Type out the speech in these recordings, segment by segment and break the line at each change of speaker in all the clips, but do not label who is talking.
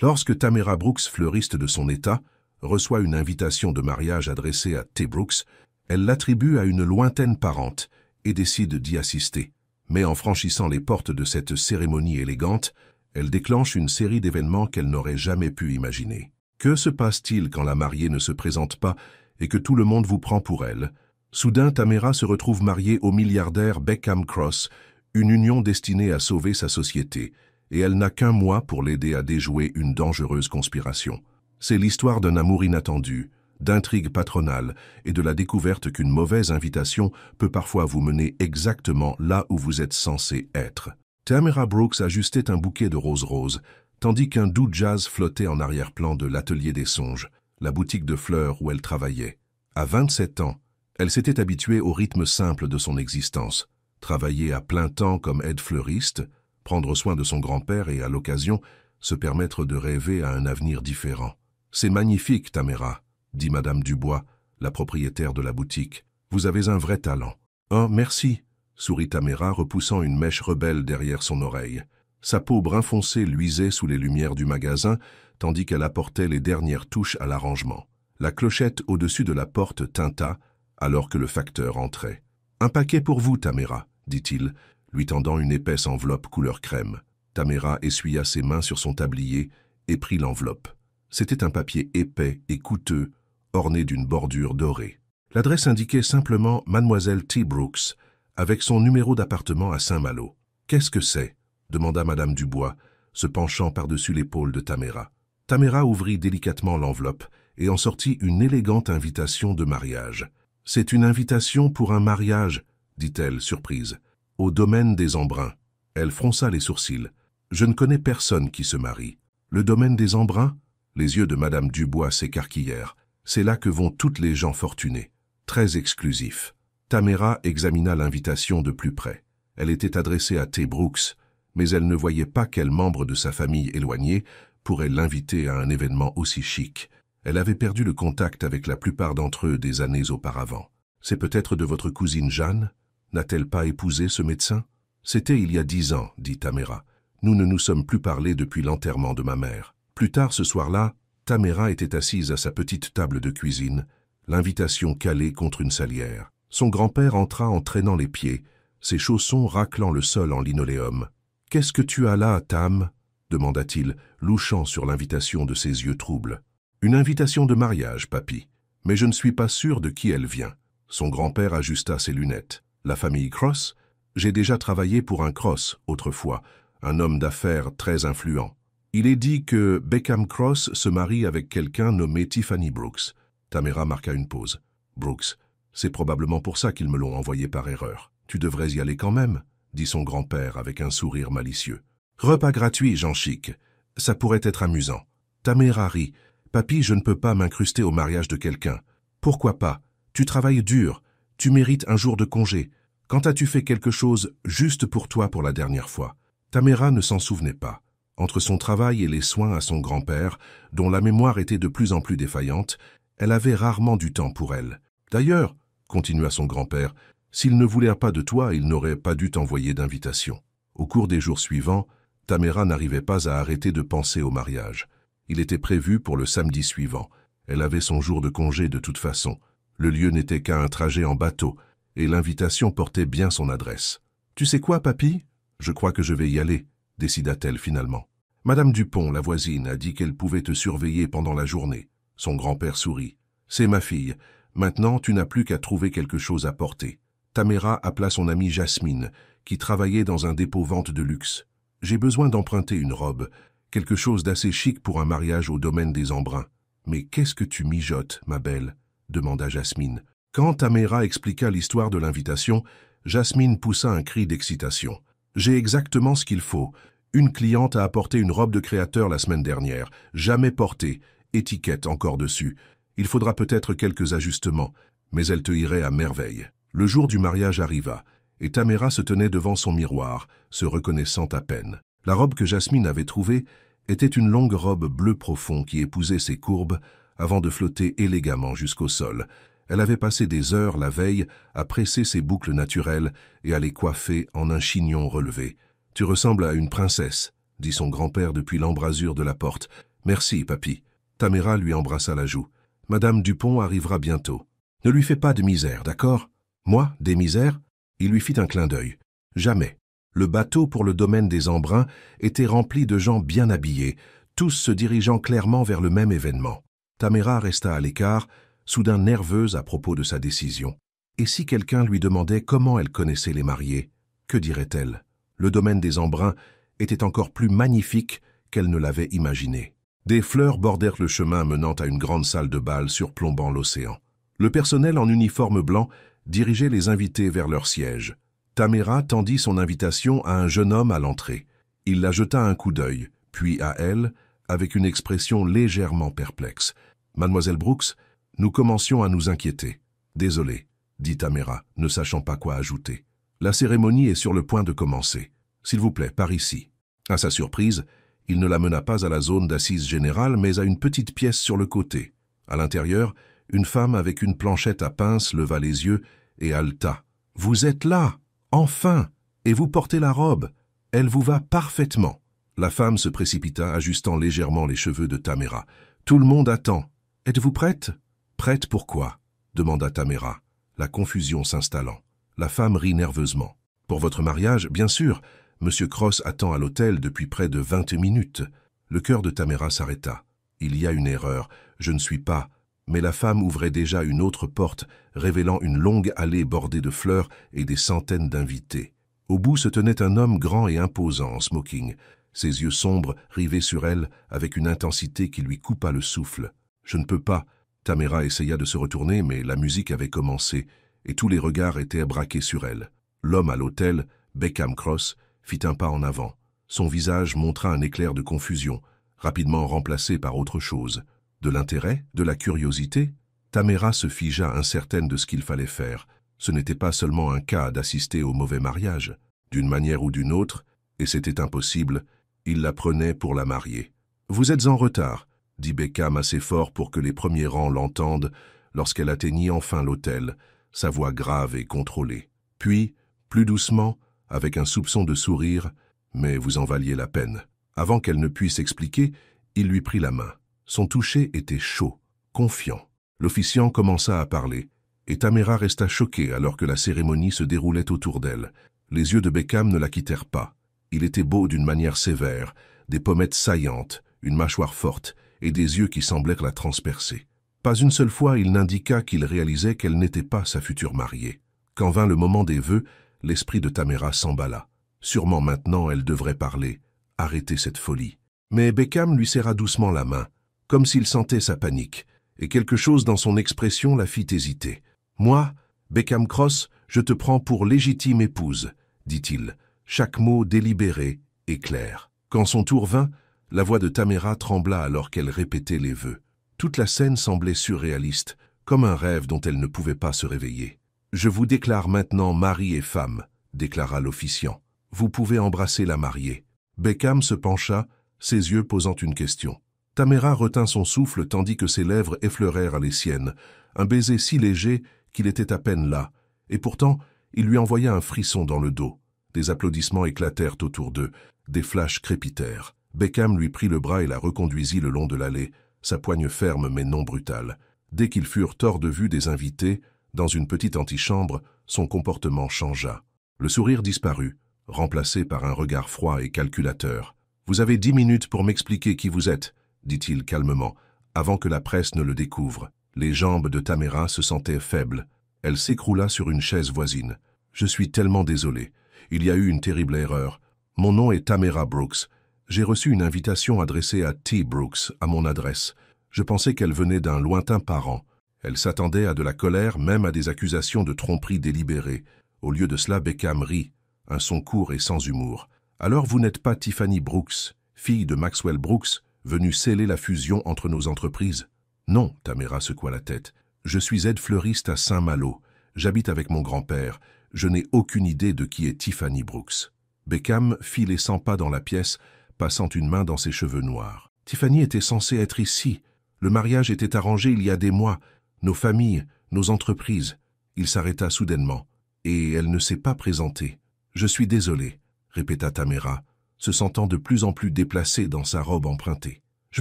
Lorsque Tamara Brooks, fleuriste de son état, reçoit une invitation de mariage adressée à T. Brooks, elle l'attribue à une lointaine parente et décide d'y assister. Mais en franchissant les portes de cette cérémonie élégante, elle déclenche une série d'événements qu'elle n'aurait jamais pu imaginer. Que se passe-t-il quand la mariée ne se présente pas et que tout le monde vous prend pour elle? Soudain, Tamara se retrouve mariée au milliardaire Beckham Cross, une union destinée à sauver sa société, et elle n'a qu'un mois pour l'aider à déjouer une dangereuse conspiration. C'est l'histoire d'un amour inattendu, d'intrigues patronales et de la découverte qu'une mauvaise invitation peut parfois vous mener exactement là où vous êtes censé être. Tamara Brooks ajustait un bouquet de roses, tandis qu'un doux jazz flottait en arrière-plan de l'Atelier des Songes, la boutique de fleurs où elle travaillait. À 27 ans, elle s'était habituée au rythme simple de son existence, travailler à plein temps comme aide-fleuriste, prendre soin de son grand-père et, à l'occasion, se permettre de rêver à un avenir différent. « C'est magnifique, Tamara », dit Madame Dubois, la propriétaire de la boutique. « Vous avez un vrai talent. »« Oh, merci », sourit Tamara, repoussant une mèche rebelle derrière son oreille. Sa peau brun foncé luisait sous les lumières du magasin, tandis qu'elle apportait les dernières touches à l'arrangement. La clochette au-dessus de la porte tinta, alors que le facteur entrait. « Un paquet pour vous, Tamara, » dit-il, lui tendant une épaisse enveloppe couleur crème. Tamara essuya ses mains sur son tablier et prit l'enveloppe. C'était un papier épais et coûteux, orné d'une bordure dorée. L'adresse indiquait simplement Mademoiselle T. Brooks, avec son numéro d'appartement à Saint-Malo. « Qu'est-ce que c'est » demanda Madame Dubois, se penchant par-dessus l'épaule de Tamara. Tamara ouvrit délicatement l'enveloppe et en sortit une élégante invitation de mariage. « C'est une invitation pour un mariage, » dit-elle, surprise. « Au domaine des Embruns. » Elle fronça les sourcils. « Je ne connais personne qui se marie. »« Le domaine des Embruns ?» Les yeux de Madame Dubois s'écarquillèrent. « C'est là que vont toutes les gens fortunés. Très exclusif. » Tamara examina l'invitation de plus près. Elle était adressée à T. Brooks, mais elle ne voyait pas quel membre de sa famille éloignée pourrait l'inviter à un événement aussi chic. Elle avait perdu le contact avec la plupart d'entre eux des années auparavant. « C'est peut-être de votre cousine Jeanne? N'a-t-elle pas épousé ce médecin ?»« C'était il y a 10 ans, dit Tamara. Nous ne nous sommes plus parlé depuis l'enterrement de ma mère. » Plus tard ce soir-là, Tamara était assise à sa petite table de cuisine, l'invitation calée contre une salière. Son grand-père entra en traînant les pieds, ses chaussons raclant le sol en linoléum. « Qu'est-ce que tu as là, Tam » demanda-t-il, louchant sur l'invitation de ses yeux troubles. « Une invitation de mariage, papy. Mais je ne suis pas sûr de qui elle vient. » Son grand-père ajusta ses lunettes. « La famille Cross? J'ai déjà travaillé pour un Cross, autrefois, un homme d'affaires très influent. Il est dit que Beckham Cross se marie avec quelqu'un nommé Tiffany Brooks. » Tamara marqua une pause. « Brooks, c'est probablement pour ça qu'ils me l'ont envoyé par erreur. Tu devrais y aller quand même, » dit son grand-père avec un sourire malicieux. « Repas gratuit, Jean Chic. Ça pourrait être amusant. » Tamara rit. « Papy, je ne peux pas m'incruster au mariage de quelqu'un. »« Pourquoi pas? Tu travailles dur. Tu mérites un jour de congé. Quand as-tu fait quelque chose juste pour toi pour la dernière fois ?» Tamara ne s'en souvenait pas. Entre son travail et les soins à son grand-père, dont la mémoire était de plus en plus défaillante, elle avait rarement du temps pour elle. « D'ailleurs, » continua son grand-père, « s'il ne voulait pas de toi, il n'aurait pas dû t'envoyer d'invitation. » Au cours des jours suivants, Tamara n'arrivait pas à arrêter de penser au mariage. Il était prévu pour le samedi suivant. Elle avait son jour de congé de toute façon. Le lieu n'était qu'à un trajet en bateau, et l'invitation portait bien son adresse. « Tu sais quoi, papy? Je crois que je vais y aller, » décida-t-elle finalement. « Madame Dupont, la voisine, a dit qu'elle pouvait te surveiller pendant la journée. » Son grand-père sourit. « C'est ma fille. Maintenant, tu n'as plus qu'à trouver quelque chose à porter. » Tamara appela son amie Jasmine, qui travaillait dans un dépôt-vente de luxe. « J'ai besoin d'emprunter une robe, quelque chose d'assez chic pour un mariage au domaine des Embruns. »« Mais qu'est-ce que tu mijotes, ma belle ?» demanda Jasmine. Quand Tamara expliqua l'histoire de l'invitation, Jasmine poussa un cri d'excitation. « J'ai exactement ce qu'il faut. Une cliente a apporté une robe de créateur la semaine dernière, jamais portée, étiquette encore dessus. Il faudra peut-être quelques ajustements, mais elle te irait à merveille. » Le jour du mariage arriva, et Tamara se tenait devant son miroir, se reconnaissant à peine. La robe que Jasmine avait trouvée était une longue robe bleu profond qui épousait ses courbes avant de flotter élégamment jusqu'au sol. Elle avait passé des heures la veille à presser ses boucles naturelles et à les coiffer en un chignon relevé. « Tu ressembles à une princesse, » dit son grand-père depuis l'embrasure de la porte, Merci, papy. Tamara lui embrassa la joue. Madame Dupont arrivera bientôt. Ne lui fais pas de misère, d'accord? Moi, des misères? Il lui fit un clin d'œil. Jamais. Le bateau pour le domaine des Embruns était rempli de gens bien habillés, tous se dirigeant clairement vers le même événement. Tamara resta à l'écart, soudain nerveuse à propos de sa décision. Et si quelqu'un lui demandait comment elle connaissait les mariés, que dirait-elle? Le domaine des Embruns était encore plus magnifique qu'elle ne l'avait imaginé. Des fleurs bordèrent le chemin menant à une grande salle de bal surplombant l'océan. Le personnel en uniforme blanc dirigeait les invités vers leur siège. Tamara tendit son invitation à un jeune homme à l'entrée. Il la jeta un coup d'œil, puis à elle, avec une expression légèrement perplexe. « Mademoiselle Brooks, nous commencions à nous inquiéter. »« Désolé, » dit Tamara, ne sachant pas quoi ajouter. « La cérémonie est sur le point de commencer. S'il vous plaît, par ici. » À sa surprise, il ne la mena pas à la zone d'assises générale, mais à une petite pièce sur le côté. À l'intérieur, une femme avec une planchette à pince leva les yeux et haleta. « Vous êtes là! Enfin! Et vous portez la robe! Elle vous va parfaitement! » La femme se précipita, ajustant légèrement les cheveux de Tamara. « Tout le monde attend. Êtes-vous prête? »« Prête pourquoi ?» demanda Tamara, la confusion s'installant. La femme rit nerveusement. « Pour votre mariage, bien sûr. Monsieur Cross attend à l'hôtel depuis près de 20 minutes. » Le cœur de Tamara s'arrêta. « Il y a une erreur. Je ne suis pas... » Mais la femme ouvrait déjà une autre porte, révélant une longue allée bordée de fleurs et des centaines d'invités. Au bout se tenait un homme grand et imposant en smoking, ses yeux sombres rivés sur elle avec une intensité qui lui coupa le souffle. « Je ne peux pas. » Tamara essaya de se retourner, mais la musique avait commencé, et tous les regards étaient braqués sur elle. L'homme à l'hôtel, Beckham Cross, fit un pas en avant. Son visage montra un éclair de confusion, rapidement remplacé par autre chose. De l'intérêt? De la curiosité? Tamara se figea incertaine de ce qu'il fallait faire. Ce n'était pas seulement un cas d'assister au mauvais mariage. D'une manière ou d'une autre, et c'était impossible, il la prenait pour la marier. « Vous êtes en retard », dit Beckham assez fort pour que les premiers rangs l'entendent lorsqu'elle atteignit enfin l'hôtel, sa voix grave et contrôlée. Puis, plus doucement, avec un soupçon de sourire, « Mais vous en valiez la peine. » Avant qu'elle ne puisse expliquer, il lui prit la main. Son toucher était chaud, confiant. L'officiant commença à parler, et Tamara resta choquée alors que la cérémonie se déroulait autour d'elle. Les yeux de Beckham ne la quittèrent pas. Il était beau d'une manière sévère, des pommettes saillantes, une mâchoire forte et des yeux qui semblèrent la transpercer. Pas une seule fois il n'indiqua qu'il réalisait qu'elle n'était pas sa future mariée. Quand vint le moment des vœux, l'esprit de Tamara s'emballa. Sûrement maintenant elle devrait parler, arrêter cette folie. Mais Beckham lui serra doucement la main, comme s'il sentait sa panique, et quelque chose dans son expression la fit hésiter. « Moi, Beckham Cross, je te prends pour légitime épouse, » dit-il, chaque mot délibéré et clair. Quand son tour vint, la voix de Tamara trembla alors qu'elle répétait les vœux. Toute la scène semblait surréaliste, comme un rêve dont elle ne pouvait pas se réveiller. « Je vous déclare maintenant mari et femme, » déclara l'officiant. « Vous pouvez embrasser la mariée. » Beckham se pencha, ses yeux posant une question. Tamara retint son souffle tandis que ses lèvres effleurèrent les siennes, un baiser si léger qu'il était à peine là, et pourtant il lui envoya un frisson dans le dos. Des applaudissements éclatèrent autour d'eux, des flashs crépitèrent. Beckham lui prit le bras et la reconduisit le long de l'allée, sa poigne ferme mais non brutale. Dès qu'ils furent hors de vue des invités, dans une petite antichambre, son comportement changea. Le sourire disparut, remplacé par un regard froid et calculateur. « Vous avez 10 minutes pour m'expliquer qui vous êtes », dit-il calmement, avant que la presse ne le découvre. Les jambes de Tamara se sentaient faibles. Elle s'écroula sur une chaise voisine. « Je suis tellement désolé. Il y a eu une terrible erreur. Mon nom est Tamara Brooks. J'ai reçu une invitation adressée à T. Brooks, à mon adresse. Je pensais qu'elle venait d'un lointain parent. Elle s'attendait à de la colère, même à des accusations de tromperie délibérée. Au lieu de cela, Beckham rit, un son court et sans humour. « Alors vous n'êtes pas Tiffany Brooks, fille de Maxwell Brooks, venue sceller la fusion entre nos entreprises ?»« Non, » Tamara secoua la tête. « Je suis aide-fleuriste à Saint-Malo. J'habite avec mon grand-père. Je n'ai aucune idée de qui est Tiffany Brooks. » Beckham fit les 100 pas dans la pièce, passant une main dans ses cheveux noirs. « Tiffany était censée être ici. Le mariage était arrangé il y a des mois. Nos familles, nos entreprises. » Il s'arrêta soudainement. « Et elle ne s'est pas présentée. Je suis désolé, » répéta Tamara, se sentant de plus en plus déplacée dans sa robe empruntée. Je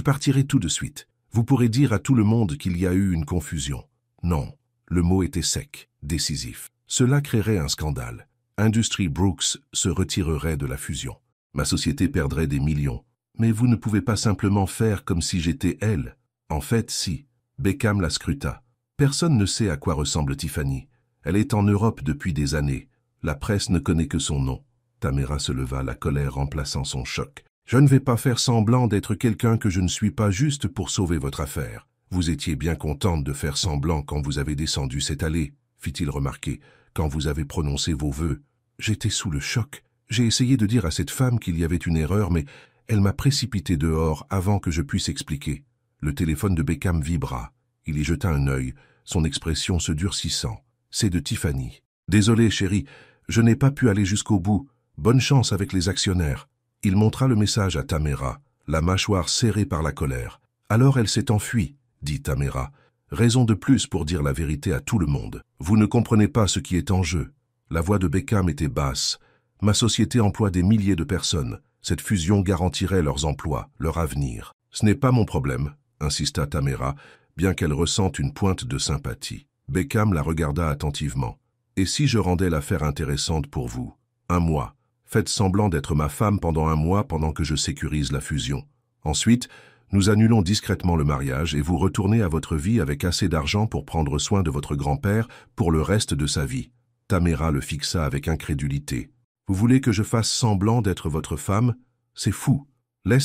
partirai tout de suite. Vous pourrez dire à tout le monde qu'il y a eu une confusion. Non, le mot était sec, décisif. Cela créerait un scandale. Industrie Brooks se retirerait de la fusion. Ma société perdrait des millions. Mais vous ne pouvez pas simplement faire comme si j'étais elle. En fait, si. Beckham la scruta. Personne ne sait à quoi ressemble Tiffany. Elle est en Europe depuis des années. La presse ne connaît que son nom. Tamera se leva, la colère remplaçant son choc. Je ne vais pas faire semblant d'être quelqu'un que je ne suis pas juste pour sauver votre affaire. Vous étiez bien contente de faire semblant quand vous avez descendu cette allée, fit-il remarquer, quand vous avez prononcé vos vœux. J'étais sous le choc. J'ai essayé de dire à cette femme qu'il y avait une erreur, mais elle m'a précipité dehors avant que je puisse expliquer. Le téléphone de Beckham vibra. Il y jeta un œil, son expression se durcissant. C'est de Tiffany. Désolé, chérie, je n'ai pas pu aller jusqu'au bout. Bonne chance avec les actionnaires. Il montra le message à Tamera, la mâchoire serrée par la colère. Alors elle s'est enfuie, dit Tamera. Raison de plus pour dire la vérité à tout le monde. Vous ne comprenez pas ce qui est en jeu. La voix de Beckham était basse. Ma société emploie des milliers de personnes. Cette fusion garantirait leurs emplois, leur avenir. Ce n'est pas mon problème, insista Tamera, bien qu'elle ressente une pointe de sympathie. Beckham la regarda attentivement. Et si je rendais l'affaire intéressante pour vous? 1 mois. Faites semblant d'être ma femme pendant 1 mois pendant que je sécurise la fusion. Ensuite, nous annulons discrètement le mariage et vous retournez à votre vie avec assez d'argent pour prendre soin de votre grand-père pour le reste de sa vie. Tamera le fixa avec incrédulité. Vous voulez que je fasse semblant d'être votre femme? C'est fou. Les,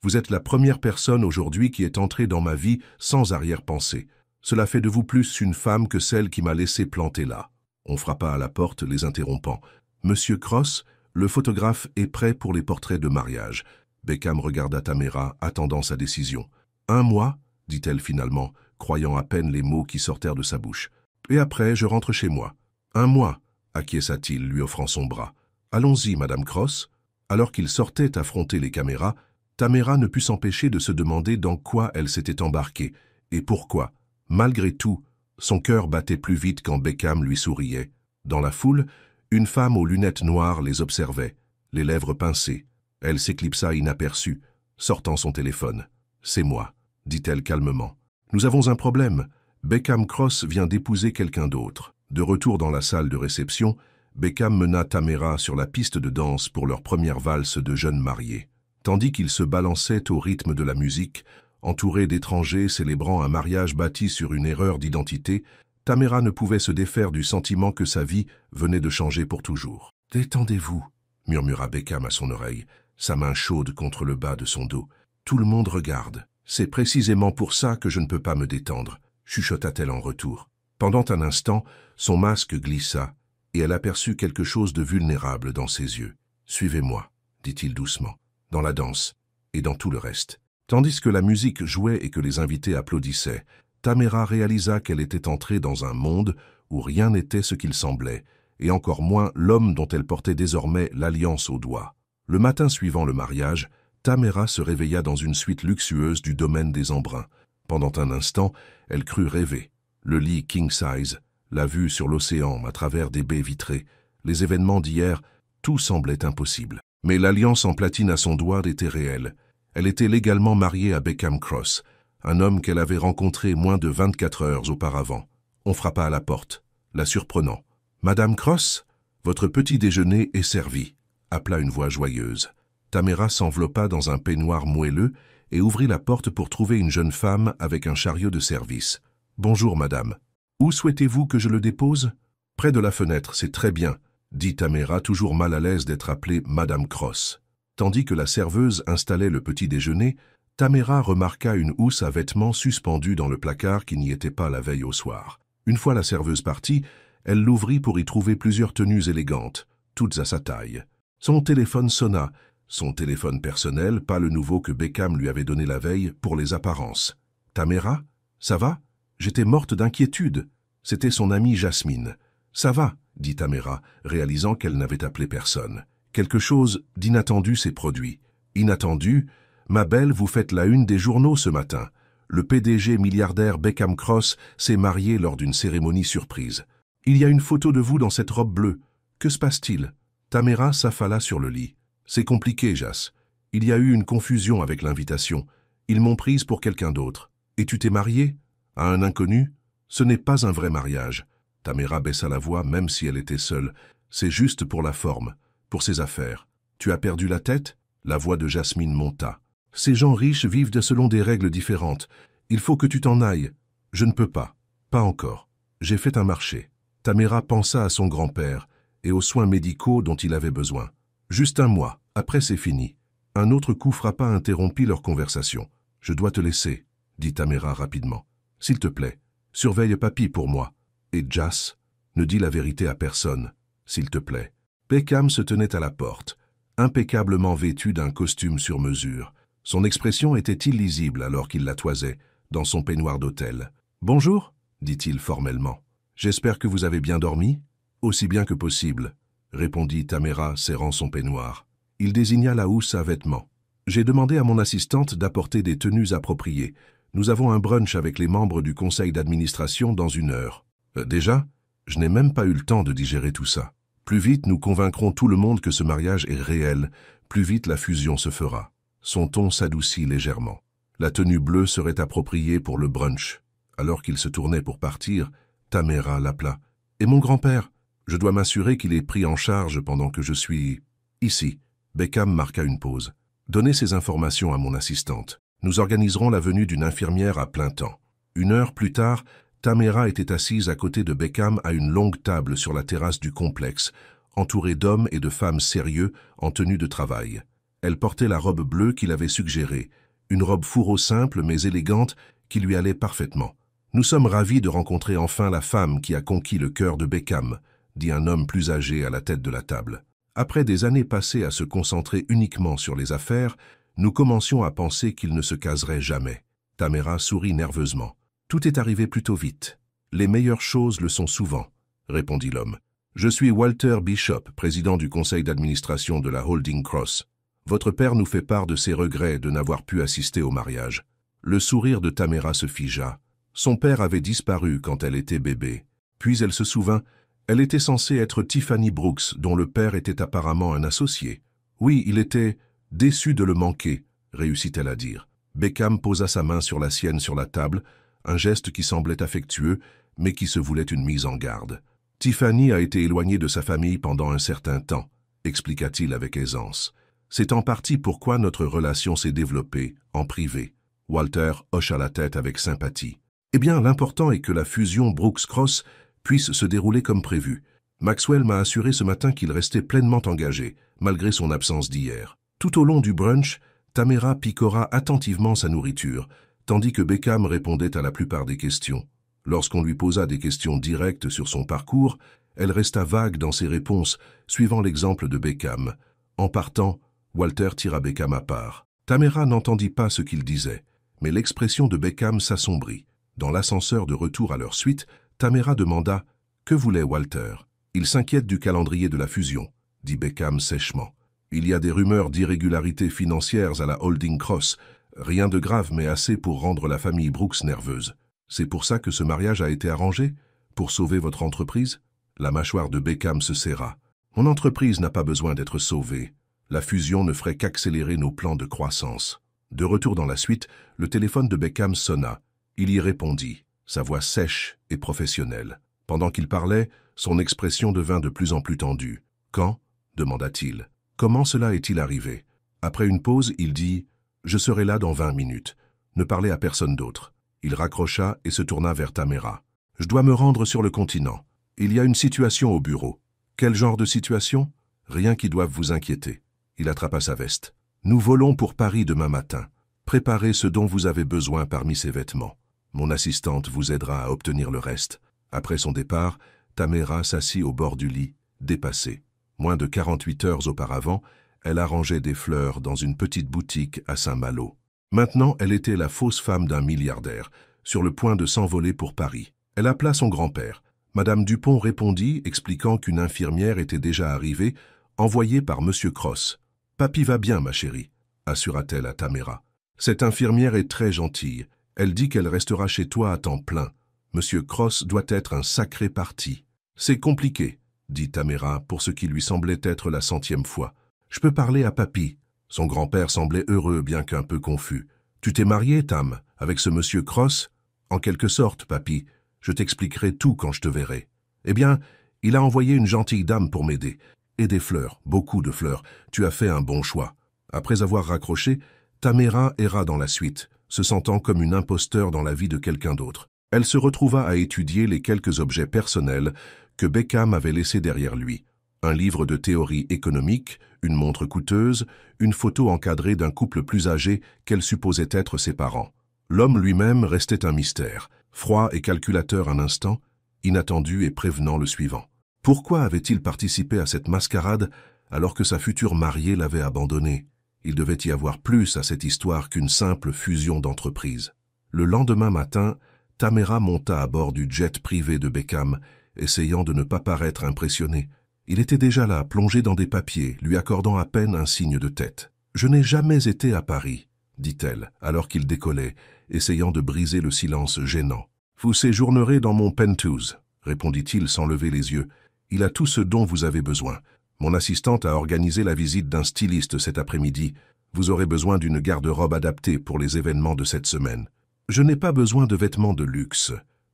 vous êtes la première personne aujourd'hui qui est entrée dans ma vie sans arrière-pensée. Cela fait de vous plus une femme que celle qui m'a laissé planter là. On frappa à la porte, les interrompant. Monsieur Cross, le photographe est prêt pour les portraits de mariage. Beckham regarda Tamera, attendant sa décision. 1 mois, dit-elle finalement, croyant à peine les mots qui sortèrent de sa bouche. Et après, je rentre chez moi. 1 mois, acquiesça-t-il, lui offrant son bras. Allons-y, Madame Cross. Alors qu'il sortait affronter les caméras, Tamera ne put s'empêcher de se demander dans quoi elle s'était embarquée, et pourquoi. Malgré tout, son cœur battait plus vite quand Beckham lui souriait. Dans la foule, une femme aux lunettes noires les observait, les lèvres pincées. Elle s'éclipsa inaperçue, sortant son téléphone. « C'est moi », dit-elle calmement. « Nous avons un problème. Beckham Cross vient d'épouser quelqu'un d'autre. » De retour dans la salle de réception, Beckham mena Tamera sur la piste de danse pour leur première valse de jeunes mariés. Tandis qu'ils se balançaient au rythme de la musique, entourés d'étrangers célébrant un mariage bâti sur une erreur d'identité, Tamera ne pouvait se défaire du sentiment que sa vie venait de changer pour toujours. « Détendez-vous », murmura Beckham à son oreille, sa main chaude contre le bas de son dos. « Tout le monde regarde. C'est précisément pour ça que je ne peux pas me détendre, » chuchota-t-elle en retour. Pendant un instant, son masque glissa, et elle aperçut quelque chose de vulnérable dans ses yeux. « Suivez-moi », dit-il doucement, « dans la danse et dans tout le reste. » Tandis que la musique jouait et que les invités applaudissaient, Tamera réalisa qu'elle était entrée dans un monde où rien n'était ce qu'il semblait, et encore moins l'homme dont elle portait désormais l'alliance au doigt. Le matin suivant le mariage, Tamera se réveilla dans une suite luxueuse du domaine des Embruns. Pendant un instant, elle crut rêver. Le lit king size, la vue sur l'océan à travers des baies vitrées, les événements d'hier, tout semblait impossible. Mais l'alliance en platine à son doigt était réelle. Elle était légalement mariée à Beckham Cross, un homme qu'elle avait rencontré moins de 24 heures auparavant. On frappa à la porte, la surprenant. « Madame Cross, votre petit déjeuner est servi », appela une voix joyeuse. Tamera s'enveloppa dans un peignoir moelleux et ouvrit la porte pour trouver une jeune femme avec un chariot de service. « Bonjour, madame. Où souhaitez-vous que je le dépose ?»« Près de la fenêtre, c'est très bien, » dit Tamera, toujours mal à l'aise d'être appelée Madame Cross. Tandis que la serveuse installait le petit déjeuner, Tamera remarqua une housse à vêtements suspendue dans le placard qui n'y était pas la veille au soir. Une fois la serveuse partie, elle l'ouvrit pour y trouver plusieurs tenues élégantes, toutes à sa taille. Son téléphone sonna, son téléphone personnel, pas le nouveau que Beckham lui avait donné la veille pour les apparences. « Tamera, ça va? J'étais morte d'inquiétude. » C'était son amie Jasmine. « Ça va, » dit Tamera, réalisant qu'elle n'avait appelé personne. Quelque chose d'inattendu s'est produit. Inattendu, ma belle, vous faites la une des journaux ce matin. Le PDG milliardaire Beckham Cross s'est marié lors d'une cérémonie surprise. Il y a une photo de vous dans cette robe bleue. Que se passe-t-il? Tamera s'affala sur le lit. C'est compliqué, Jas. Il y a eu une confusion avec l'invitation. Ils m'ont prise pour quelqu'un d'autre. Et tu t'es mariée? À un inconnu? Ce n'est pas un vrai mariage. Tamera baissa la voix même si elle était seule. C'est juste pour la forme, pour ses affaires. Tu as perdu la tête? La voix de Jasmine monta. Ces gens riches vivent selon des règles différentes. Il faut que tu t'en ailles. Je ne peux pas. Pas encore. J'ai fait un marché. Tamera pensa à son grand-père et aux soins médicaux dont il avait besoin. Juste un mois, après c'est fini. Un autre coup frappa interrompit leur conversation. Je dois te laisser, dit Tamera rapidement. S'il te plaît, surveille Papy pour moi. Et Jas, ne dis la vérité à personne, s'il te plaît. Beckham se tenait à la porte, impeccablement vêtu d'un costume sur mesure. Son expression était illisible alors qu'il la toisait, dans son peignoir d'hôtel. « Bonjour, dit-il formellement. J'espère que vous avez bien dormi? Aussi bien que possible, répondit Tamera serrant son peignoir. Il désigna la housse à vêtements. J'ai demandé à mon assistante d'apporter des tenues appropriées. Nous avons un brunch avec les membres du conseil d'administration dans 1 heure. Déjà, je n'ai même pas eu le temps de digérer tout ça. Plus vite nous convaincrons tout le monde que ce mariage est réel, plus vite la fusion se fera. Son ton s'adoucit légèrement. La tenue bleue serait appropriée pour le brunch. Alors qu'il se tournait pour partir, Tamera l'appela. « Et mon grand-père? Je dois m'assurer qu'il est pris en charge pendant que je suis... ici. » Beckham marqua une pause. « Donnez ces informations à mon assistante. Nous organiserons la venue d'une infirmière à plein temps. » 1 heure plus tard, Tamera était assise à côté de Beckham à une longue table sur la terrasse du complexe, entourée d'hommes et de femmes sérieux en tenue de travail. Elle portait la robe bleue qu'il avait suggérée, une robe fourreau simple mais élégante qui lui allait parfaitement. « Nous sommes ravis de rencontrer enfin la femme qui a conquis le cœur de Beckham, » dit un homme plus âgé à la tête de la table. Après des années passées à se concentrer uniquement sur les affaires, nous commencions à penser qu'il ne se caserait jamais. Tamera sourit nerveusement. « Tout est arrivé plutôt vite. Les meilleures choses le sont souvent, » répondit l'homme. « Je suis Walter Bishop, président du conseil d'administration de la Holding Cross. Votre père nous fait part de ses regrets de n'avoir pu assister au mariage. » Le sourire de Tamera se figea. Son père avait disparu quand elle était bébé. Puis elle se souvint, elle était censée être Tiffany Brooks, dont le père était apparemment un associé. Oui, il était déçu de le manquer, réussit-elle à dire. Beckham posa sa main sur la sienne sur la table, un geste qui semblait affectueux, mais qui se voulait une mise en garde. Tiffany a été éloignée de sa famille pendant un certain temps, expliqua-t-il avec aisance. C'est en partie pourquoi notre relation s'est développée, en privé. Walter hocha la tête avec sympathie. Eh bien, l'important est que la fusion Brooks-Cross puisse se dérouler comme prévu. Maxwell m'a assuré ce matin qu'il restait pleinement engagé, malgré son absence d'hier. Tout au long du brunch, Tamera picora attentivement sa nourriture, tandis que Beckham répondait à la plupart des questions. Lorsqu'on lui posa des questions directes sur son parcours, elle resta vague dans ses réponses, suivant l'exemple de Beckham. En partant, Walter tira Beckham à part. Tamera n'entendit pas ce qu'il disait, mais l'expression de Beckham s'assombrit. Dans l'ascenseur de retour à leur suite, Tamera demanda « Que voulait Walter ?»« Il s'inquiète du calendrier de la fusion, » dit Beckham sèchement. « Il y a des rumeurs d'irrégularités financières à la Holding Cross. Rien de grave, mais assez pour rendre la famille Brooks nerveuse. C'est pour ça que ce mariage a été arrangé? Pour sauver votre entreprise ?» La mâchoire de Beckham se serra. « Mon entreprise n'a pas besoin d'être sauvée. La fusion ne ferait qu'accélérer nos plans de croissance. » De retour dans la suite, le téléphone de Beckham sonna. Il y répondit, sa voix sèche et professionnelle. Pendant qu'il parlait, son expression devint de plus en plus tendue. « Quand » demanda-t-il. « Comment cela est-il arrivé ?» Après une pause, il dit « Je serai là dans 20 minutes. Ne parlez à personne d'autre. » Il raccrocha et se tourna vers Tamera. « Je dois me rendre sur le continent. Il y a une situation au bureau. » « Quel genre de situation ? Rien qui doive vous inquiéter. » Il attrapa sa veste. « Nous volons pour Paris demain matin. Préparez ce dont vous avez besoin parmi ces vêtements. Mon assistante vous aidera à obtenir le reste. » Après son départ, Tamera s'assit au bord du lit, dépassée. Moins de 48 heures auparavant, elle arrangeait des fleurs dans une petite boutique à Saint-Malo. Maintenant, elle était la fausse femme d'un milliardaire, sur le point de s'envoler pour Paris. Elle appela son grand-père. Madame Dupont répondit, expliquant qu'une infirmière était déjà arrivée, envoyée par Monsieur Cross. « Papy va bien, ma chérie, » assura-t-elle à Tamera. « Cette infirmière est très gentille. Elle dit qu'elle restera chez toi à temps plein. Monsieur Cross doit être un sacré parti. »« C'est compliqué, » dit Tamera pour ce qui lui semblait être la 100e fois. « Je peux parler à Papy. » Son grand-père semblait heureux bien qu'un peu confus. Tu t'es marié, Tam, avec ce monsieur Cross? En quelque sorte, papy. Je t'expliquerai tout quand je te verrai. Eh bien, il a envoyé une gentille dame pour m'aider. Et des fleurs, beaucoup de fleurs. Tu as fait un bon choix. Après avoir raccroché, Tamara erra dans la suite, se sentant comme une imposteur dans la vie de quelqu'un d'autre. Elle se retrouva à étudier les quelques objets personnels que Beckham avait laissés derrière lui. Un livre de théorie économique, une montre coûteuse, une photo encadrée d'un couple plus âgé qu'elle supposait être ses parents. L'homme lui-même restait un mystère, froid et calculateur un instant, inattendu et prévenant le suivant. Pourquoi avait-il participé à cette mascarade alors que sa future mariée l'avait abandonné? Il devait y avoir plus à cette histoire qu'une simple fusion d'entreprises. Le lendemain matin, Tamara monta à bord du jet privé de Beckham, essayant de ne pas paraître impressionné. Il était déjà là, plongé dans des papiers, lui accordant à peine un signe de tête. « Je n'ai jamais été à Paris », dit-elle, alors qu'il décollait, essayant de briser le silence gênant. « Vous séjournerez dans mon penthouse », répondit-il sans lever les yeux. « Il a tout ce dont vous avez besoin. Mon assistante a organisé la visite d'un styliste cet après-midi. Vous aurez besoin d'une garde-robe adaptée pour les événements de cette semaine. Je n'ai pas besoin de vêtements de luxe.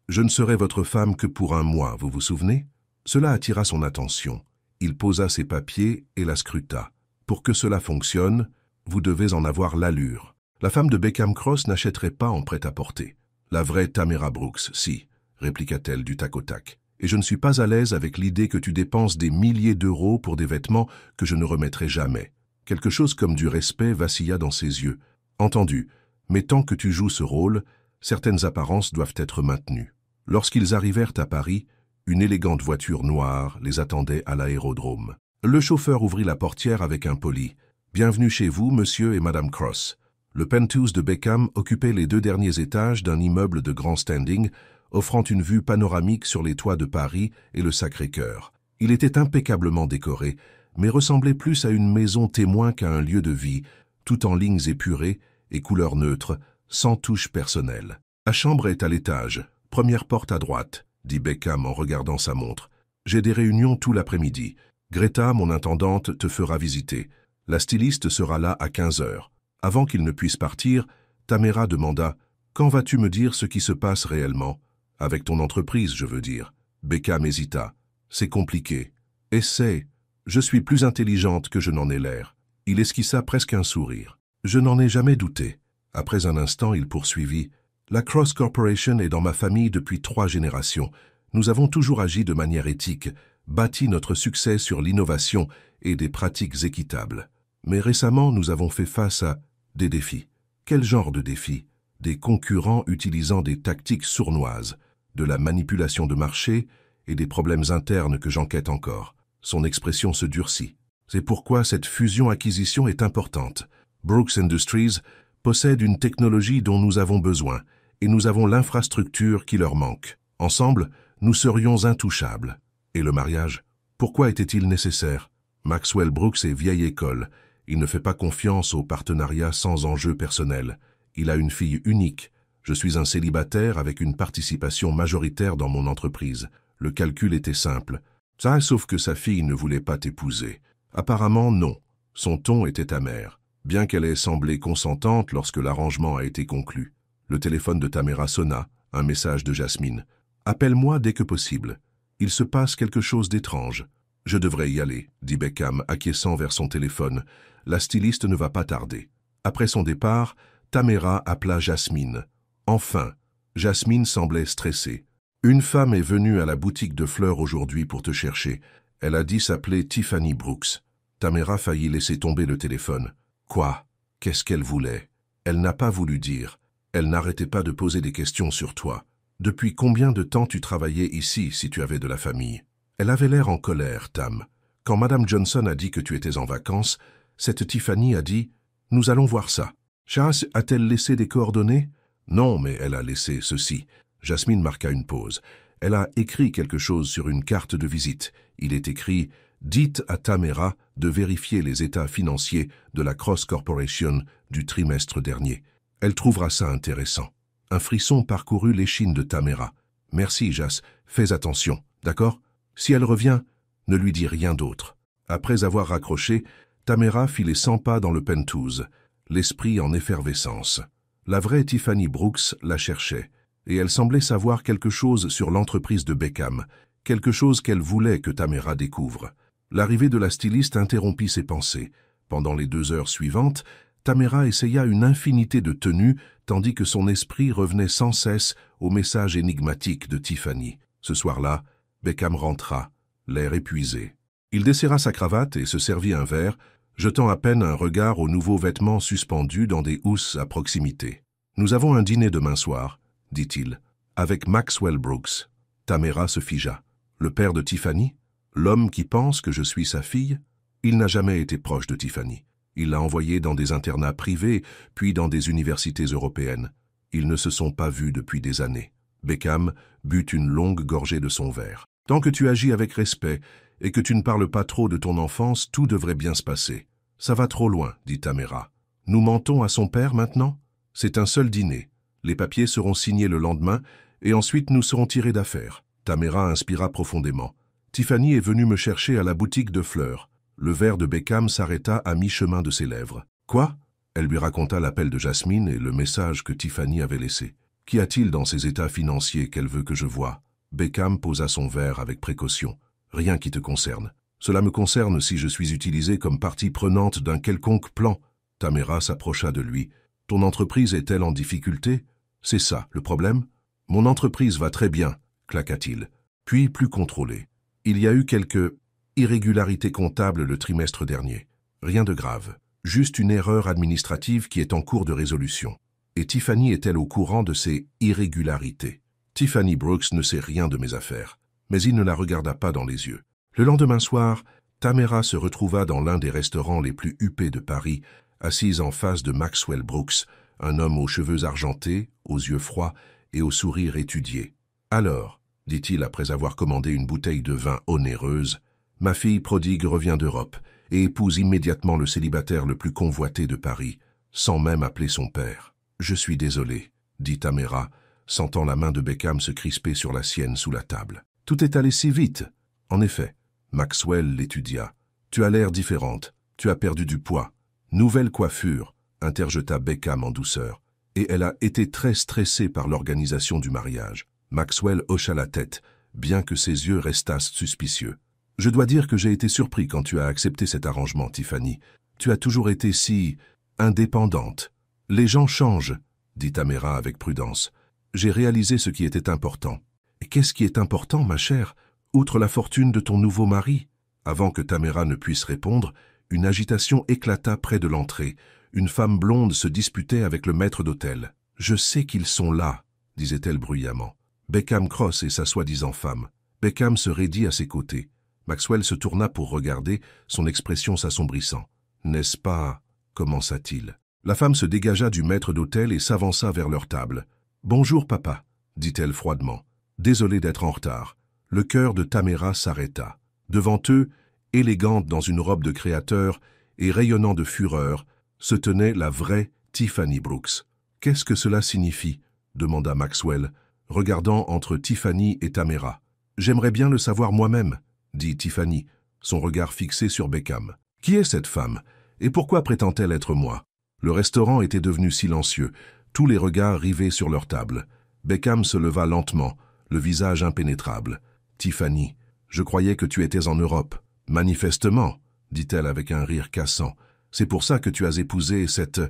Je ne serai votre femme que pour un mois, vous vous souvenez ?» Cela attira son attention. Il posa ses papiers et la scruta. « Pour que cela fonctionne, vous devez en avoir l'allure. La femme de Beckham Cross n'achèterait pas en prêt-à-porter. La vraie Tamara Brooks, si, répliqua-t-elle du tac au tac. Et je ne suis pas à l'aise avec l'idée que tu dépenses des milliers d'euros pour des vêtements que je ne remettrai jamais. » Quelque chose comme du respect vacilla dans ses yeux. « Entendu, mais tant que tu joues ce rôle, certaines apparences doivent être maintenues. » Lorsqu'ils arrivèrent à Paris, une élégante voiture noire les attendait à l'aérodrome. Le chauffeur ouvrit la portière avec un poli. « Bienvenue chez vous, monsieur et madame Cross. » Le penthouse de Beckham occupait les 2 derniers étages d'un immeuble de grand standing, offrant une vue panoramique sur les toits de Paris et le Sacré-Cœur. Il était impeccablement décoré, mais ressemblait plus à une maison témoin qu'à un lieu de vie, tout en lignes épurées et couleurs neutres, sans touche personnelle. « La chambre est à l'étage, première porte à droite, » dit Beckham en regardant sa montre. « J'ai des réunions tout l'après-midi. Greta, mon intendante, te fera visiter. La styliste sera là à 15 heures. » Avant qu'il ne puisse partir, Tamara demanda « Quand vas-tu me dire ce qui se passe réellement ?»« Avec ton entreprise, je veux dire. » Beckham hésita. « C'est compliqué. »« Essaie. Je suis plus intelligente que je n'en ai l'air. » Il esquissa presque un sourire. « Je n'en ai jamais douté. » Après un instant, il poursuivit. « La Cross Corporation est dans ma famille depuis 3 générations. Nous avons toujours agi de manière éthique, bâti notre succès sur l'innovation et des pratiques équitables. Mais récemment, nous avons fait face à des défis. Quel genre de défis? Des concurrents utilisant des tactiques sournoises, de la manipulation de marché et des problèmes internes que j'enquête encore. » Son expression se durcit. « C'est pourquoi cette fusion-acquisition est importante. Brooks Industries possède une technologie dont nous avons besoin, et nous avons l'infrastructure qui leur manque. Ensemble, nous serions intouchables. » Et le mariage? Pourquoi était-il nécessaire? Maxwell Brooks est vieille école. Il ne fait pas confiance aux partenariats sans enjeu personnel. Il a une fille unique. Je suis un célibataire avec une participation majoritaire dans mon entreprise. Le calcul était simple. Ça, sauf que sa fille ne voulait pas t'épouser. Apparemment, non. Son ton était amer, bien qu'elle ait semblé consentante lorsque l'arrangement a été conclu. Le téléphone de Tamara sonna, un message de Jasmine. « Appelle-moi dès que possible. Il se passe quelque chose d'étrange. » « Je devrais y aller, » dit Beckham, acquiesçant vers son téléphone. « La styliste ne va pas tarder. » Après son départ, Tamara appela Jasmine. Enfin, Jasmine semblait stressée. « Une femme est venue à la boutique de fleurs aujourd'hui pour te chercher. Elle a dit s'appeler Tiffany Brooks. » Tamara faillit laisser tomber le téléphone. « Quoi? Qu'est-ce qu'elle voulait? » Elle n'a pas voulu dire. Elle n'arrêtait pas de poser des questions sur toi. « Depuis combien de temps tu travaillais ici si tu avais de la famille ?» Elle avait l'air en colère, Tam. Quand Madame Johnson a dit que tu étais en vacances, cette Tiffany a dit « Nous allons voir ça. » Chas a-t-elle laissé des coordonnées? Non, mais elle a laissé ceci. Jasmine marqua une pause. Elle a écrit quelque chose sur une carte de visite. Il est écrit « Dites à Tamara de vérifier les états financiers de la Cross Corporation du trimestre dernier. Elle trouvera ça intéressant. » Un frisson parcourut l'échine de Tamara. « Merci, Jas. Fais attention, d'accord? Si elle revient, ne lui dis rien d'autre. » Après avoir raccroché, Tamara fit les 100 pas dans le penthouse, l'esprit en effervescence. La vraie Tiffany Brooks la cherchait, et elle semblait savoir quelque chose sur l'entreprise de Beckham, quelque chose qu'elle voulait que Tamera découvre. L'arrivée de la styliste interrompit ses pensées. Pendant les 2 heures suivantes, Tamera essaya une infinité de tenues, tandis que son esprit revenait sans cesse au message énigmatique de Tiffany. Ce soir-là, Beckham rentra, l'air épuisé. Il desserra sa cravate et se servit un verre, jetant à peine un regard aux nouveaux vêtements suspendus dans des housses à proximité. « Nous avons un dîner demain soir, » dit-il, « avec Maxwell Brooks. » Tamera se figea. « Le père de Tiffany? L'homme qui pense que je suis sa fille? Il n'a jamais été proche de Tiffany. Il l'a envoyée dans des internats privés, puis dans des universités européennes. Ils ne se sont pas vus depuis des années. » Beckham but une longue gorgée de son verre. « Tant que tu agis avec respect et que tu ne parles pas trop de ton enfance, tout devrait bien se passer. »« Ça va trop loin, » dit Tamera. « Nous mentons à son père maintenant? C'est un seul dîner. Les papiers seront signés le lendemain et ensuite nous serons tirés d'affaire. » Tamera inspira profondément. « Tiffany est venue me chercher à la boutique de fleurs. » Le verre de Beckham s'arrêta à mi-chemin de ses lèvres. « Quoi ?» Elle lui raconta l'appel de Jasmine et le message que Tiffany avait laissé. « Qu'y a-t-il dans ces états financiers qu'elle veut que je voie ?» Beckham posa son verre avec précaution. « Rien qui te concerne. Cela me concerne si je suis utilisé comme partie prenante d'un quelconque plan. » Tamera s'approcha de lui. « Ton entreprise est-elle en difficulté? C'est ça, le problème? »« Mon entreprise va très bien, » claqua-t-il. Puis, plus contrôlé. « Il y a eu quelques irrégularités comptables le trimestre dernier. Rien de grave. Juste une erreur administrative qui est en cours de résolution. Et Tiffany est-elle au courant de ces irrégularités? Tiffany Brooks ne sait rien de mes affaires. » Mais il ne la regarda pas dans les yeux. Le lendemain soir, Tamera se retrouva dans l'un des restaurants les plus huppés de Paris, assise en face de Maxwell Brooks, un homme aux cheveux argentés, aux yeux froids et au sourire étudié. « Alors, » dit-il après avoir commandé une bouteille de vin onéreuse, « ma fille prodigue revient d'Europe et épouse immédiatement le célibataire le plus convoité de Paris, sans même appeler son père. Je suis désolé, » dit Tamera, sentant la main de Beckham se crisper sur la sienne sous la table. « Tout est allé si vite. » En effet, Maxwell l'étudia. « Tu as l'air différente. Tu as perdu du poids. »« Nouvelle coiffure, » interjeta Beckham en douceur. « Et elle a été très stressée par l'organisation du mariage. » Maxwell hocha la tête, bien que ses yeux restassent suspicieux. « Je dois dire que j'ai été surpris quand tu as accepté cet arrangement, Tiffany. Tu as toujours été si indépendante. »« Les gens changent, » dit Tamera avec prudence. « J'ai réalisé ce qui était important. »« Et qu'est-ce qui est important, ma chère, outre la fortune de ton nouveau mari ?» Avant que Tamera ne puisse répondre, une agitation éclata près de l'entrée. Une femme blonde se disputait avec le maître d'hôtel. « Je sais qu'ils sont là, » disait-elle bruyamment. Beckham Cross et sa soi-disant femme. Beckham se raidit à ses côtés. Maxwell se tourna pour regarder, son expression s'assombrissant. « N'est-ce pas ?» commença-t-il. La femme se dégagea du maître d'hôtel et s'avança vers leur table. « Bonjour, papa, » dit-elle froidement. Désolée d'être en retard. Le cœur de Tamera s'arrêta. Devant eux, élégante dans une robe de créateur et rayonnant de fureur, se tenait la vraie Tiffany Brooks. « Qu'est-ce que cela signifie ?» demanda Maxwell, regardant entre Tiffany et Tamera. « J'aimerais bien le savoir moi-même, » dit Tiffany, son regard fixé sur Beckham. « Qui est cette femme, et pourquoi prétend-elle être moi ?» Le restaurant était devenu silencieux, tous les regards rivés sur leur table. Beckham se leva lentement, le visage impénétrable. « Tiffany, je croyais que tu étais en Europe. »« Manifestement, » dit-elle avec un rire cassant. « C'est pour ça que tu as épousé cette...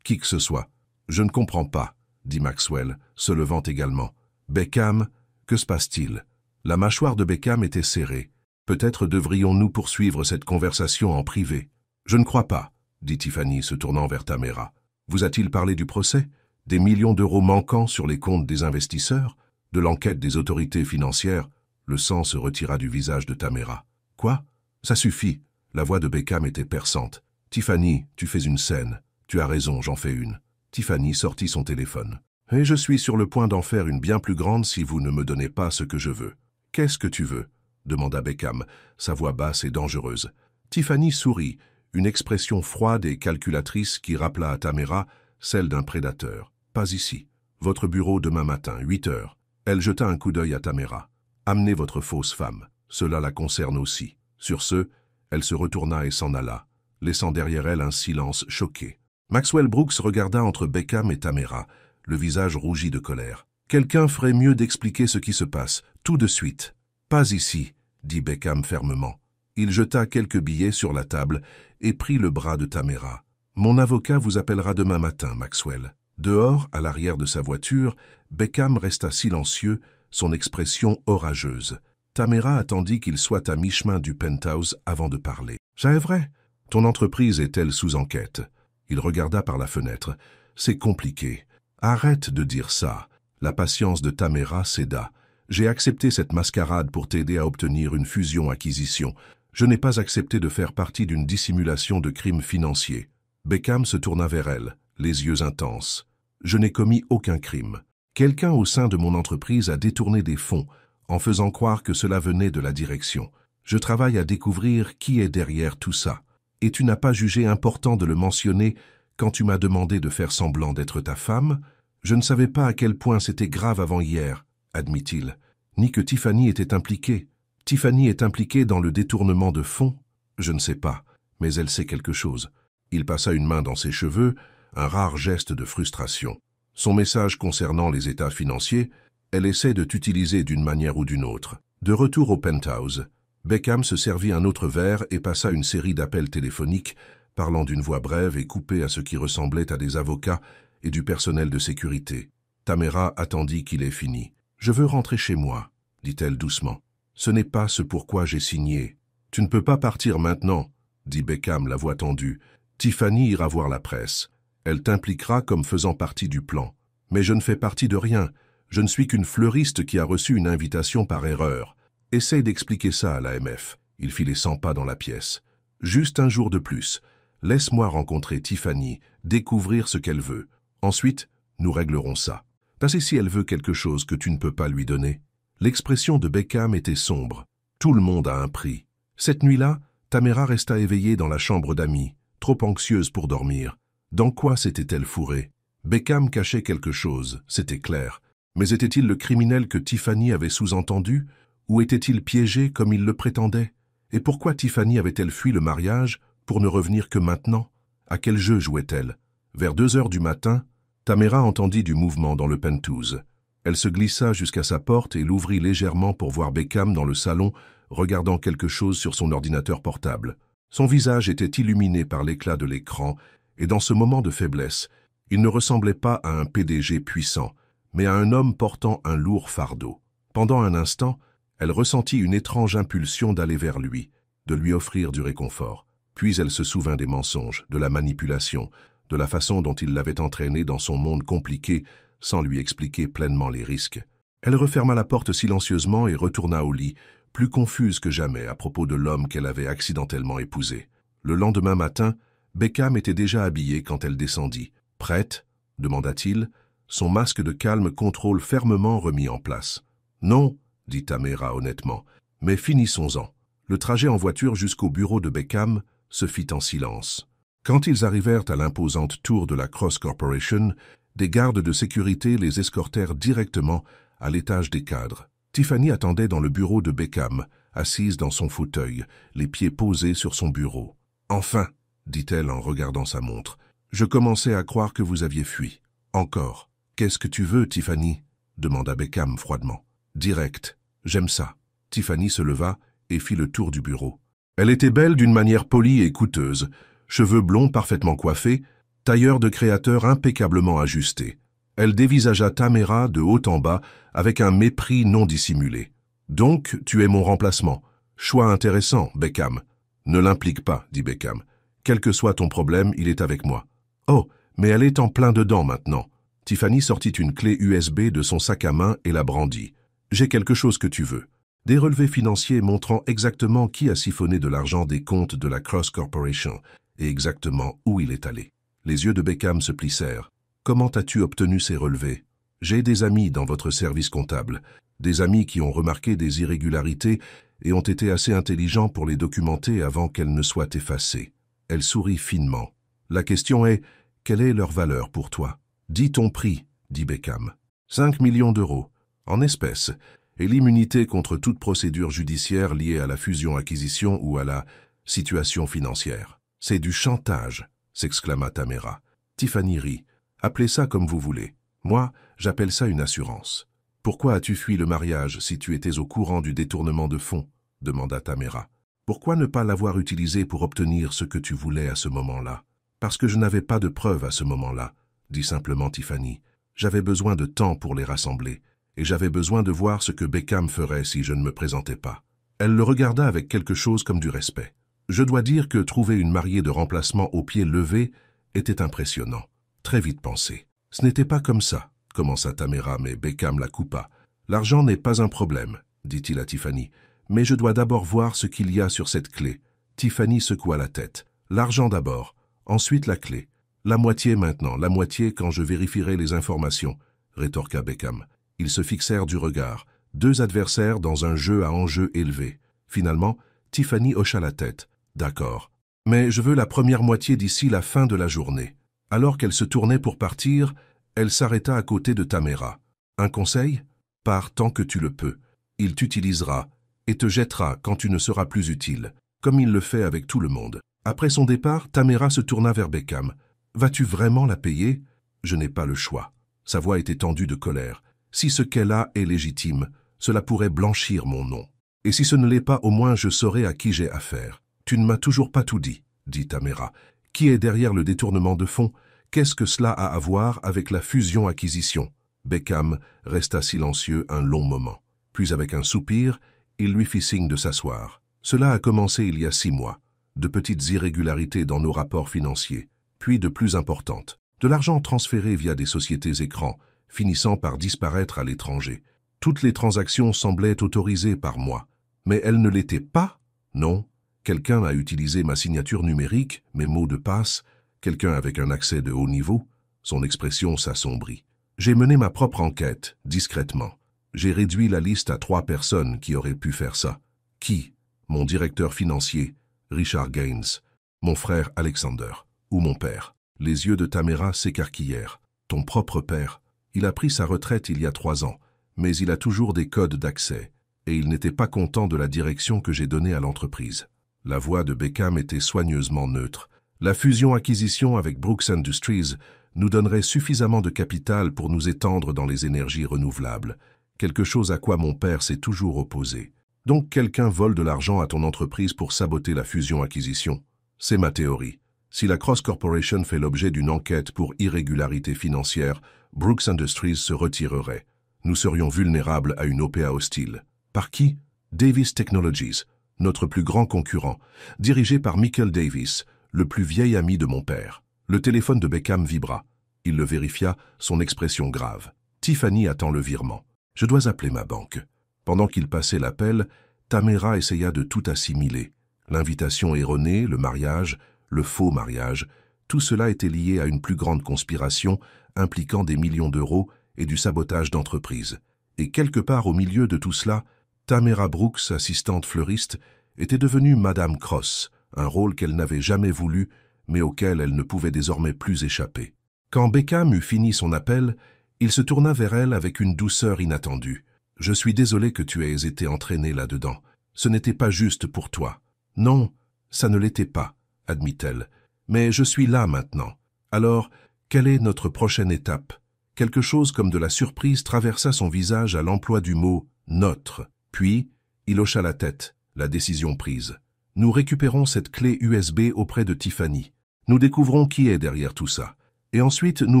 qui que ce soit. »« Je ne comprends pas, » dit Maxwell, se levant également. « Beckham, que se passe-t-il » La mâchoire de Beckham était serrée. « Peut-être devrions-nous poursuivre cette conversation en privé. »« Je ne crois pas, » dit Tiffany, se tournant vers Tamera. « Vous a-t-il parlé du procès? Des millions d'euros manquants sur les comptes des investisseurs? De l'enquête des autorités financières ?» Le sang se retira du visage de Tamera. « Quoi? Ça suffit. » La voix de Beckham était perçante. « Tiffany, tu fais une scène. Tu as raison, j'en fais une. » Tiffany sortit son téléphone. « Et je suis sur le point d'en faire une bien plus grande si vous ne me donnez pas ce que je veux. »« Qu'est-ce que tu veux ?» demanda Beckham, sa voix basse et dangereuse. Tiffany sourit, une expression froide et calculatrice qui rappela à Tamera celle d'un prédateur. « Pas ici. Votre bureau demain matin, 8 heures. » Elle jeta un coup d'œil à Tamera. « Amenez votre fausse femme. Cela la concerne aussi. » Sur ce, elle se retourna et s'en alla, laissant derrière elle un silence choqué. Maxwell Brooks regarda entre Beckham et Tamera, le visage rougi de colère. Quelqu'un ferait mieux d'expliquer ce qui se passe, tout de suite. Pas ici, dit Beckham fermement. Il jeta quelques billets sur la table et prit le bras de Tamera. Mon avocat vous appellera demain matin, Maxwell. Dehors, à l'arrière de sa voiture, Beckham resta silencieux, son expression orageuse. Tamera attendit qu'il soit à mi-chemin du penthouse avant de parler. « C'est vrai. Ton entreprise est-elle sous enquête ?» Il regarda par la fenêtre. « C'est compliqué. Arrête de dire ça. » La patience de Tamera céda. « J'ai accepté cette mascarade pour t'aider à obtenir une fusion-acquisition. Je n'ai pas accepté de faire partie d'une dissimulation de crimes financiers. » Beckham se tourna vers elle, les yeux intenses. « Je n'ai commis aucun crime. Quelqu'un au sein de mon entreprise a détourné des fonds, en faisant croire que cela venait de la direction. Je travaille à découvrir qui est derrière tout ça. Et tu n'as pas jugé important de le mentionner quand tu m'as demandé de faire semblant d'être ta femme? Je ne savais pas à quel point c'était grave avant hier, admit-il, ni que Tiffany était impliquée. Tiffany est impliquée dans le détournement de fonds? Je ne sais pas, mais elle sait quelque chose. » Il passa une main dans ses cheveux, un rare geste de frustration. Son message concernant les états financiers, elle essaie de t'utiliser d'une manière ou d'une autre. De retour au penthouse, Beckham se servit un autre verre et passa une série d'appels téléphoniques, parlant d'une voix brève et coupée à ce qui ressemblait à des avocats et du personnel de sécurité. Tamera attendit qu'il ait fini. « Je veux rentrer chez moi, » dit-elle doucement. « Ce n'est pas ce pourquoi j'ai signé. »« Tu ne peux pas partir maintenant, » dit Beckham, la voix tendue. « Tiffany ira voir la presse. Elle t'impliquera comme faisant partie du plan. Mais je ne fais partie de rien. Je ne suis qu'une fleuriste qui a reçu une invitation par erreur. Essaye d'expliquer ça à l'AMF. » Il fit les 100 pas dans la pièce. « Juste un jour de plus. Laisse-moi rencontrer Tiffany, découvrir ce qu'elle veut. Ensuite, nous réglerons ça. Passez si elle veut quelque chose que tu ne peux pas lui donner. » L'expression de Beckham était sombre. Tout le monde a un prix. Cette nuit-là, Tamera resta éveillée dans la chambre d'amis, trop anxieuse pour dormir. Dans quoi s'était-elle fourrée? Beckham cachait quelque chose, c'était clair. Mais était-il le criminel que Tiffany avait sous-entendu? Ou était-il piégé comme il le prétendait? Et pourquoi Tiffany avait-elle fui le mariage pour ne revenir que maintenant? À quel jeu jouait-elle? Vers 2 heures du matin, Tamera entendit du mouvement dans le penthouse. Elle se glissa jusqu'à sa porte et l'ouvrit légèrement pour voir Beckham dans le salon, regardant quelque chose sur son ordinateur portable. Son visage était illuminé par l'éclat de l'écran, et dans ce moment de faiblesse, il ne ressemblait pas à un PDG puissant, mais à un homme portant un lourd fardeau. Pendant un instant, elle ressentit une étrange impulsion d'aller vers lui, de lui offrir du réconfort. Puis elle se souvint des mensonges, de la manipulation, de la façon dont il l'avait entraînée dans son monde compliqué, sans lui expliquer pleinement les risques. Elle referma la porte silencieusement et retourna au lit, plus confuse que jamais à propos de l'homme qu'elle avait accidentellement épousé. Le lendemain matin, Beckham était déjà habillé quand elle descendit. « Prête ?» demanda-t-il, son masque de calme contrôle fermement remis en place. « Non » dit Tamera honnêtement, « mais finissons-en. » Le trajet en voiture jusqu'au bureau de Beckham se fit en silence. Quand ils arrivèrent à l'imposante tour de la Cross Corporation, des gardes de sécurité les escortèrent directement à l'étage des cadres. Tiffany attendait dans le bureau de Beckham, assise dans son fauteuil, les pieds posés sur son bureau. « Enfin !» dit-elle en regardant sa montre. « Je commençais à croire que vous aviez fui. »« Encore. Qu'est-ce que tu veux, Tiffany ?» demanda Beckham froidement. « Direct. J'aime ça. » Tiffany se leva et fit le tour du bureau. Elle était belle d'une manière polie et coûteuse, cheveux blonds parfaitement coiffés, tailleur de créateur impeccablement ajusté. Elle dévisagea Tamera de haut en bas avec un mépris non dissimulé. « Donc, tu es mon remplacement. Choix intéressant, Beckham. »« Ne l'implique pas, » dit Beckham. « Quel que soit ton problème, il est avec moi. »« Oh, mais elle est en plein dedans maintenant. » Tiffany sortit une clé USB de son sac à main et la brandit. « J'ai quelque chose que tu veux. » Des relevés financiers montrant exactement qui a siphonné de l'argent des comptes de la Cross Corporation et exactement où il est allé. Les yeux de Beckham se plissèrent. « Comment as-tu obtenu ces relevés? »« J'ai des amis dans votre service comptable, des amis qui ont remarqué des irrégularités et ont été assez intelligents pour les documenter avant qu'elles ne soient effacées. » Elle sourit finement. « La question est, quelle est leur valeur pour toi? »« Dis ton prix, » dit Beckham. « 5 millions d'euros, en espèces, et l'immunité contre toute procédure judiciaire liée à la fusion-acquisition ou à la situation financière. »« C'est du chantage, » s'exclama Tamera. Tiffany rit. Appelez ça comme vous voulez. Moi, j'appelle ça une assurance. Pourquoi as-tu fui le mariage si tu étais au courant du détournement de fonds? Demanda Tamara. Pourquoi ne pas l'avoir utilisé pour obtenir ce que tu voulais à ce moment-là? Parce que je n'avais pas de preuves à ce moment-là, dit simplement Tiffany. J'avais besoin de temps pour les rassembler, et j'avais besoin de voir ce que Beckham ferait si je ne me présentais pas. Elle le regarda avec quelque chose comme du respect. Je dois dire que trouver une mariée de remplacement au pied levé était impressionnant. Très vite pensé. Ce n'était pas comme ça, commença Tamara, mais Beckham la coupa. L'argent n'est pas un problème, dit-il à Tiffany, mais je dois d'abord voir ce qu'il y a sur cette clé. Tiffany secoua la tête. L'argent d'abord, ensuite la clé. La moitié maintenant, la moitié quand je vérifierai les informations, rétorqua Beckham. Ils se fixèrent du regard, deux adversaires dans un jeu à enjeu élevé. Finalement, Tiffany hocha la tête. D'accord. Mais je veux la première moitié d'ici la fin de la journée. Alors qu'elle se tournait pour partir, elle s'arrêta à côté de Tamara. Un conseil? Pars tant que tu le peux. Il t'utilisera et te jettera quand tu ne seras plus utile, comme il le fait avec tout le monde. Après son départ, Tamara se tourna vers Beckham. Vas-tu vraiment la payer? Je n'ai pas le choix. Sa voix était tendue de colère. Si ce qu'elle a est légitime, cela pourrait blanchir mon nom. Et si ce ne l'est pas, au moins je saurai à qui j'ai affaire. Tu ne m'as toujours pas tout dit, dit Tamara. Qui est derrière le détournement de fonds? Qu'est-ce que cela a à voir avec la fusion-acquisition? Beckham resta silencieux un long moment. Puis avec un soupir, il lui fit signe de s'asseoir. Cela a commencé il y a 6 mois. De petites irrégularités dans nos rapports financiers, puis de plus importantes. De l'argent transféré via des sociétés écrans, finissant par disparaître à l'étranger. Toutes les transactions semblaient autorisées par moi. Mais elles ne l'étaient pas? Non. Quelqu'un a utilisé ma signature numérique, mes mots de passe, quelqu'un avec un accès de haut niveau. Son expression s'assombrit. J'ai mené ma propre enquête, discrètement. J'ai réduit la liste à 3 personnes qui auraient pu faire ça. Qui? Mon directeur financier, Richard Gaines, mon frère Alexander, ou mon père. Les yeux de Tamara s'écarquillèrent. Ton propre père. Il a pris sa retraite il y a 3 ans, mais il a toujours des codes d'accès, et il n'était pas content de la direction que j'ai donnée à l'entreprise. La voix de Beckham était soigneusement neutre. La fusion-acquisition avec Brooks Industries nous donnerait suffisamment de capital pour nous étendre dans les énergies renouvelables, quelque chose à quoi mon père s'est toujours opposé. Donc quelqu'un vole de l'argent à ton entreprise pour saboter la fusion-acquisition. C'est ma théorie. Si la Cross Corporation fait l'objet d'une enquête pour irrégularité financière, Brooks Industries se retirerait. Nous serions vulnérables à une OPA hostile. Par qui? Davis Technologies, notre plus grand concurrent, dirigé par Michael Davis, le plus vieil ami de mon père. Le téléphone de Beckham vibra. Il le vérifia, son expression grave. Tiffany attend le virement. Je dois appeler ma banque. Pendant qu'il passait l'appel, Tamara essaya de tout assimiler. L'invitation erronée, le mariage, le faux mariage, tout cela était lié à une plus grande conspiration impliquant des millions d'euros et du sabotage d'entreprise. Et quelque part au milieu de tout cela, Tamara Brooks, assistante fleuriste, était devenue Madame Cross, un rôle qu'elle n'avait jamais voulu, mais auquel elle ne pouvait désormais plus échapper. Quand Beckham eut fini son appel, il se tourna vers elle avec une douceur inattendue. « Je suis désolé que tu aies été entraînée là-dedans. Ce n'était pas juste pour toi. »« Non, ça ne l'était pas, » admit-elle. « Mais je suis là maintenant. Alors, quelle est notre prochaine étape ?» Quelque chose comme de la surprise traversa son visage à l'emploi du mot « notre ». Puis, il hocha la tête, la décision prise. Nous récupérons cette clé USB auprès de Tiffany. Nous découvrons qui est derrière tout ça. Et ensuite, nous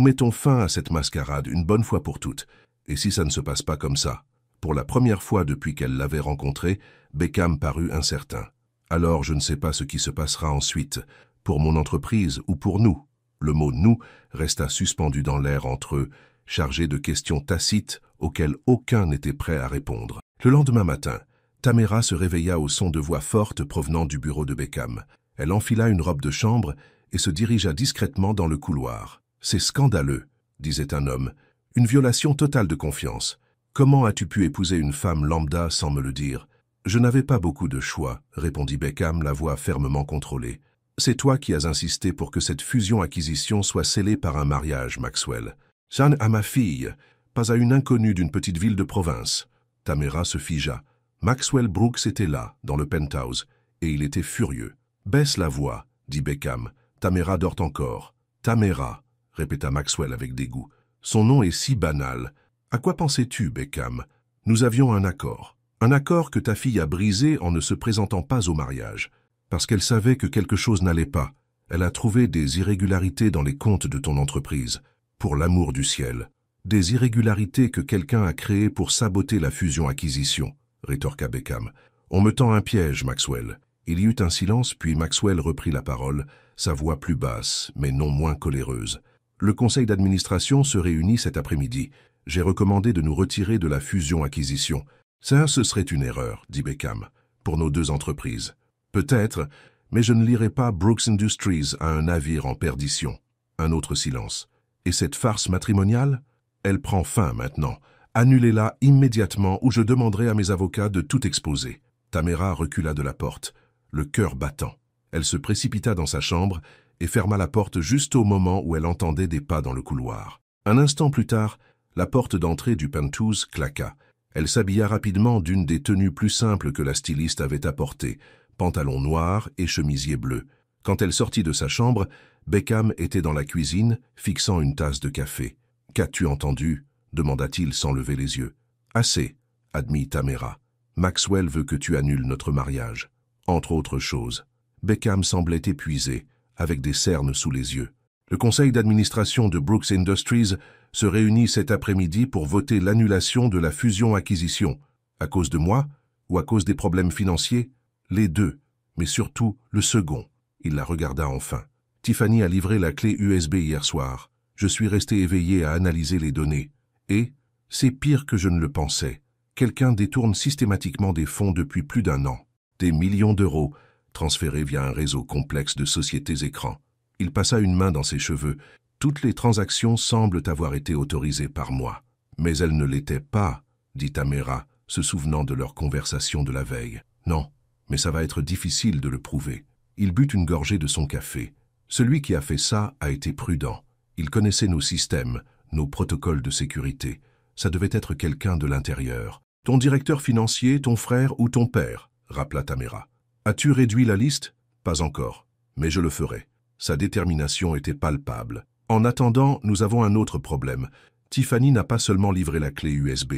mettons fin à cette mascarade une bonne fois pour toutes. Et si ça ne se passe pas comme ça? Pour la première fois depuis qu'elle l'avait rencontré, Beckham parut incertain. Alors je ne sais pas ce qui se passera ensuite, pour mon entreprise ou pour nous. Le mot « nous » resta suspendu dans l'air entre eux, chargé de questions tacites auxquelles aucun n'était prêt à répondre. Le lendemain matin, Tamara se réveilla au son de voix fortes provenant du bureau de Beckham. Elle enfila une robe de chambre et se dirigea discrètement dans le couloir. « C'est scandaleux, » disait un homme. « Une violation totale de confiance. Comment as-tu pu épouser une femme lambda sans me le dire ?»« Je n'avais pas beaucoup de choix, » répondit Beckham, la voix fermement contrôlée. « C'est toi qui as insisté pour que cette fusion-acquisition soit scellée par un mariage, Maxwell. Jeanne à ma fille, pas à une inconnue d'une petite ville de province. » Tamara se figea. Maxwell Brooks était là, dans le penthouse, et il était furieux. « Baisse la voix, » dit Beckham. « Tamara dort encore. »« Tamara, » répéta Maxwell avec dégoût. Son nom est si banal. À quoi pensais-tu, Beckham? Nous avions un accord. Un accord que ta fille a brisé en ne se présentant pas au mariage. Parce qu'elle savait que quelque chose n'allait pas. Elle a trouvé des irrégularités dans les comptes de ton entreprise. Pour l'amour du ciel. Des irrégularités que quelqu'un a créées pour saboter la fusion-acquisition, rétorqua Beckham. On me tend un piège, Maxwell. Il y eut un silence, puis Maxwell reprit la parole, sa voix plus basse, mais non moins coléreuse. Le conseil d'administration se réunit cet après-midi. J'ai recommandé de nous retirer de la fusion-acquisition. Ça, ce serait une erreur, dit Beckham, pour nos deux entreprises. Peut-être, mais je ne lirai pas Brooks Industries à un navire en perdition. Un autre silence. Et cette farce matrimoniale? Elle prend fin maintenant. Annulez-la immédiatement ou je demanderai à mes avocats de tout exposer. Tamera recula de la porte, le cœur battant. Elle se précipita dans sa chambre et ferma la porte juste au moment où elle entendait des pas dans le couloir. Un instant plus tard, la porte d'entrée du Penthouse claqua. Elle s'habilla rapidement d'une des tenues plus simples que la styliste avait apportées, pantalon noir et chemisier bleu. Quand elle sortit de sa chambre, Beckham était dans la cuisine, fixant une tasse de café. « Qu'as-tu entendu » demanda-t-il sans lever les yeux. « Assez » admit Tamera. « Maxwell veut que tu annules notre mariage. » Entre autres choses. Beckham semblait épuisé, avec des cernes sous les yeux. Le conseil d'administration de Brooks Industries se réunit cet après-midi pour voter l'annulation de la fusion-acquisition. À cause de moi ou à cause des problèmes financiers? Les deux, mais surtout le second. Il la regarda enfin. Tiffany a livré la clé USB hier soir. Je suis resté éveillé à analyser les données. Et, c'est pire que je ne le pensais. Quelqu'un détourne systématiquement des fonds depuis plus d'un an. Des millions d'euros, transférés via un réseau complexe de sociétés écrans. Il passa une main dans ses cheveux. Toutes les transactions semblent avoir été autorisées par moi. Mais elles ne l'étaient pas, dit Tamera, se souvenant de leur conversation de la veille. Non, mais ça va être difficile de le prouver. Il but une gorgée de son café. Celui qui a fait ça a été prudent. Il connaissait nos systèmes, nos protocoles de sécurité. Ça devait être quelqu'un de l'intérieur. Ton directeur financier, ton frère ou ton père, rappela Tamera. As-tu réduit la liste? Pas encore, mais je le ferai. Sa détermination était palpable. En attendant, nous avons un autre problème. Tiffany n'a pas seulement livré la clé USB.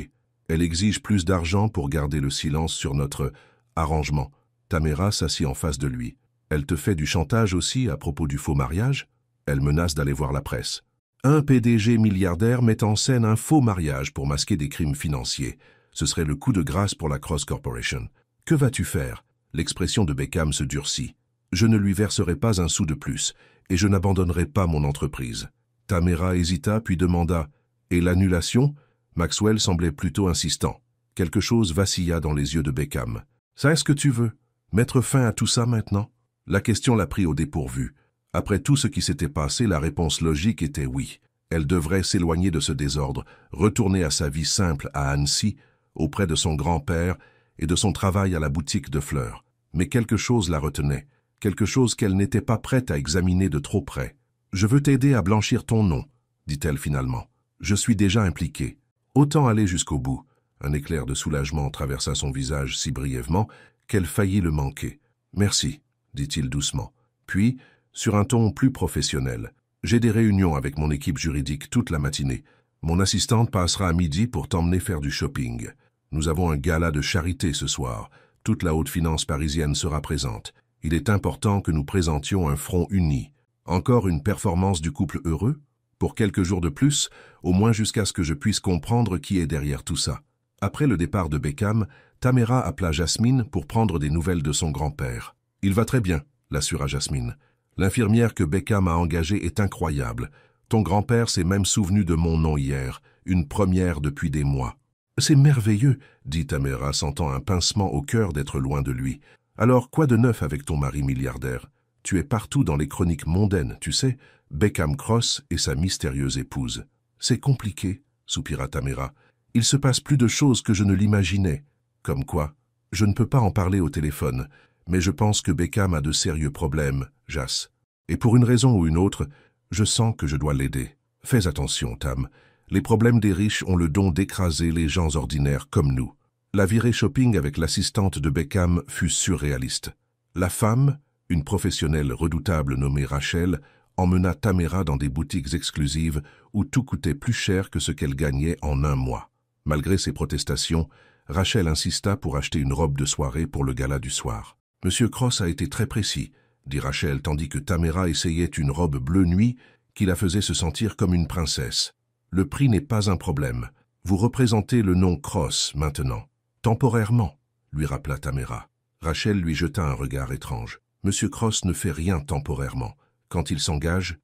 Elle exige plus d'argent pour garder le silence sur notre arrangement. Tamera s'assit en face de lui. Elle te fait du chantage aussi à propos du faux mariage? Elle menace d'aller voir la presse. Un PDG milliardaire met en scène un faux mariage pour masquer des crimes financiers. Ce serait le coup de grâce pour la Cross Corporation. Que vas-tu faire? L'expression de Beckham se durcit. Je ne lui verserai pas un sou de plus, et je n'abandonnerai pas mon entreprise. Tamera hésita puis demanda « Et l'annulation » Maxwell semblait plutôt insistant. Quelque chose vacilla dans les yeux de Beckham. « Ça est-ce que tu veux? Mettre fin à tout ça maintenant ?» La question l'a pris au dépourvu. Après tout ce qui s'était passé, la réponse logique était oui. Elle devrait s'éloigner de ce désordre, retourner à sa vie simple à Annecy, auprès de son grand-père et de son travail à la boutique de fleurs. Mais quelque chose la retenait, quelque chose qu'elle n'était pas prête à examiner de trop près. « Je veux t'aider à blanchir ton nom, » dit-elle finalement. « Je suis déjà impliquée. Autant aller jusqu'au bout. » Un éclair de soulagement traversa son visage si brièvement qu'elle faillit le manquer. « Merci, » dit-il doucement. Puis, sur un ton plus professionnel, « J'ai des réunions avec mon équipe juridique toute la matinée. Mon assistante passera à midi pour t'emmener faire du shopping. Nous avons un gala de charité ce soir. Toute la haute finance parisienne sera présente. Il est important que nous présentions un front uni. Encore une performance du couple heureux? Pour quelques jours de plus, au moins jusqu'à ce que je puisse comprendre qui est derrière tout ça. » Après le départ de Beckham, Tamera appela Jasmine pour prendre des nouvelles de son grand-père. « Il va très bien, » l'assura Jasmine. « L'infirmière que Beckham a engagée est incroyable. Ton grand-père s'est même souvenu de mon nom hier, une première depuis des mois. »« C'est merveilleux, » dit Tamera, sentant un pincement au cœur d'être loin de lui. « Alors, quoi de neuf avec ton mari milliardaire? Tu es partout dans les chroniques mondaines, tu sais, Beckham Cross et sa mystérieuse épouse. »« C'est compliqué, » soupira Tamera. « Il se passe plus de choses que je ne l'imaginais. Comme quoi, je ne peux pas en parler au téléphone, mais je pense que Beckham a de sérieux problèmes, Jas. Et pour une raison ou une autre, je sens que je dois l'aider. Fais attention, Tam. Les problèmes des riches ont le don d'écraser les gens ordinaires comme nous. » La virée shopping avec l'assistante de Beckham fut surréaliste. La femme, une professionnelle redoutable nommée Rachel, emmena Tamara dans des boutiques exclusives où tout coûtait plus cher que ce qu'elle gagnait en un mois. Malgré ses protestations, Rachel insista pour acheter une robe de soirée pour le gala du soir. « Monsieur Cross a été très précis », dit Rachel tandis que Tamara essayait une robe bleu nuit qui la faisait se sentir comme une princesse. « Le prix n'est pas un problème. Vous représentez le nom Cross maintenant. Temporairement, lui rappela Tamara. Rachel lui jeta un regard étrange. Monsieur Cross ne fait rien temporairement. Quand il s'engage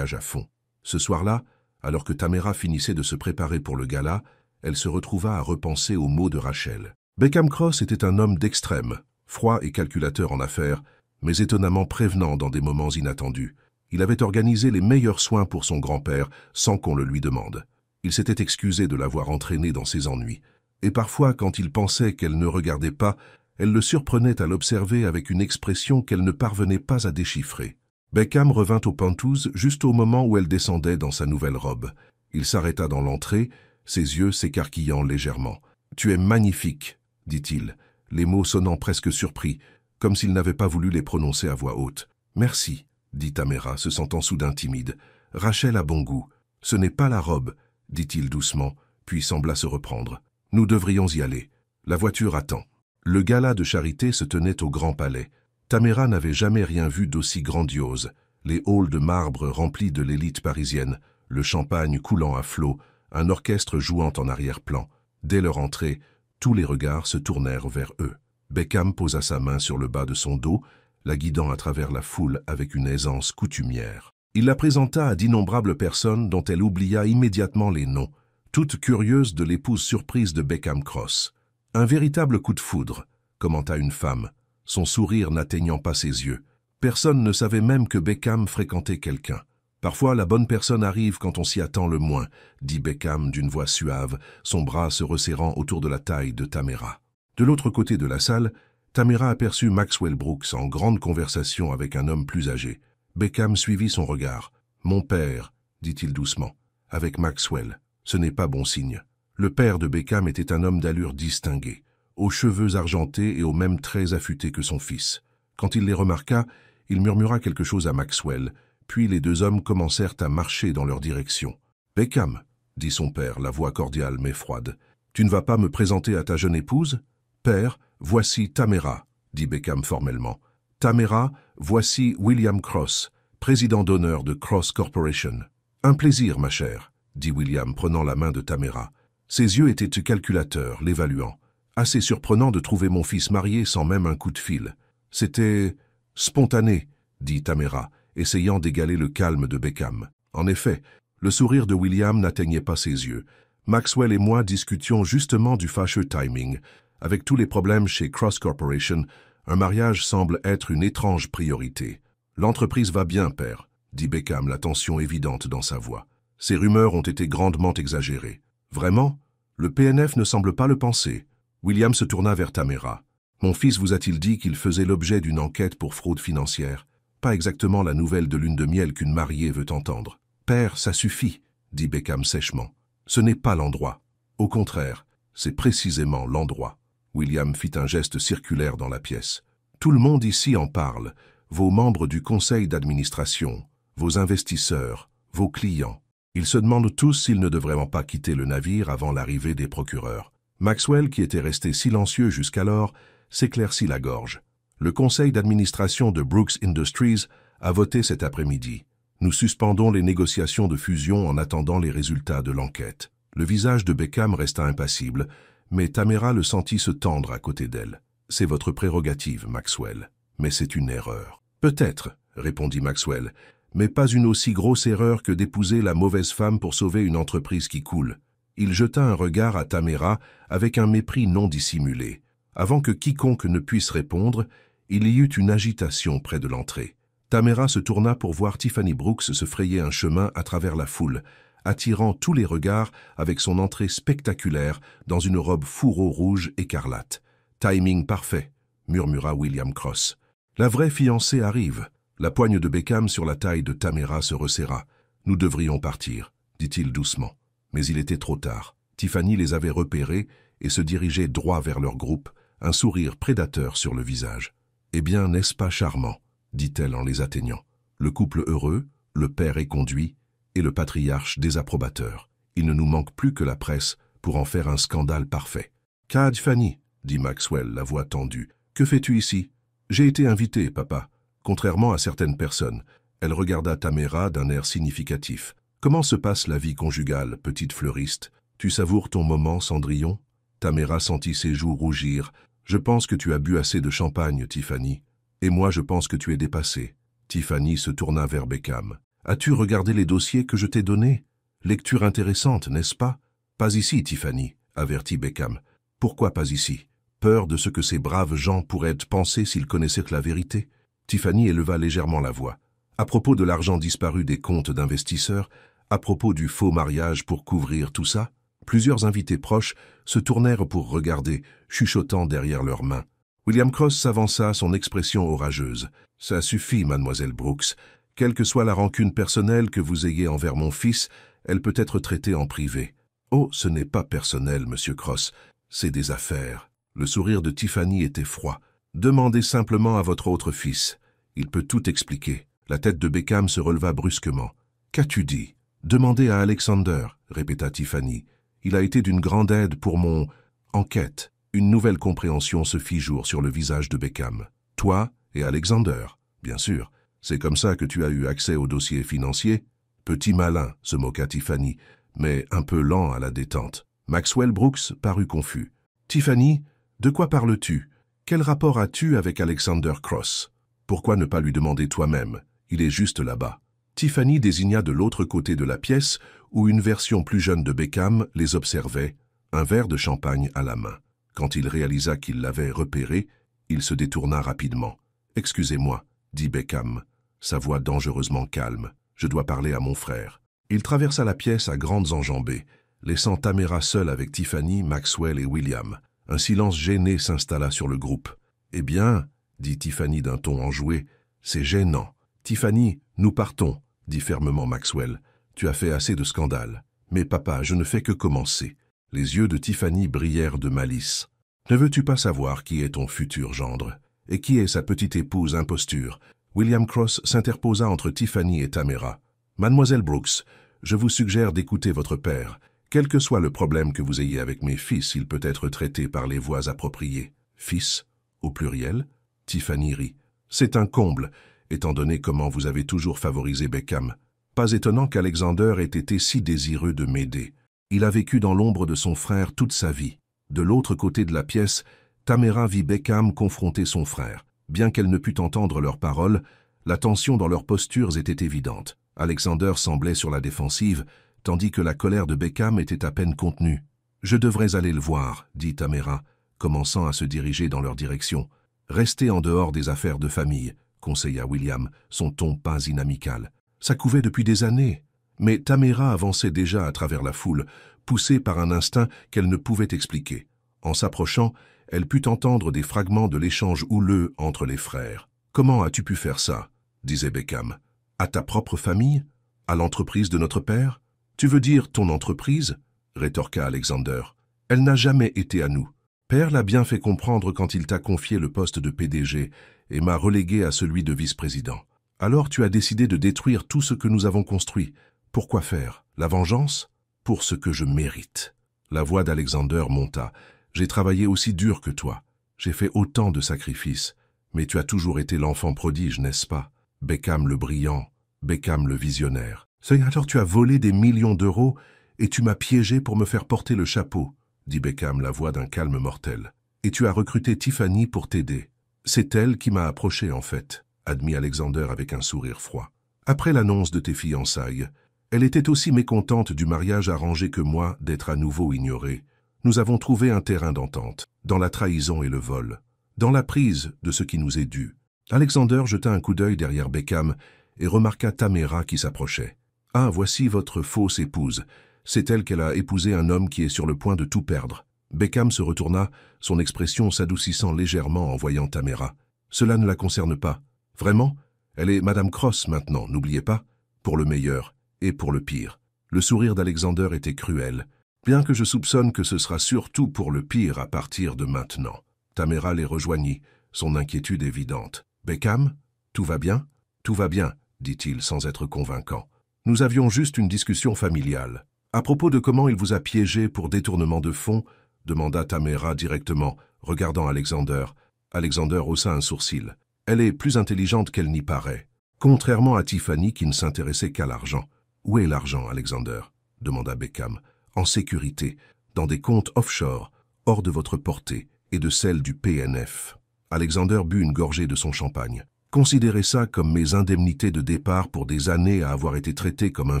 à fond. Ce soir-là, alors que Tamara finissait de se préparer pour le gala, elle se retrouva à repenser aux mots de Rachel. Beckham Cross était un homme d'extrême, froid et calculateur en affaires, mais étonnamment prévenant dans des moments inattendus. Il avait organisé les meilleurs soins pour son grand-père sans qu'on le lui demande. Il s'était excusé de l'avoir entraîné dans ses ennuis. Et parfois, quand il pensait qu'elle ne regardait pas, elle le surprenait à l'observer avec une expression qu'elle ne parvenait pas à déchiffrer. Beckham revint aux penthouse juste au moment où elle descendait dans sa nouvelle robe. Il s'arrêta dans l'entrée, ses yeux s'écarquillant légèrement. « Tu es magnifique », dit-il, les mots sonnant presque surpris, comme s'il n'avait pas voulu les prononcer à voix haute. « Merci », dit Tamara, se sentant soudain timide. « Rachel a bon goût. Ce n'est pas la robe, » dit-il doucement, puis sembla se reprendre. « Nous devrions y aller. La voiture attend. » Le gala de charité se tenait au Grand Palais. Tamara n'avait jamais rien vu d'aussi grandiose. Les halls de marbre remplis de l'élite parisienne, le champagne coulant à flots, un orchestre jouant en arrière-plan. Dès leur entrée, tous les regards se tournèrent vers eux. Beckham posa sa main sur le bas de son dos, la guidant à travers la foule avec une aisance coutumière. Il la présenta à d'innombrables personnes dont elle oublia immédiatement les noms, toutes curieuses de l'épouse surprise de Beckham Cross. Un véritable coup de foudre, commenta une femme, son sourire n'atteignant pas ses yeux. Personne ne savait même que Beckham fréquentait quelqu'un. Parfois, la bonne personne arrive quand on s'y attend le moins, dit Beckham d'une voix suave, son bras se resserrant autour de la taille de Tamara. De l'autre côté de la salle, Tamara aperçut Maxwell Brooks en grande conversation avec un homme plus âgé. Beckham suivit son regard. « Mon père », dit-il doucement, « avec Maxwell. Ce n'est pas bon signe. » Le père de Beckham était un homme d'allure distinguée, aux cheveux argentés et aux mêmes traits affûtés que son fils. Quand il les remarqua, il murmura quelque chose à Maxwell, puis les deux hommes commencèrent à marcher dans leur direction. « Beckham, » dit son père, la voix cordiale mais froide, « tu ne vas pas me présenter à ta jeune épouse ?»« Père, voici Tamara, » dit Beckham formellement. « Tamara, voici William Cross, président d'honneur de Cross Corporation. »« Un plaisir, ma chère, » dit William, prenant la main de Tamara. Ses yeux étaient calculateurs, l'évaluant. Assez surprenant de trouver mon fils marié sans même un coup de fil. C'était spontané, dit Tamara, essayant d'égaler le calme de Beckham. En effet, le sourire de William n'atteignait pas ses yeux. Maxwell et moi discutions justement du fâcheux timing. Avec tous les problèmes chez Cross Corporation, un mariage semble être une étrange priorité. L'entreprise va bien, père, dit Beckham, la tension évidente dans sa voix. Ces rumeurs ont été grandement exagérées. Vraiment? Le PNF ne semble pas le penser. William se tourna vers Tamara. Mon fils vous a-t-il dit qu'il faisait l'objet d'une enquête pour fraude financière? Pas exactement la nouvelle de lune de miel qu'une mariée veut entendre. Père, ça suffit, dit Beckham sèchement. Ce n'est pas l'endroit. Au contraire, c'est précisément l'endroit. William fit un geste circulaire dans la pièce. Tout le monde ici en parle. Vos membres du conseil d'administration, vos investisseurs, vos clients. Ils se demandent tous s'ils ne devraient pas quitter le navire avant l'arrivée des procureurs. Maxwell, qui était resté silencieux jusqu'alors, s'éclaircit la gorge. Le conseil d'administration de Brooks Industries a voté cet après-midi. Nous suspendons les négociations de fusion en attendant les résultats de l'enquête. Le visage de Beckham resta impassible, mais Tamara le sentit se tendre à côté d'elle. C'est votre prérogative, Maxwell, mais c'est une erreur. Peut-être, répondit Maxwell, mais pas une aussi grosse erreur que d'épouser la mauvaise femme pour sauver une entreprise qui coule. Il jeta un regard à Tamara avec un mépris non dissimulé. Avant que quiconque ne puisse répondre, il y eut une agitation près de l'entrée. Tamara se tourna pour voir Tiffany Brooks se frayer un chemin à travers la foule, attirant tous les regards avec son entrée spectaculaire dans une robe fourreau rouge écarlate. « Timing parfait », murmura William Cross. « La vraie fiancée arrive. » La poigne de Beckham sur la taille de Tamara se resserra. « Nous devrions partir, » dit-il doucement. Mais il était trop tard. Tiffany les avait repérés et se dirigeait droit vers leur groupe, un sourire prédateur sur le visage. « Eh bien, n'est-ce pas charmant ?» dit-elle en les atteignant. Le couple heureux, le père éconduit et le patriarche désapprobateur. Il ne nous manque plus que la presse pour en faire un scandale parfait. « Qu'a Fanny ?» dit Maxwell, la voix tendue. « Que fais-tu ici ?»« J'ai été invité, papa. » Contrairement à certaines personnes, elle regarda Tamara d'un air significatif. « Comment se passe la vie conjugale, petite fleuriste? Tu savoures ton moment, Cendrillon ?» Tamara sentit ses joues rougir. « Je pense que tu as bu assez de champagne, Tiffany. Et moi, je pense que tu es dépassée. » Tiffany se tourna vers Beckham. « As-tu regardé les dossiers que je t'ai donnés? Lecture intéressante, n'est-ce pas? »« Pas ici, Tiffany, » avertit Beckham. « Pourquoi pas ici? Peur de ce que ces braves gens pourraient penser s'ils connaissaient la vérité ?» Tiffany éleva légèrement la voix. « À propos de l'argent disparu des comptes d'investisseurs, à propos du faux mariage pour couvrir tout ça ?» Plusieurs invités proches se tournèrent pour regarder, chuchotant derrière leurs mains. William Cross s'avança, son expression orageuse. « Ça suffit, mademoiselle Brooks. Quelle que soit la rancune personnelle que vous ayez envers mon fils, elle peut être traitée en privé. »« Oh, ce n'est pas personnel, monsieur Cross. C'est des affaires. » Le sourire de Tiffany était froid. « Demandez simplement à votre autre fils. Il peut tout expliquer. » La tête de Beckham se releva brusquement. « Qu'as-tu dit? »« Demandez à Alexander, » répéta Tiffany. « Il a été d'une grande aide pour mon... enquête. » Une nouvelle compréhension se fit jour sur le visage de Beckham. « Toi et Alexander, bien sûr. C'est comme ça que tu as eu accès au dossier financier. »« Petit malin, » se moqua Tiffany, mais un peu lent à la détente. Maxwell Brooks parut confus. « Tiffany, de quoi parles-tu? Quel rapport as-tu avec Alexander Cross? Pourquoi ne pas lui demander toi-même? Il est juste là-bas. » Tiffany désigna de l'autre côté de la pièce où une version plus jeune de Beckham les observait, un verre de champagne à la main. Quand il réalisa qu'il l'avait repéré, il se détourna rapidement. « Excusez-moi, » dit Beckham, sa voix dangereusement calme. « Je dois parler à mon frère. » Il traversa la pièce à grandes enjambées, laissant Tamara seule avec Tiffany, Maxwell et William. Un silence gêné s'installa sur le groupe. « Eh bien, » dit Tiffany d'un ton enjoué, « c'est gênant. »« Tiffany, nous partons, » dit fermement Maxwell. « Tu as fait assez de scandales. »« Mais papa, je ne fais que commencer. » Les yeux de Tiffany brillèrent de malice. « Ne veux-tu pas savoir qui est ton futur gendre? Et qui est sa petite épouse imposture ?» William Cross s'interposa entre Tiffany et Tamara. « Mademoiselle Brooks, je vous suggère d'écouter votre père. Quel que soit le problème que vous ayez avec mes fils, il peut être traité par les voies appropriées. »« Fils, au pluriel ?» Tiffany rit. « C'est un comble, étant donné comment vous avez toujours favorisé Beckham. Pas étonnant qu'Alexander ait été si désireux de m'aider. Il a vécu dans l'ombre de son frère toute sa vie. » De l'autre côté de la pièce, Tamara vit Beckham confronter son frère. Bien qu'elle ne pût entendre leurs paroles, la tension dans leurs postures était évidente. Alexander semblait sur la défensive, tandis que la colère de Beckham était à peine contenue. « Je devrais aller le voir, » dit Tamara, commençant à se diriger dans leur direction. « Restez en dehors des affaires de famille, » conseilla William, son ton pas inamical. Ça couvait depuis des années. Mais Tamara avançait déjà à travers la foule, poussée par un instinct qu'elle ne pouvait expliquer. En s'approchant, elle put entendre des fragments de l'échange houleux entre les frères. « Comment as-tu pu faire ça ?» disait Beckham. « À ta propre famille? À l'entreprise de notre père? Tu veux dire ton entreprise ?» rétorqua Alexander. « Elle n'a jamais été à nous. Père l'a bien fait comprendre quand il t'a confié le poste de PDG et m'a relégué à celui de vice-président. Alors tu as décidé de détruire tout ce que nous avons construit. Pourquoi faire? La vengeance? Pour ce que je mérite. » La voix d'Alexander monta. « J'ai travaillé aussi dur que toi. J'ai fait autant de sacrifices. Mais tu as toujours été l'enfant prodige, n'est-ce pas? Beckham le brillant, Beckham le visionnaire. Alors tu as volé des millions d'euros et tu m'as piégé pour me faire porter le chapeau, dit Beckham, la voix d'un calme mortel. Et tu as recruté Tiffany pour t'aider. C'est elle qui m'a approché en fait, admit Alexander avec un sourire froid. Après l'annonce de tes fiançailles, elle était aussi mécontente du mariage arrangé que moi d'être à nouveau ignorée. Nous avons trouvé un terrain d'entente, dans la trahison et le vol, dans la prise de ce qui nous est dû. Alexander jeta un coup d'œil derrière Beckham et remarqua Tamara qui s'approchait. « Ah, voici votre fausse épouse. C'est elle qu'elle a épousé un homme qui est sur le point de tout perdre. » Beckham se retourna, son expression s'adoucissant légèrement en voyant Tamara. « Cela ne la concerne pas. Vraiment? Elle est Madame Cross maintenant, n'oubliez pas, pour le meilleur et pour le pire. » Le sourire d'Alexander était cruel, bien que je soupçonne que ce sera surtout pour le pire à partir de maintenant. Tamara les rejoignit, son inquiétude évidente. « Beckham, tout va bien ?»« Tout va bien, » dit-il sans être convaincant. Nous avions juste une discussion familiale. À propos de comment il vous a piégé pour détournement de fonds, demanda Tamara directement, regardant Alexander. Alexander haussa un sourcil. Elle est plus intelligente qu'elle n'y paraît. Contrairement à Tiffany qui ne s'intéressait qu'à l'argent. Où est l'argent, Alexander? Demanda Beckham. En sécurité, dans des comptes offshore, hors de votre portée et de celle du PNF. Alexander but une gorgée de son champagne. Considérez ça comme mes indemnités de départ pour des années à avoir été traité comme un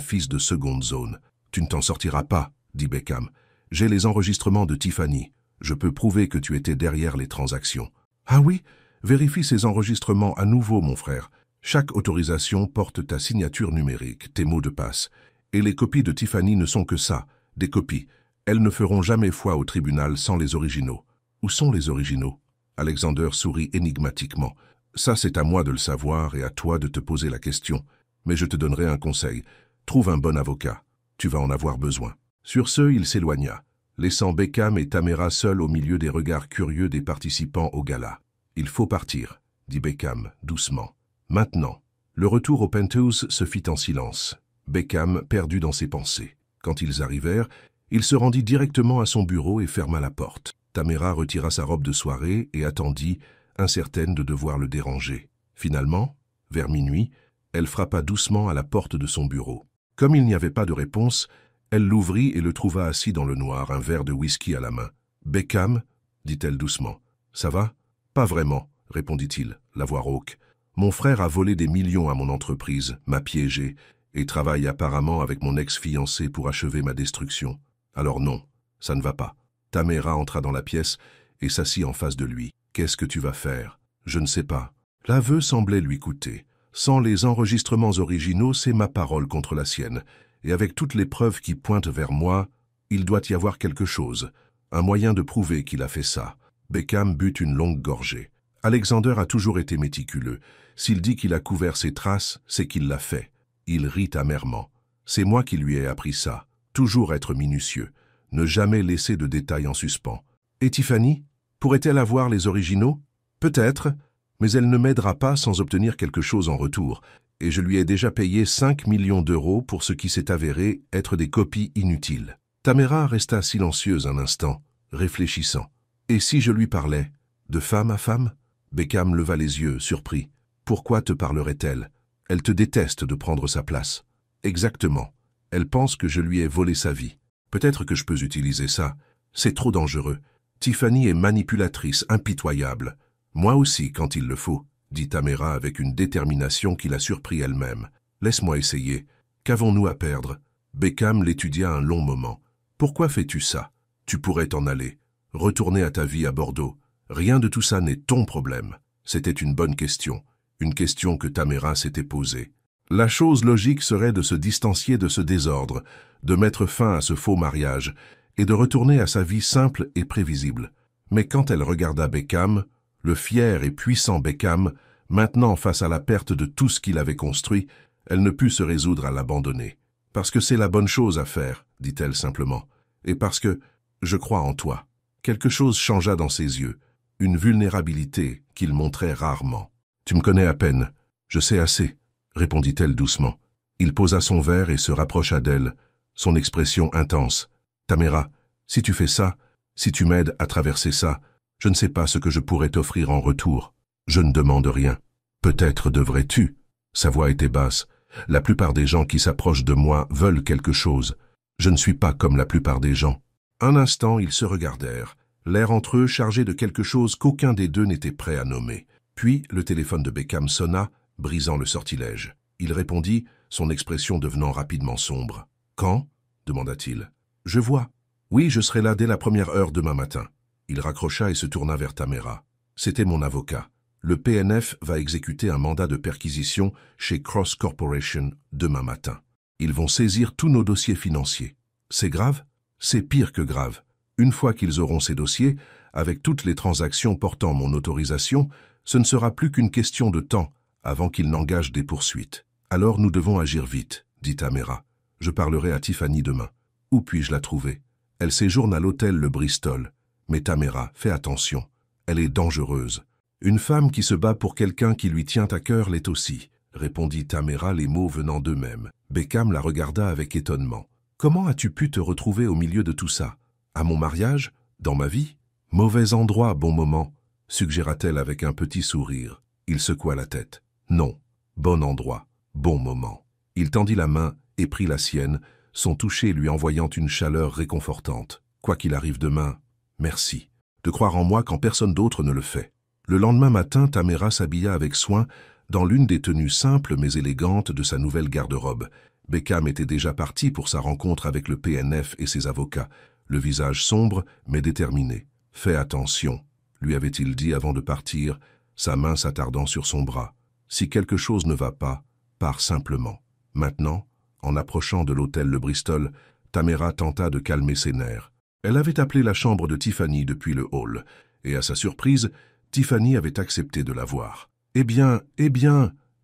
fils de seconde zone. Tu ne t'en sortiras pas, dit Beckham. J'ai les enregistrements de Tiffany. Je peux prouver que tu étais derrière les transactions. Ah oui? Vérifie ces enregistrements à nouveau, mon frère. Chaque autorisation porte ta signature numérique, tes mots de passe. Et les copies de Tiffany ne sont que ça, des copies. Elles ne feront jamais foi au tribunal sans les originaux. Où sont les originaux? Alexander sourit énigmatiquement. Ça, c'est à moi de le savoir et à toi de te poser la question. Mais je te donnerai un conseil. Trouve un bon avocat. Tu vas en avoir besoin. Sur ce, il s'éloigna, laissant Beckham et Tamara seuls au milieu des regards curieux des participants au gala. « Il faut partir », dit Beckham, doucement. Maintenant. Le retour au penthouse se fit en silence. Beckham perdu dans ses pensées. Quand ils arrivèrent, il se rendit directement à son bureau et ferma la porte. Tamara retira sa robe de soirée et attendit, incertaine de devoir le déranger. Finalement, vers minuit, elle frappa doucement à la porte de son bureau. Comme il n'y avait pas de réponse, elle l'ouvrit et le trouva assis dans le noir, un verre de whisky à la main. « Beckham » dit-elle doucement. « Ça va ?»« Pas vraiment » répondit-il, la voix rauque. « Mon frère a volé des millions à mon entreprise, m'a piégé, et travaille apparemment avec mon ex-fiancé pour achever ma destruction. Alors non, ça ne va pas. » Tamara entra dans la pièce et s'assit en face de lui. « Qu'est-ce que tu vas faire ?»« Je ne sais pas. » L'aveu semblait lui coûter. Sans les enregistrements originaux, c'est ma parole contre la sienne. Et avec toutes les preuves qui pointent vers moi, il doit y avoir quelque chose. Un moyen de prouver qu'il a fait ça. Beckham but une longue gorgée. Alexander a toujours été méticuleux. S'il dit qu'il a couvert ses traces, c'est qu'il l'a fait. Il rit amèrement. C'est moi qui lui ai appris ça. Toujours être minutieux. Ne jamais laisser de détails en suspens. Et Tiffany? Pourrait-elle avoir les originaux? Peut-être, mais elle ne m'aidera pas sans obtenir quelque chose en retour, et je lui ai déjà payé 5 millions d'euros pour ce qui s'est avéré être des copies inutiles. Tamara resta silencieuse un instant, réfléchissant. Et si je lui parlais? De femme à femme? Beckham leva les yeux, surpris. Pourquoi te parlerait-elle? Elle te déteste de prendre sa place. Exactement. Elle pense que je lui ai volé sa vie. Peut-être que je peux utiliser ça. C'est trop dangereux. Tiffany est manipulatrice, impitoyable. Moi aussi, quand il le faut, dit Tamara avec une détermination qui la surprit elle-même. Laisse-moi essayer. Qu'avons-nous à perdre? Beckham l'étudia un long moment. Pourquoi fais-tu ça? Tu pourrais t'en aller. Retourner à ta vie à Bordeaux. Rien de tout ça n'est ton problème. C'était une bonne question. Une question que Tamara s'était posée. La chose logique serait de se distancier de ce désordre, de mettre fin à ce faux mariage et de retourner à sa vie simple et prévisible. Mais quand elle regarda Beckham, le fier et puissant Beckham, maintenant face à la perte de tout ce qu'il avait construit, elle ne put se résoudre à l'abandonner. « Parce que c'est la bonne chose à faire, » dit-elle simplement, « et parce que je crois en toi. » Quelque chose changea dans ses yeux, une vulnérabilité qu'il montrait rarement. « Tu me connais à peine, je sais assez, » répondit-elle doucement. Il posa son verre et se rapprocha d'elle, son expression intense. « Tamara, si tu fais ça, si tu m'aides à traverser ça, je ne sais pas ce que je pourrais t'offrir en retour. Je ne demande rien. Peut-être devrais-tu. » Sa voix était basse. « La plupart des gens qui s'approchent de moi veulent quelque chose. Je ne suis pas comme la plupart des gens. » Un instant, ils se regardèrent, l'air entre eux chargé de quelque chose qu'aucun des deux n'était prêt à nommer. Puis le téléphone de Beckham sonna, brisant le sortilège. Il répondit, son expression devenant rapidement sombre. « Quand » demanda-t-il. « Je vois. Oui, je serai là dès la première heure demain matin. » Il raccrocha et se tourna vers Tamara. « C'était mon avocat. Le PNF va exécuter un mandat de perquisition chez Cross Corporation demain matin. Ils vont saisir tous nos dossiers financiers. C'est grave ? C'est pire que grave. Une fois qu'ils auront ces dossiers, avec toutes les transactions portant mon autorisation, ce ne sera plus qu'une question de temps avant qu'ils n'engagent des poursuites. Alors nous devons agir vite, dit Tamara. Je parlerai à Tiffany demain. Où puis-je la trouver? Elle séjourne à l'hôtel Le Bristol. Mais Tamara, fais attention. Elle est dangereuse. Une femme qui se bat pour quelqu'un qui lui tient à cœur l'est aussi. répondit Tamara, les mots venant d'eux-mêmes. Beckham la regarda avec étonnement. Comment as-tu pu te retrouver au milieu de tout ça? À mon mariage? Dans ma vie? Mauvais endroit, bon moment, suggéra-t-elle avec un petit sourire. Il secoua la tête. Non, bon endroit, bon moment. Il tendit la main et prit la sienne, son toucher lui envoyant une chaleur réconfortante. Quoi qu'il arrive demain, merci. De croire en moi quand personne d'autre ne le fait. Le lendemain matin, Tamara s'habilla avec soin dans l'une des tenues simples mais élégantes de sa nouvelle garde-robe. Beckham était déjà parti pour sa rencontre avec le PNF et ses avocats, le visage sombre mais déterminé. « Fais attention », lui avait-il dit avant de partir, sa main s'attardant sur son bras. « Si quelque chose ne va pas, pars simplement. » Maintenant, en approchant de l'hôtel Le Bristol, Tamara tenta de calmer ses nerfs. Elle avait appelé la chambre de Tiffany depuis le hall, et à sa surprise, Tiffany avait accepté de la voir. « eh bien,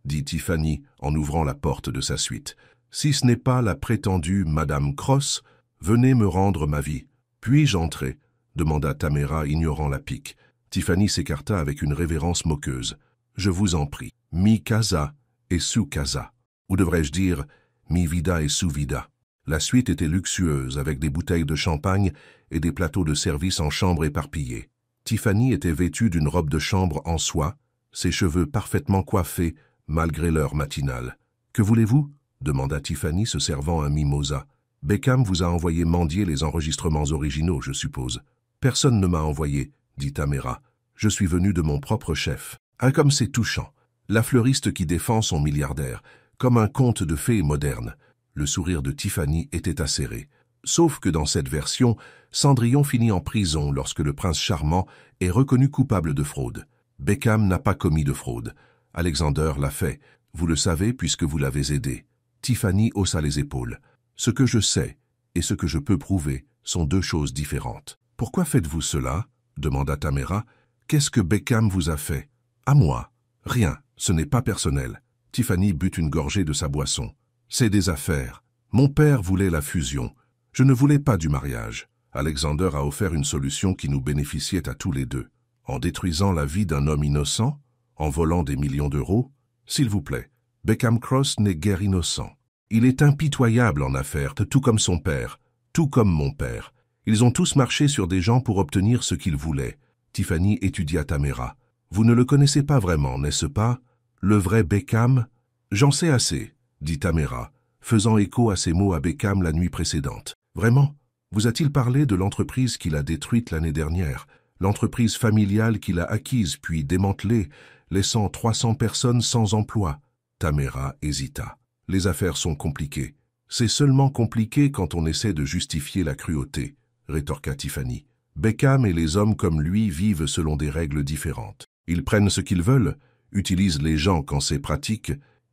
dit Tiffany en ouvrant la porte de sa suite. « Si ce n'est pas la prétendue Madame Cross, venez me rendre ma vie. Puis-je entrer ?» demanda Tamara, ignorant la pique. Tiffany s'écarta avec une révérence moqueuse. « Je vous en prie, mi casa et su casa. Ou devrais-je dire, mi vida et su vida. » La suite était luxueuse, avec des bouteilles de champagne et des plateaux de service en chambre éparpillés. Tiffany était vêtue d'une robe de chambre en soie, ses cheveux parfaitement coiffés, malgré l'heure matinale. « Que voulez-vous » demanda Tiffany, se servant un mimosa. « Beckham vous a envoyé mendier les enregistrements originaux, je suppose. »« Personne ne m'a envoyé, » dit Tamara. « Je suis venu de mon propre chef. »« Ah, comme c'est touchant. La fleuriste qui défend son milliardaire, comme un conte de fées moderne. » Le sourire de Tiffany était acéré. Sauf que dans cette version, Cendrillon finit en prison lorsque le prince charmant est reconnu coupable de fraude. Beckham n'a pas commis de fraude. Alexander l'a fait. Vous le savez puisque vous l'avez aidé. Tiffany haussa les épaules. Ce que je sais et ce que je peux prouver sont deux choses différentes. Pourquoi faites-vous cela? Demanda Tamara. Qu'est-ce que Beckham vous a fait? À moi. Rien. Ce n'est pas personnel. Tiffany but une gorgée de sa boisson. C'est des affaires. Mon père voulait la fusion. Je ne voulais pas du mariage. Alexander a offert une solution qui nous bénéficiait à tous les deux. En détruisant la vie d'un homme innocent, en volant des millions d'euros, s'il vous plaît, Beckham Cross n'est guère innocent. Il est impitoyable en affaires, tout comme son père, tout comme mon père. Ils ont tous marché sur des gens pour obtenir ce qu'ils voulaient. Tiffany étudia Tamara. Vous ne le connaissez pas vraiment, n'est-ce pas? Le vrai Beckham? J'en sais assez, dit Tamara, faisant écho à ses mots à Beckham la nuit précédente. Vraiment? Vous a-t-il parlé de l'entreprise qu'il a détruite l'année dernière, l'entreprise familiale qu'il a acquise puis démantelée, laissant 300 personnes sans emploi? Tamara hésita. Les affaires sont compliquées. C'est seulement compliqué quand on essaie de justifier la cruauté, rétorqua Tiffany. Beckham et les hommes comme lui vivent selon des règles différentes. Ils prennent ce qu'ils veulent, utilisent les gens quand c'est pratique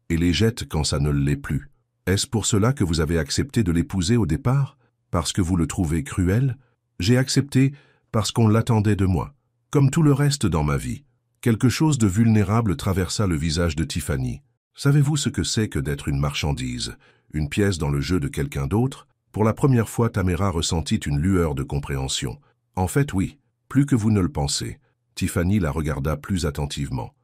et les jettent quand ça ne l'est plus. Est-ce pour cela que vous avez accepté de l'épouser au départ? Parce que vous le trouvez cruel? J'ai accepté parce qu'on l'attendait de moi. Comme tout le reste dans ma vie. Quelque chose de vulnérable traversa le visage de Tiffany. Savez-vous ce que c'est que d'être une marchandise, une pièce dans le jeu de quelqu'un d'autre? Pour la première fois, Tamara ressentit une lueur de compréhension. En fait, oui, plus que vous ne le pensez. Tiffany la regarda plus attentivement.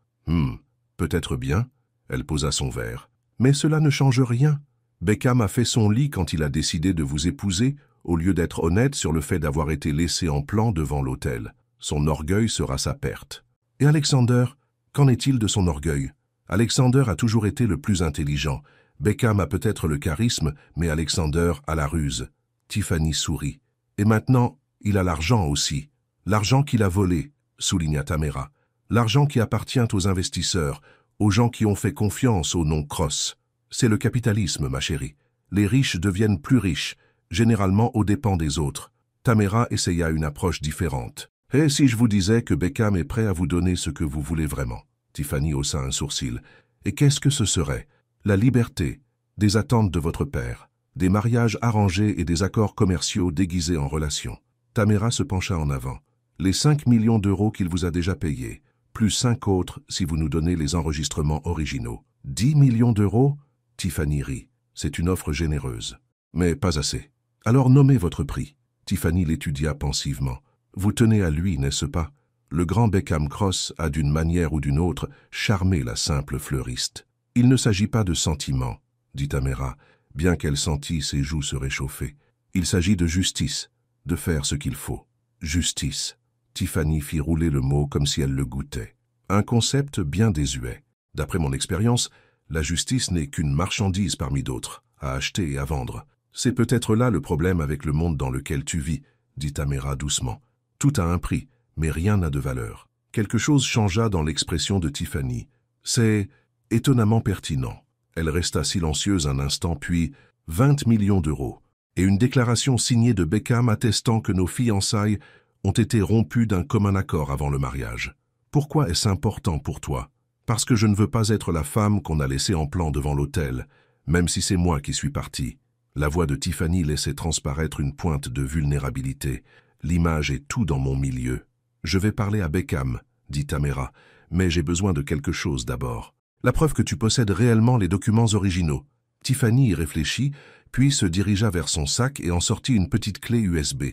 Peut-être bien. Elle posa son verre. Mais cela ne change rien. Beckham a fait son lit quand il a décidé de vous épouser, au lieu d'être honnête sur le fait d'avoir été laissé en plan devant l'autel. Son orgueil sera sa perte. Et Alexander, qu'en est-il de son orgueil? Alexander a toujours été le plus intelligent. Beckham a peut-être le charisme, mais Alexander a la ruse. Tiffany sourit. Et maintenant, il a l'argent aussi. L'argent qu'il a volé, souligna Tamara. L'argent qui appartient aux investisseurs, aux gens qui ont fait confiance au nom Cross. C'est le capitalisme, ma chérie. Les riches deviennent plus riches, généralement aux dépens des autres. Tamara essaya une approche différente. « Et si je vous disais que Beckham est prêt à vous donner ce que vous voulez vraiment ?» Tiffany haussa un sourcil. « Et qu'est-ce que ce serait? La liberté, des attentes de votre père, des mariages arrangés et des accords commerciaux déguisés en relations. » Tamara se pencha en avant. « Les 5 millions d'euros qu'il vous a déjà payés, plus 5 autres si vous nous donnez les enregistrements originaux. 10 millions d'euros ?» Tiffany rit. « C'est une offre généreuse. Mais pas assez. Alors nommez votre prix. » Tiffany l'étudia pensivement. « Vous tenez à lui, n'est-ce pas? Le grand Beckham Cross a d'une manière ou d'une autre charmé la simple fleuriste. Il ne s'agit pas de sentiments, dit Tamera, bien qu'elle sentît ses joues se réchauffer. Il s'agit de justice, de faire ce qu'il faut. Justice. Tiffany fit rouler le mot comme si elle le goûtait. Un concept bien désuet. D'après mon expérience, la justice n'est qu'une marchandise parmi d'autres, à acheter et à vendre. C'est peut-être là le problème avec le monde dans lequel tu vis, dit Tamera doucement. Tout a un prix, mais rien n'a de valeur. Quelque chose changea dans l'expression de Tiffany. C'est étonnamment pertinent. Elle resta silencieuse un instant, puis 20 millions d'euros. Et une déclaration signée de Beckham attestant que nos fiançailles ont été rompues d'un commun accord avant le mariage. Pourquoi est-ce important pour toi? Parce que je ne veux pas être la femme qu'on a laissée en plan devant l'autel, même si c'est moi qui suis parti. La voix de Tiffany laissait transparaître une pointe de vulnérabilité. L'image est tout dans mon milieu. Je vais parler à Beckham, dit Tamera, mais j'ai besoin de quelque chose d'abord. La preuve que tu possèdes réellement les documents originaux. Tiffany y réfléchit, puis se dirigea vers son sac et en sortit une petite clé USB.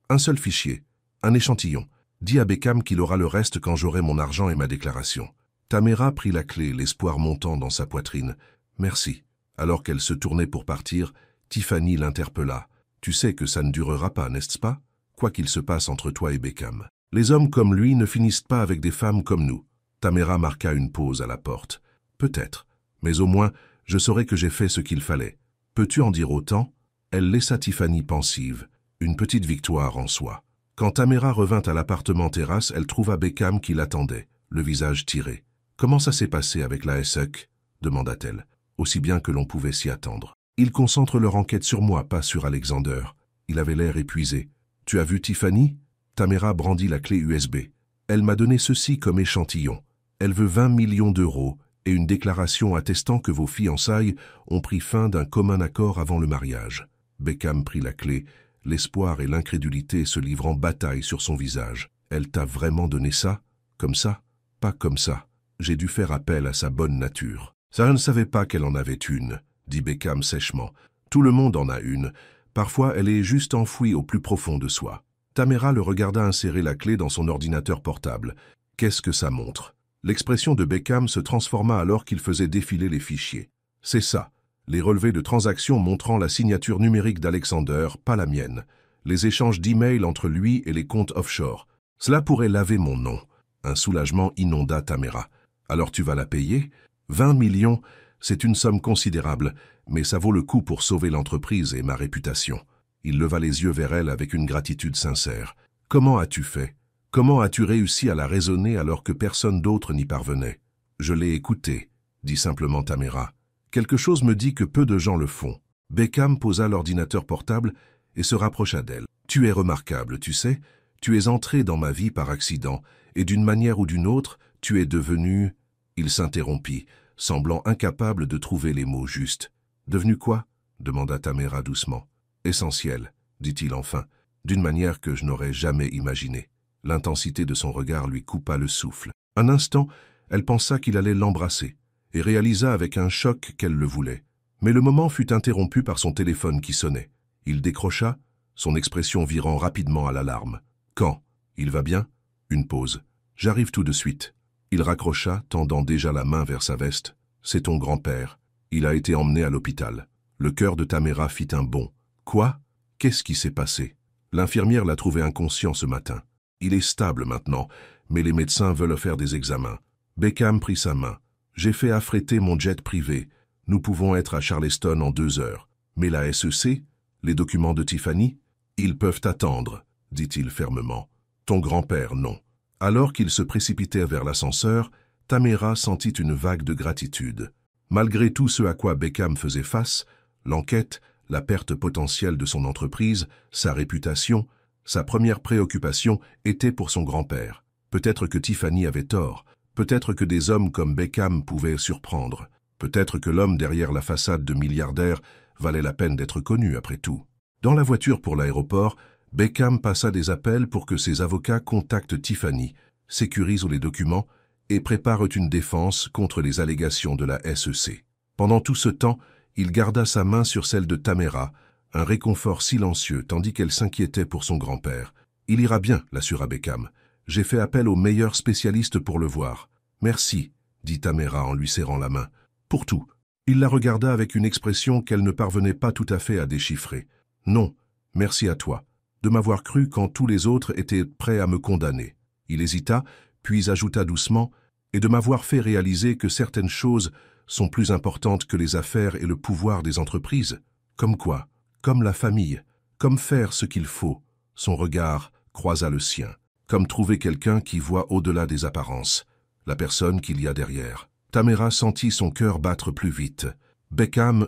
Un seul fichier, un échantillon. Dis à Beckham qu'il aura le reste quand j'aurai mon argent et ma déclaration. Tamera prit la clé, l'espoir montant dans sa poitrine. Merci. Alors qu'elle se tournait pour partir, Tiffany l'interpella. Tu sais que ça ne durera pas, n'est-ce pas? Quoi qu'il se passe entre toi et Beckham. Les hommes comme lui ne finissent pas avec des femmes comme nous. Tamera marqua une pause à la porte. Peut-être, mais au moins, je saurai que j'ai fait ce qu'il fallait. Peux-tu en dire autant? Elle laissa Tiffany pensive, une petite victoire en soi. Quand Tamera revint à l'appartement terrasse, elle trouva Beckham qui l'attendait, le visage tiré. « Comment ça s'est passé avec la SEC ?» demanda-t-elle, aussi bien que l'on pouvait s'y attendre. « Ils concentrent leur enquête sur moi, pas sur Alexander. » Il avait l'air épuisé. « Tu as vu Tiffany ?» Tamera brandit la clé USB. « Elle m'a donné ceci comme échantillon. Elle veut 20 millions d'euros et une déclaration attestant que vos fiançailles ont pris fin d'un commun accord avant le mariage. » Beckham prit la clé, l'espoir et l'incrédulité se livrant bataille sur son visage. « Elle t'a vraiment donné ça? Comme ça? Pas comme ça. J'ai dû faire appel à sa bonne nature. »« Ça, je ne savais pas qu'elle en avait une, » dit Beckham sèchement. « Tout le monde en a une. Parfois, elle est juste enfouie au plus profond de soi. » Tamera le regarda insérer la clé dans son ordinateur portable. « Qu'est-ce que ça montre ?» L'expression de Beckham se transforma alors qu'il faisait défiler les fichiers. « C'est ça. Les relevés de transactions montrant la signature numérique d'Alexander, pas la mienne. Les échanges d'emails entre lui et les comptes offshore. Cela pourrait laver mon nom. » Un soulagement inonda Tamera. « Alors tu vas la payer? 20 millions, c'est une somme considérable, mais ça vaut le coup pour sauver l'entreprise et ma réputation. » Il leva les yeux vers elle avec une gratitude sincère. « Comment as-tu fait? Comment as-tu réussi à la raisonner alors que personne d'autre n'y parvenait? »« Je l'ai écoutée, » dit simplement Tamera. « Quelque chose me dit que peu de gens le font. » Beckham posa l'ordinateur portable et se rapprocha d'elle. « Tu es remarquable, tu sais. Tu es entré dans ma vie par accident, et d'une manière ou d'une autre, tu es devenu... » Il s'interrompit, semblant incapable de trouver les mots justes. « Devenu quoi ?» demanda Tamera doucement. « Essentiel, » dit-il enfin, d'une manière que je n'aurais jamais imaginée. L'intensité de son regard lui coupa le souffle. Un instant, elle pensa qu'il allait l'embrasser, et réalisa avec un choc qu'elle le voulait. Mais le moment fut interrompu par son téléphone qui sonnait. Il décrocha, son expression virant rapidement à l'alarme. « Quand? Il va bien ?» Une pause. « J'arrive tout de suite. » Il raccrocha, tendant déjà la main vers sa veste. « C'est ton grand-père. Il a été emmené à l'hôpital. » Le cœur de Tamera fit un bond. « Quoi? Qu'est-ce qui s'est passé? » L'infirmière l'a trouvé inconscient ce matin. Il est stable maintenant, mais les médecins veulent faire des examens. Beckham prit sa main. « J'ai fait affréter mon jet privé. Nous pouvons être à Charleston en 2 heures. Mais la SEC? Les documents de Tiffany? Ils peuvent attendre, » dit-il fermement. « Ton grand-père, non. » Alors qu'ils se précipitaient vers l'ascenseur, Tamera sentit une vague de gratitude. Malgré tout ce à quoi Beckham faisait face, l'enquête, la perte potentielle de son entreprise, sa réputation, sa première préoccupation était pour son grand-père. Peut-être que Tiffany avait tort, peut-être que des hommes comme Beckham pouvaient surprendre, peut-être que l'homme derrière la façade de milliardaire valait la peine d'être connu après tout. Dans la voiture pour l'aéroport, Beckham passa des appels pour que ses avocats contactent Tiffany, sécurisent les documents et préparent une défense contre les allégations de la SEC. Pendant tout ce temps, il garda sa main sur celle de Tamera, un réconfort silencieux tandis qu'elle s'inquiétait pour son grand-père. « Il ira bien, » l'assura Beckham. « J'ai fait appel aux meilleurs spécialistes pour le voir. »« Merci, » dit Tamera en lui serrant la main. « Pour tout. Il la regarda avec une expression qu'elle ne parvenait pas tout à fait à déchiffrer. Non, merci à toi, de m'avoir cru quand tous les autres étaient prêts à me condamner. Il hésita, puis ajouta doucement, et de m'avoir fait réaliser que certaines choses sont plus importantes que les affaires et le pouvoir des entreprises. Comme quoi? Comme la famille. Comme faire ce qu'il faut. Son regard croisa le sien. Comme trouver quelqu'un qui voit au-delà des apparences. La personne qu'il y a derrière. Tamara sentit son cœur battre plus vite. Beckham,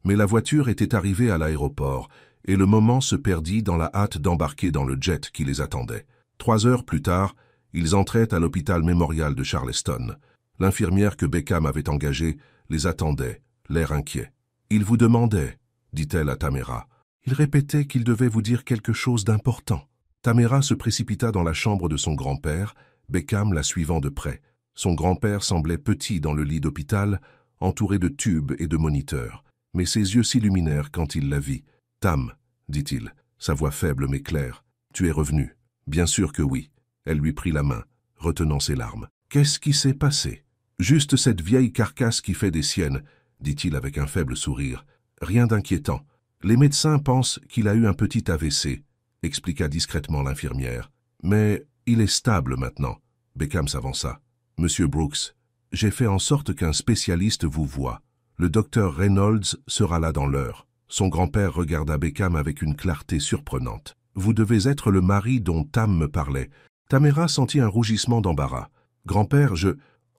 Mais la voiture était arrivée à l'aéroport, et le moment se perdit dans la hâte d'embarquer dans le jet qui les attendait. 3 heures plus tard, ils entraient à l'hôpital mémorial de Charleston. L'infirmière que Beckham avait engagée les attendait, l'air inquiet. « Il vous demandait, » dit-elle à Tamara. « Il répétait qu'il devait vous dire quelque chose d'important. » Tamara se précipita dans la chambre de son grand-père, Beckham la suivant de près. Son grand-père semblait petit dans le lit d'hôpital, entouré de tubes et de moniteurs. Mais ses yeux s'illuminèrent quand il la vit. « Tam, » dit-il, sa voix faible mais claire, « tu es revenu. » « Bien sûr que oui. » Elle lui prit la main, retenant ses larmes. « Qu'est-ce qui s'est passé ?»« Juste cette vieille carcasse qui fait des siennes, » dit-il avec un faible sourire. « Rien d'inquiétant. Les médecins pensent qu'il a eu un petit AVC, » expliqua discrètement l'infirmière. « Mais il est stable maintenant. » Beckham s'avança. « Monsieur Brooks, j'ai fait en sorte qu'un spécialiste vous voie. Le docteur Reynolds sera là dans l'heure. » Son grand-père regarda Beckham avec une clarté surprenante. « Vous devez être le mari dont Tam me parlait. » Tamara sentit un rougissement d'embarras. « Grand-père,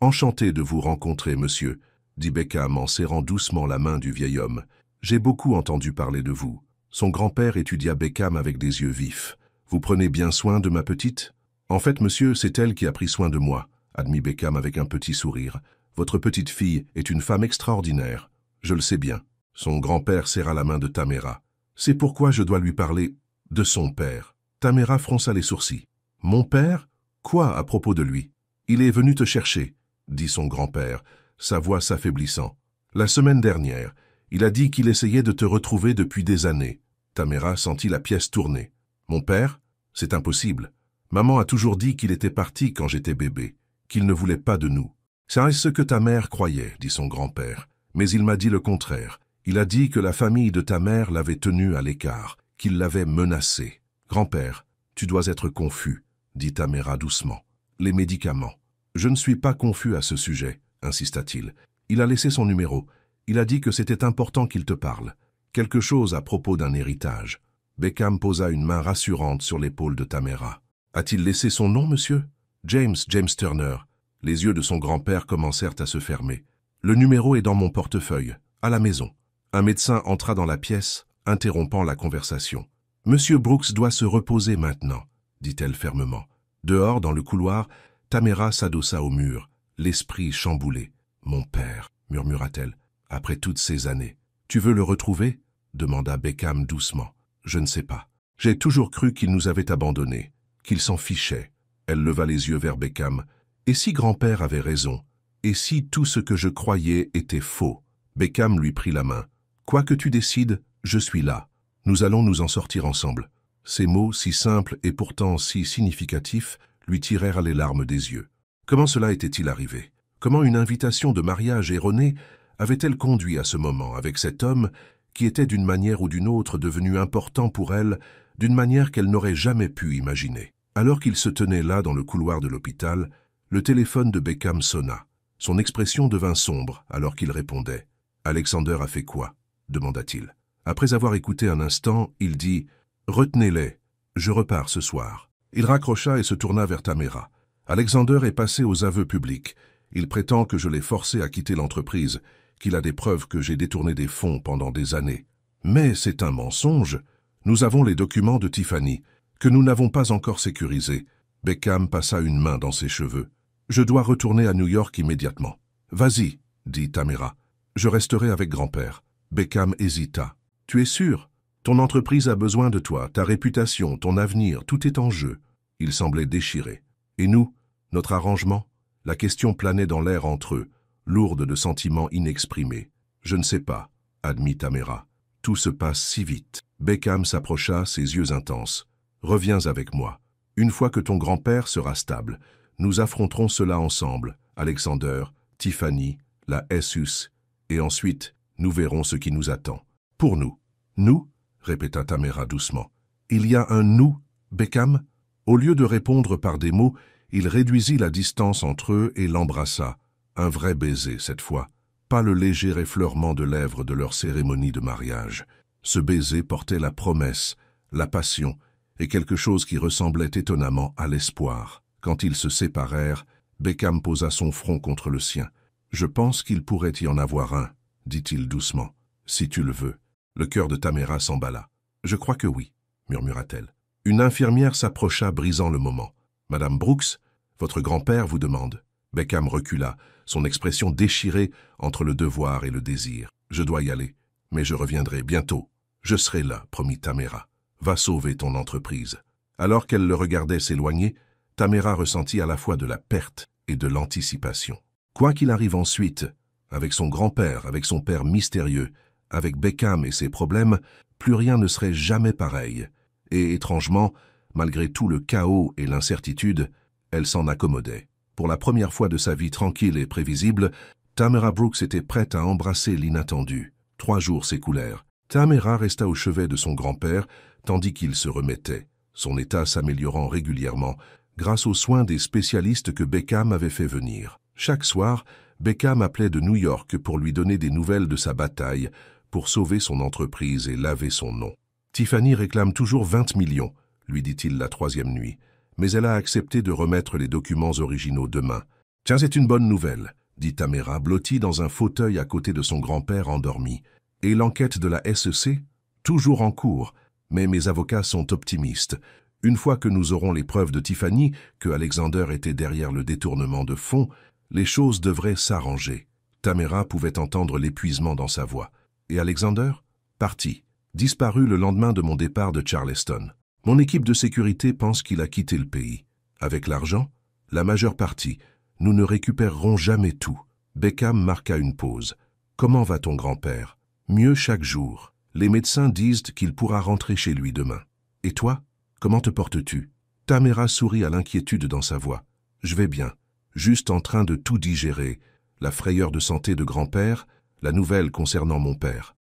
Enchanté de vous rencontrer, monsieur, » dit Beckham en serrant doucement la main du vieil homme. « J'ai beaucoup entendu parler de vous. » Son grand-père étudia Beckham avec des yeux vifs. « Vous prenez bien soin de ma petite ?»« En fait, monsieur, c'est elle qui a pris soin de moi, » admit Beckham avec un petit sourire. « Votre petite fille est une femme extraordinaire. Je le sais bien. » Son grand-père serra la main de Tamara. « C'est pourquoi je dois lui parler de son père. » Tamara fronça les sourcils. « Mon père? Quoi à propos de lui? »« Il est venu te chercher, » dit son grand-père, sa voix s'affaiblissant. « La semaine dernière, il a dit qu'il essayait de te retrouver depuis des années. » Tamara sentit la pièce tourner. « Mon père? C'est impossible. Maman a toujours dit qu'il était parti quand j'étais bébé, qu'il ne voulait pas de nous. »« C'est ce que ta mère croyait, » dit son grand-père. « Mais il m'a dit le contraire. Il a dit que la famille de ta mère l'avait tenu à l'écart, qu'il l'avait menacé. »« Grand-père, tu dois être confus, » dit Tamara doucement. « Les médicaments. »« Je ne suis pas confus à ce sujet, » insista-t-il. « Il a laissé son numéro. Il a dit que c'était important qu'il te parle. Quelque chose à propos d'un héritage. » Beckham posa une main rassurante sur l'épaule de Tamara. « A-t-il laissé son nom, monsieur ?»« James Turner. » Les yeux de son grand-père commencèrent à se fermer. « Le numéro est dans mon portefeuille, à la maison. » Un médecin entra dans la pièce, interrompant la conversation. « Monsieur Brooks doit se reposer maintenant, » dit-elle fermement. Dehors, dans le couloir, Tamara s'adossa au mur, l'esprit chamboulé. « Mon père, » murmura-t-elle, « après toutes ces années. »« Tu veux le retrouver ?» demanda Beckham doucement. « Je ne sais pas. J'ai toujours cru qu'il nous avait abandonnés, qu'il s'en fichait. » Elle leva les yeux vers Beckham. « Et si grand-père avait raison? Et si tout ce que je croyais était faux ?» Beckham lui prit la main. « Quoi que tu décides, je suis là. Nous allons nous en sortir ensemble. » Ces mots, si simples et pourtant si significatifs, lui tirèrent les larmes des yeux. Comment cela était-il arrivé? Comment une invitation de mariage erronée avait-elle conduit à ce moment avec cet homme qui était d'une manière ou d'une autre devenu important pour elle, d'une manière qu'elle n'aurait jamais pu imaginer? Alors qu'il se tenait là dans le couloir de l'hôpital, le téléphone de Beckham sonna. Son expression devint sombre alors qu'il répondait. « Alexander a fait quoi ?» demanda-t-il. Après avoir écouté un instant, il dit « Retenez-les, je repars ce soir. » Il raccrocha et se tourna vers Tamara. « Alexander est passé aux aveux publics. Il prétend que je l'ai forcé à quitter l'entreprise, qu'il a des preuves que j'ai détourné des fonds pendant des années. Mais c'est un mensonge. Nous avons les documents de Tiffany, que nous n'avons pas encore sécurisés. » Beckham passa une main dans ses cheveux. « Je dois retourner à New York immédiatement. »« Vas-y, » dit Tamara. « Je resterai avec grand-père. » Beckham hésita. « Tu es sûr? Ton entreprise a besoin de toi, ta réputation, ton avenir, tout est en jeu. » Il semblait déchiré. « Et nous? Notre arrangement ?» La question planait dans l'air entre eux, lourde de sentiments inexprimés. « Je ne sais pas, » admit Tamara. « Tout se passe si vite. » Beckham s'approcha, ses yeux intenses. « Reviens avec moi. Une fois que ton grand-père sera stable, nous affronterons cela ensemble, Alexander, Tiffany, la SUS, et ensuite, nous verrons ce qui nous attend. Pour nous. Nous? Répéta Tamara doucement. Il y a un nous, Beckham? Au lieu de répondre par des mots, il réduisit la distance entre eux et l'embrassa. Un vrai baiser cette fois, pas le léger effleurement de lèvres de leur cérémonie de mariage. Ce baiser portait la promesse, la passion, et quelque chose qui ressemblait étonnamment à l'espoir. Quand ils se séparèrent, Beckham posa son front contre le sien. « Je pense qu'il pourrait y en avoir un, » dit-il doucement. « Si tu le veux. » Le cœur de Tamara s'emballa. « Je crois que oui, » murmura-t-elle. Une infirmière s'approcha, brisant le moment. « Madame Brooks, votre grand-père vous demande. » Beckham recula, son expression déchirée entre le devoir et le désir. « Je dois y aller, mais je reviendrai bientôt. Je serai là, » promit Tamara. « Va sauver ton entreprise. » Alors qu'elle le regardait s'éloigner, Tamara ressentit à la fois de la perte et de l'anticipation. Quoi qu'il arrive ensuite, avec son grand-père, avec son père mystérieux, avec Beckham et ses problèmes, plus rien ne serait jamais pareil. Et étrangement, malgré tout le chaos et l'incertitude, elle s'en accommodait. Pour la première fois de sa vie tranquille et prévisible, Tamara Brooks était prête à embrasser l'inattendu. 3 jours s'écoulèrent. Tamara resta au chevet de son grand-père, tandis qu'il se remettait, son état s'améliorant régulièrement, grâce aux soins des spécialistes que Beckham avait fait venir. Chaque soir, Beckham appelait de New York pour lui donner des nouvelles de sa bataille, pour sauver son entreprise et laver son nom. « Tiffany réclame toujours 20 millions, » lui dit-il la 3e nuit, mais elle a accepté de remettre les documents originaux demain. « Tiens, c'est une bonne nouvelle, » dit Tamara, blottie dans un fauteuil à côté de son grand-père endormi. « Et l'enquête de la SEC? Toujours en cours, mais mes avocats sont optimistes. Une fois que nous aurons les preuves de Tiffany, que Alexander était derrière le détournement de fonds, les choses devraient s'arranger. » Tamara pouvait entendre l'épuisement dans sa voix. « Et Alexander? Parti. Disparu le lendemain de mon départ de Charleston. Mon équipe de sécurité pense qu'il a quitté le pays. Avec l'argent? La majeure partie. Nous ne récupérerons jamais tout. » Beckham marqua une pause. « Comment va ton grand-père? »« Mieux chaque jour. Les médecins disent qu'il pourra rentrer chez lui demain. Et toi? Comment te portes-tu? » Tamara sourit à l'inquiétude dans sa voix. « Je vais bien. Juste en train de tout digérer. La frayeur de santé de grand-père, la nouvelle concernant mon père. »«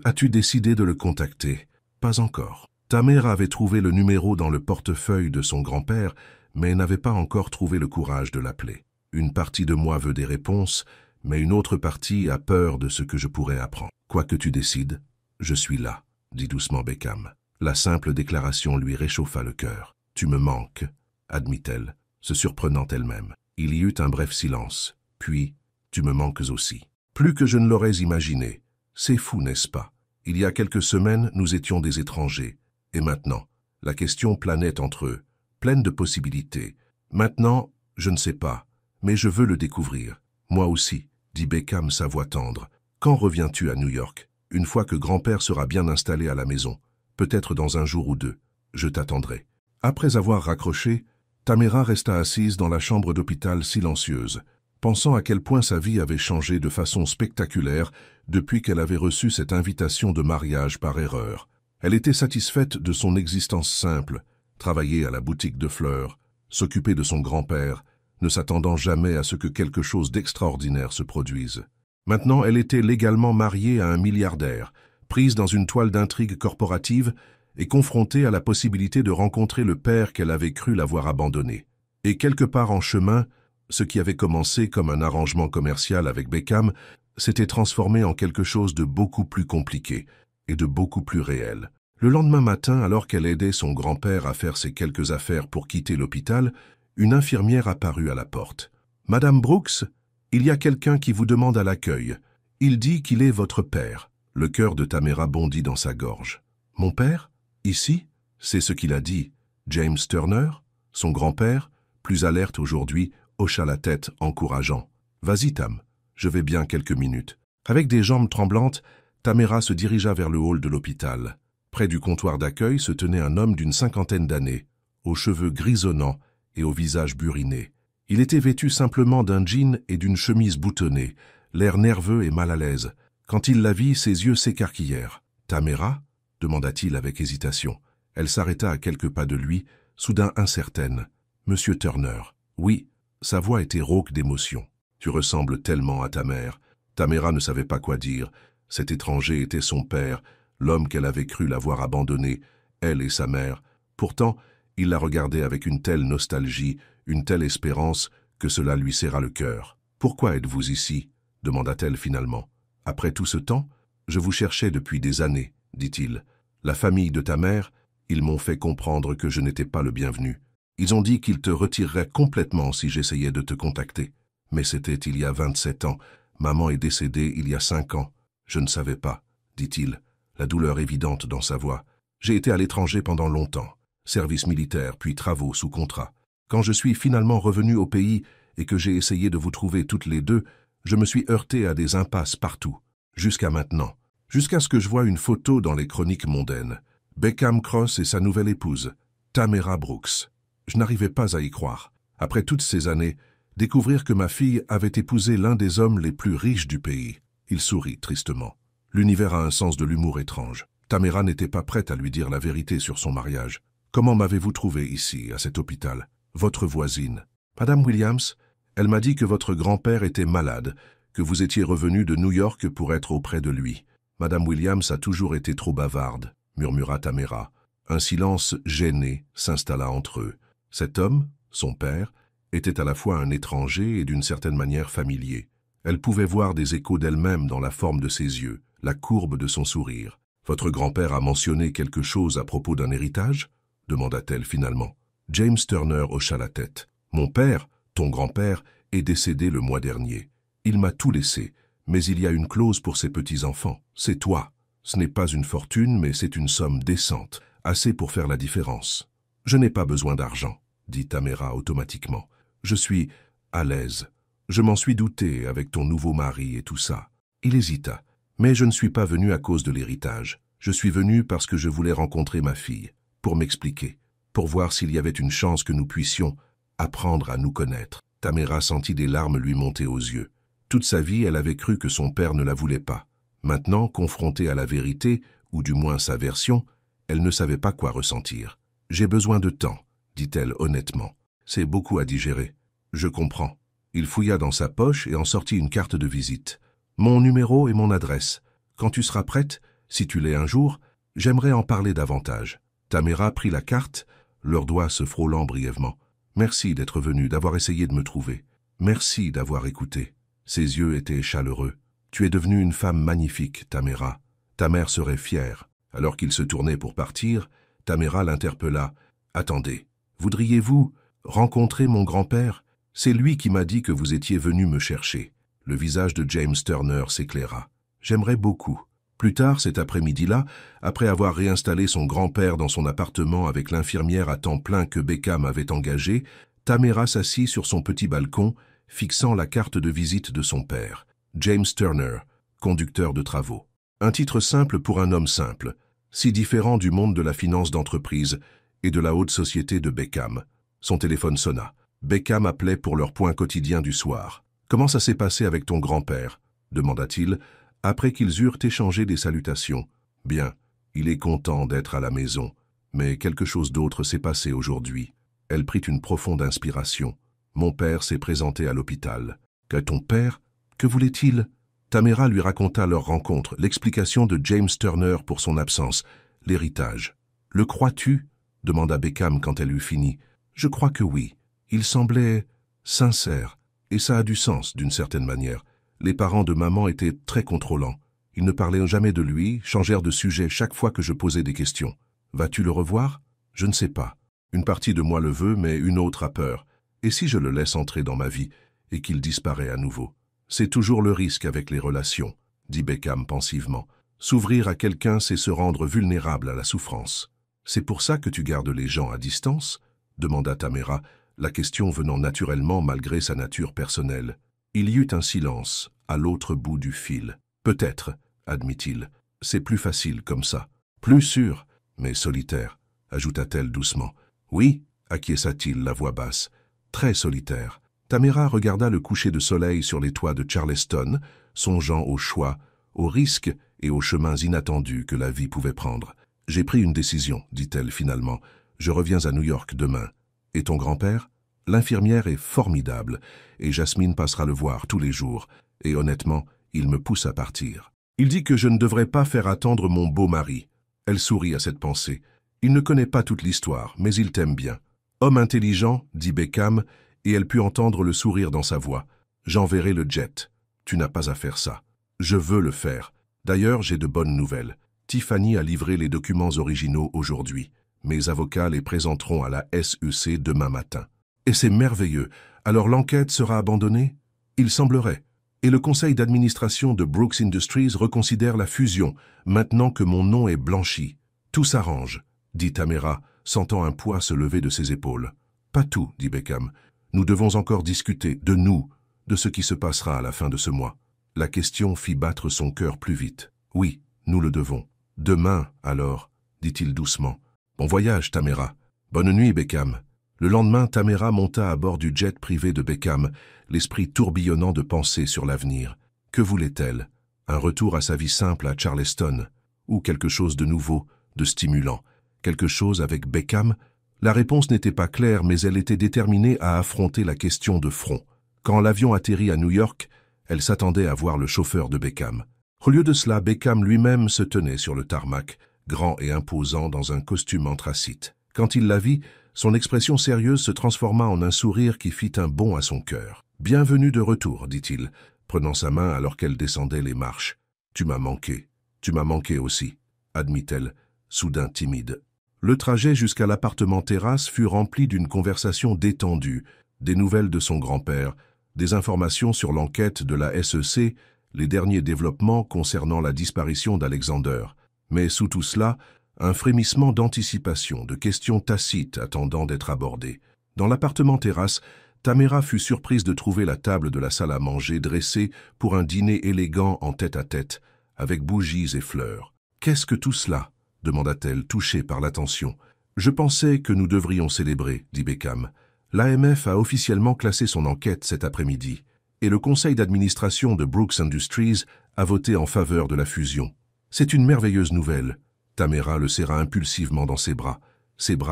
As-tu décidé de le contacter? » ?»« Pas encore. » Tamara avait trouvé le numéro dans le portefeuille de son grand-père, mais n'avait pas encore trouvé le courage de l'appeler. Une partie de moi veut des réponses, mais une autre partie a peur de ce que je pourrais apprendre. « Quoi que tu décides, je suis là, » dit doucement Beckham. La simple déclaration lui réchauffa le cœur. « Tu me manques, » admit-elle, se surprenant elle-même. Il y eut un bref silence, puis « Tu me manques aussi. » Plus que je ne l'aurais imaginé. C'est fou, n'est-ce pas? Il y a quelques semaines, nous étions des étrangers. Et maintenant, la question planait entre eux, pleine de possibilités. Maintenant, je ne sais pas, mais je veux le découvrir. Moi aussi, dit Beckham, sa voix tendre. Quand reviens-tu à New York? Une fois que grand-père sera bien installé à la maison, peut-être dans un jour ou 2. Je t'attendrai. Après avoir raccroché, Tamara resta assise dans la chambre d'hôpital silencieuse, pensant à quel point sa vie avait changé de façon spectaculaire depuis qu'elle avait reçu cette invitation de mariage par erreur. Elle était satisfaite de son existence simple, travailler à la boutique de fleurs, s'occuper de son grand-père, ne s'attendant jamais à ce que quelque chose d'extraordinaire se produise. Maintenant, elle était légalement mariée à un milliardaire, prise dans une toile d'intrigue corporative et confrontée à la possibilité de rencontrer le père qu'elle avait cru l'avoir abandonné. Et quelque part en chemin, ce qui avait commencé comme un arrangement commercial avec Beckham s'était transformé en quelque chose de beaucoup plus compliqué et de beaucoup plus réel. Le lendemain matin, alors qu'elle aidait son grand-père à faire ses quelques affaires pour quitter l'hôpital, une infirmière apparut à la porte. « Madame Brooks, il y a quelqu'un qui vous demande à l'accueil. Il dit qu'il est votre père. » Le cœur de Tamara bondit dans sa gorge. « Mon père? Ici ?» C'est ce qu'il a dit. James Turner, son grand-père, plus alerte aujourd'hui, hocha la tête, encourageant. « Vas-y, Tam, je vais bien quelques minutes. » Avec des jambes tremblantes, Tamara se dirigea vers le hall de l'hôpital. Près du comptoir d'accueil se tenait un homme d'une 50aine d'années, aux cheveux grisonnants et au visage buriné. Il était vêtu simplement d'un jean et d'une chemise boutonnée, l'air nerveux et mal à l'aise. Quand il la vit, ses yeux s'écarquillèrent. « Tamara » demanda-t-il avec hésitation. Elle s'arrêta à quelques pas de lui, soudain incertaine. « Monsieur Turner. » Oui, sa voix était rauque d'émotion. « Tu ressembles tellement à ta mère. Tamera ne savait pas quoi dire. Cet étranger était son père, l'homme qu'elle avait cru l'avoir abandonné, elle et sa mère. Pourtant, il la regardait avec une telle nostalgie, une telle espérance, que cela lui serra le cœur. « Pourquoi êtes-vous ici » demanda-t-elle finalement. « Après tout ce temps, je vous cherchais depuis des années, dit-il. La famille de ta mère, ils m'ont fait comprendre que je n'étais pas le bienvenu. Ils ont dit qu'ils te retireraient complètement si j'essayais de te contacter. Mais c'était il y a 27 ans. Maman est décédée il y a 5 ans. Je ne savais pas, dit-il, la douleur évidente dans sa voix. J'ai été à l'étranger pendant longtemps. Service militaire, puis travaux sous contrat. Quand je suis finalement revenu au pays et que j'ai essayé de vous trouver toutes les deux, je me suis heurté à des impasses partout. Jusqu'à maintenant. Jusqu'à ce que je voie une photo dans les chroniques mondaines. Beckham Cross et sa nouvelle épouse, Tamera Brooks. Je n'arrivais pas à y croire. Après toutes ces années, découvrir que ma fille avait épousé l'un des hommes les plus riches du pays. Il sourit tristement. L'univers a un sens de l'humour étrange. Tamera n'était pas prête à lui dire la vérité sur son mariage. Comment m'avez-vous trouvé ici, à cet hôpital? Votre voisine. Madame Williams, elle m'a dit que votre grand-père était malade, que vous étiez revenu de New York pour être auprès de lui. Madame Williams a toujours été trop bavarde, murmura Tamera. Un silence gêné s'installa entre eux. Cet homme, son père, était à la fois un étranger et d'une certaine manière familier. Elle pouvait voir des échos d'elle-même dans la forme de ses yeux, la courbe de son sourire. « Votre grand-père a mentionné quelque chose à propos d'un héritage » demanda-t-elle finalement. James Turner hocha la tête. « Mon père, ton grand-père, est décédé le mois dernier. Il m'a tout laissé, mais il y a une clause pour ses petits-enfants. C'est toi. Ce n'est pas une fortune, mais c'est une somme décente, assez pour faire la différence. Je n'ai pas besoin d'argent, dit Tamera automatiquement. Je suis à l'aise. Je m'en suis douté avec ton nouveau mari et tout ça. Il hésita. Mais je ne suis pas venu à cause de l'héritage. Je suis venu parce que je voulais rencontrer ma fille, pour m'expliquer, pour voir s'il y avait une chance que nous puissions apprendre à nous connaître. Tamera sentit des larmes lui monter aux yeux. Toute sa vie, elle avait cru que son père ne la voulait pas. Maintenant, confrontée à la vérité, ou du moins sa version, elle ne savait pas quoi ressentir. « J'ai besoin de temps, dit-elle honnêtement. C'est beaucoup à digérer. Je comprends. » Il fouilla dans sa poche et en sortit une carte de visite. « Mon numéro et mon adresse. Quand tu seras prête, si tu l'es un jour, j'aimerais en parler davantage. » Tamera prit la carte, leurs doigts se frôlant brièvement. « Merci d'être venu, d'avoir essayé de me trouver. Merci d'avoir écouté. » Ses yeux étaient chaleureux. « Tu es devenue une femme magnifique, Tamera. Ta mère serait fière. » Alors qu'il se tournait pour partir, Tamera l'interpella. « Attendez, voudriez-vous rencontrer mon grand-père? C'est lui qui m'a dit que vous étiez venu me chercher. » Le visage de James Turner s'éclaira. « J'aimerais beaucoup. » Plus tard, cet après-midi-là, après avoir réinstallé son grand-père dans son appartement avec l'infirmière à temps plein que Beckham avait engagée, Tamera s'assit sur son petit balcon, fixant la carte de visite de son père. James Turner, conducteur de travaux. Un titre simple pour un homme simple, si différent du monde de la finance d'entreprise et de la haute société de Beckham. Son téléphone sonna. Beckham appelait pour leur point quotidien du soir. « Comment ça s'est passé avec ton grand-père » demanda-t-il, après qu'ils eurent échangé des salutations. « Bien, il est content d'être à la maison, mais quelque chose d'autre s'est passé aujourd'hui. » Elle prit une profonde inspiration. « Mon père s'est présenté à l'hôpital. »« Que ton père? Que voulait-il » Tamera lui raconta leur rencontre, l'explication de James Turner pour son absence, l'héritage. « Le crois-tu » demanda Beckham quand elle eut fini. « Je crois que oui. Il semblait sincère, et ça a du sens d'une certaine manière. Les parents de maman étaient très contrôlants. Ils ne parlaient jamais de lui, changèrent de sujet chaque fois que je posais des questions. Vas-tu le revoir? Je ne sais pas. Une partie de moi le veut, mais une autre a peur. Et si je le laisse entrer dans ma vie, et qu'il disparaît à nouveau? C'est toujours le risque avec les relations, dit Beckham pensivement. S'ouvrir à quelqu'un, c'est se rendre vulnérable à la souffrance. C'est pour ça que tu gardes les gens à distance? Demanda Tamera, la question venant naturellement malgré sa nature personnelle. Il y eut un silence, à l'autre bout du fil. Peut-être, admit-il, c'est plus facile comme ça. Plus sûr, mais solitaire, ajouta-t-elle doucement. Oui, acquiesça-t-il la voix basse. Très solitaire. Tamera regarda le coucher de soleil sur les toits de Charleston, songeant aux choix, aux risques et aux chemins inattendus que la vie pouvait prendre. « J'ai pris une décision, dit-elle finalement. Je reviens à New York demain. Et ton grand-père? L'infirmière est formidable, et Jasmine passera le voir tous les jours. Et honnêtement, Il me pousse à partir. Il dit que je ne devrais pas faire attendre mon beau mari. Elle sourit à cette pensée. Il ne connaît pas toute l'histoire, mais il t'aime bien. Homme intelligent, dit Beckham, et elle put entendre le sourire dans sa voix. J'enverrai le jet. Tu n'as pas à faire ça. Je veux le faire. D'ailleurs, j'ai de bonnes nouvelles. Tiffany a livré les documents originaux aujourd'hui. Mes avocats les présenteront à la SEC demain matin. Et c'est merveilleux. Alors l'enquête sera abandonnée? Il semblerait. Et le conseil d'administration de Brooks Industries reconsidère la fusion, maintenant que mon nom est blanchi. Tout s'arrange, dit Tamara, sentant un poids se lever de ses épaules. Pas tout, dit Beckham. Nous devons encore discuter de nous, de ce qui se passera à la fin de ce mois. La question fit battre son cœur plus vite. Oui, nous le devons. Demain, alors, dit-il doucement. Bon voyage, Tamara. Bonne nuit, Beckham. Le lendemain, Tamara monta à bord du jet privé de Beckham, l'esprit tourbillonnant de pensées sur l'avenir. Que voulait-elle? Un retour à sa vie simple à Charleston? Ou quelque chose de nouveau, de stimulant? Quelque chose avec Beckham? La réponse n'était pas claire, mais elle était déterminée à affronter la question de front. Quand l'avion atterrit à New York, elle s'attendait à voir le chauffeur de Beckham. Au lieu de cela, Beckham lui-même se tenait sur le tarmac, grand et imposant dans un costume anthracite. Quand il la vit, son expression sérieuse se transforma en un sourire qui fit un bond à son cœur. « Bienvenue de retour, dit-il, prenant sa main alors qu'elle descendait les marches. « Tu m'as manqué. Tu m'as manqué aussi, admit-elle, soudain timide. Le trajet jusqu'à l'appartement terrasse fut rempli d'une conversation détendue, des nouvelles de son grand-père, des informations sur l'enquête de la SEC, les derniers développements concernant la disparition d'Alexander. Mais sous tout cela, un frémissement d'anticipation, de questions tacites attendant d'être abordées. Dans l'appartement terrasse, Tamara fut surprise de trouver la table de la salle à manger dressée pour un dîner élégant en tête-à-tête, avec bougies et fleurs. « Qu'est-ce que tout cela ?» demanda-t-elle, touchée par l'attention. « Je pensais que nous devrions célébrer, » dit Beckham. « L'AMF a officiellement classé son enquête cet après-midi, et le conseil d'administration de Brooks Industries a voté en faveur de la fusion. C'est une merveilleuse nouvelle. » Tamara le serra impulsivement dans ses bras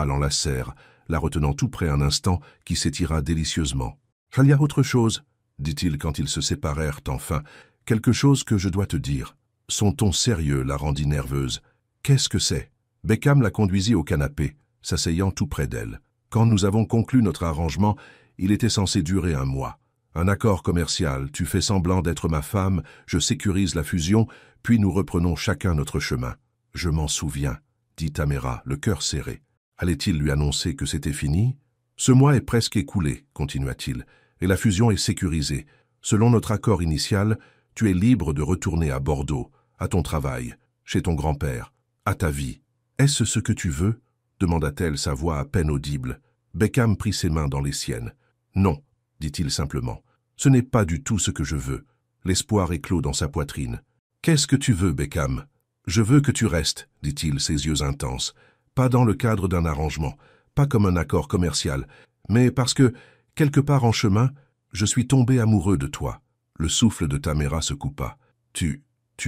l'enlacèrent, la retenant tout près un instant, qui s'étira délicieusement. « Il y a autre chose, » dit-il quand ils se séparèrent enfin, « quelque chose que je dois te dire. » Son ton sérieux la rendit nerveuse. « Qu'est-ce que c'est ?» Beckham la conduisit au canapé, s'asseyant tout près d'elle. « Quand nous avons conclu notre arrangement, il était censé durer 1 mois. Un accord commercial, tu fais semblant d'être ma femme, je sécurise la fusion, puis nous reprenons chacun notre chemin. » « Je m'en souviens, » dit Tamara, le cœur serré. Allait-il lui annoncer que c'était fini? « Ce mois est presque écoulé, » continua-t-il, « et la fusion est sécurisée. Selon notre accord initial, tu es libre de retourner à Bordeaux, à ton travail, chez ton grand-père, à ta vie. Est-ce ce que tu veux ?» demanda-t-elle, sa voix à peine audible. Beckham prit ses mains dans les siennes. « Non, » dit-il simplement, « ce n'est pas du tout ce que je veux. » L'espoir éclot dans sa poitrine. « Qu'est-ce que tu veux, Beckham ?»« Je veux que tu restes, » dit-il, ses yeux intenses. « Pas dans le cadre d'un arrangement, pas comme un accord commercial, mais parce que, quelque part en chemin, je suis tombé amoureux de toi. » Le souffle de Tamara se coupa. « Tu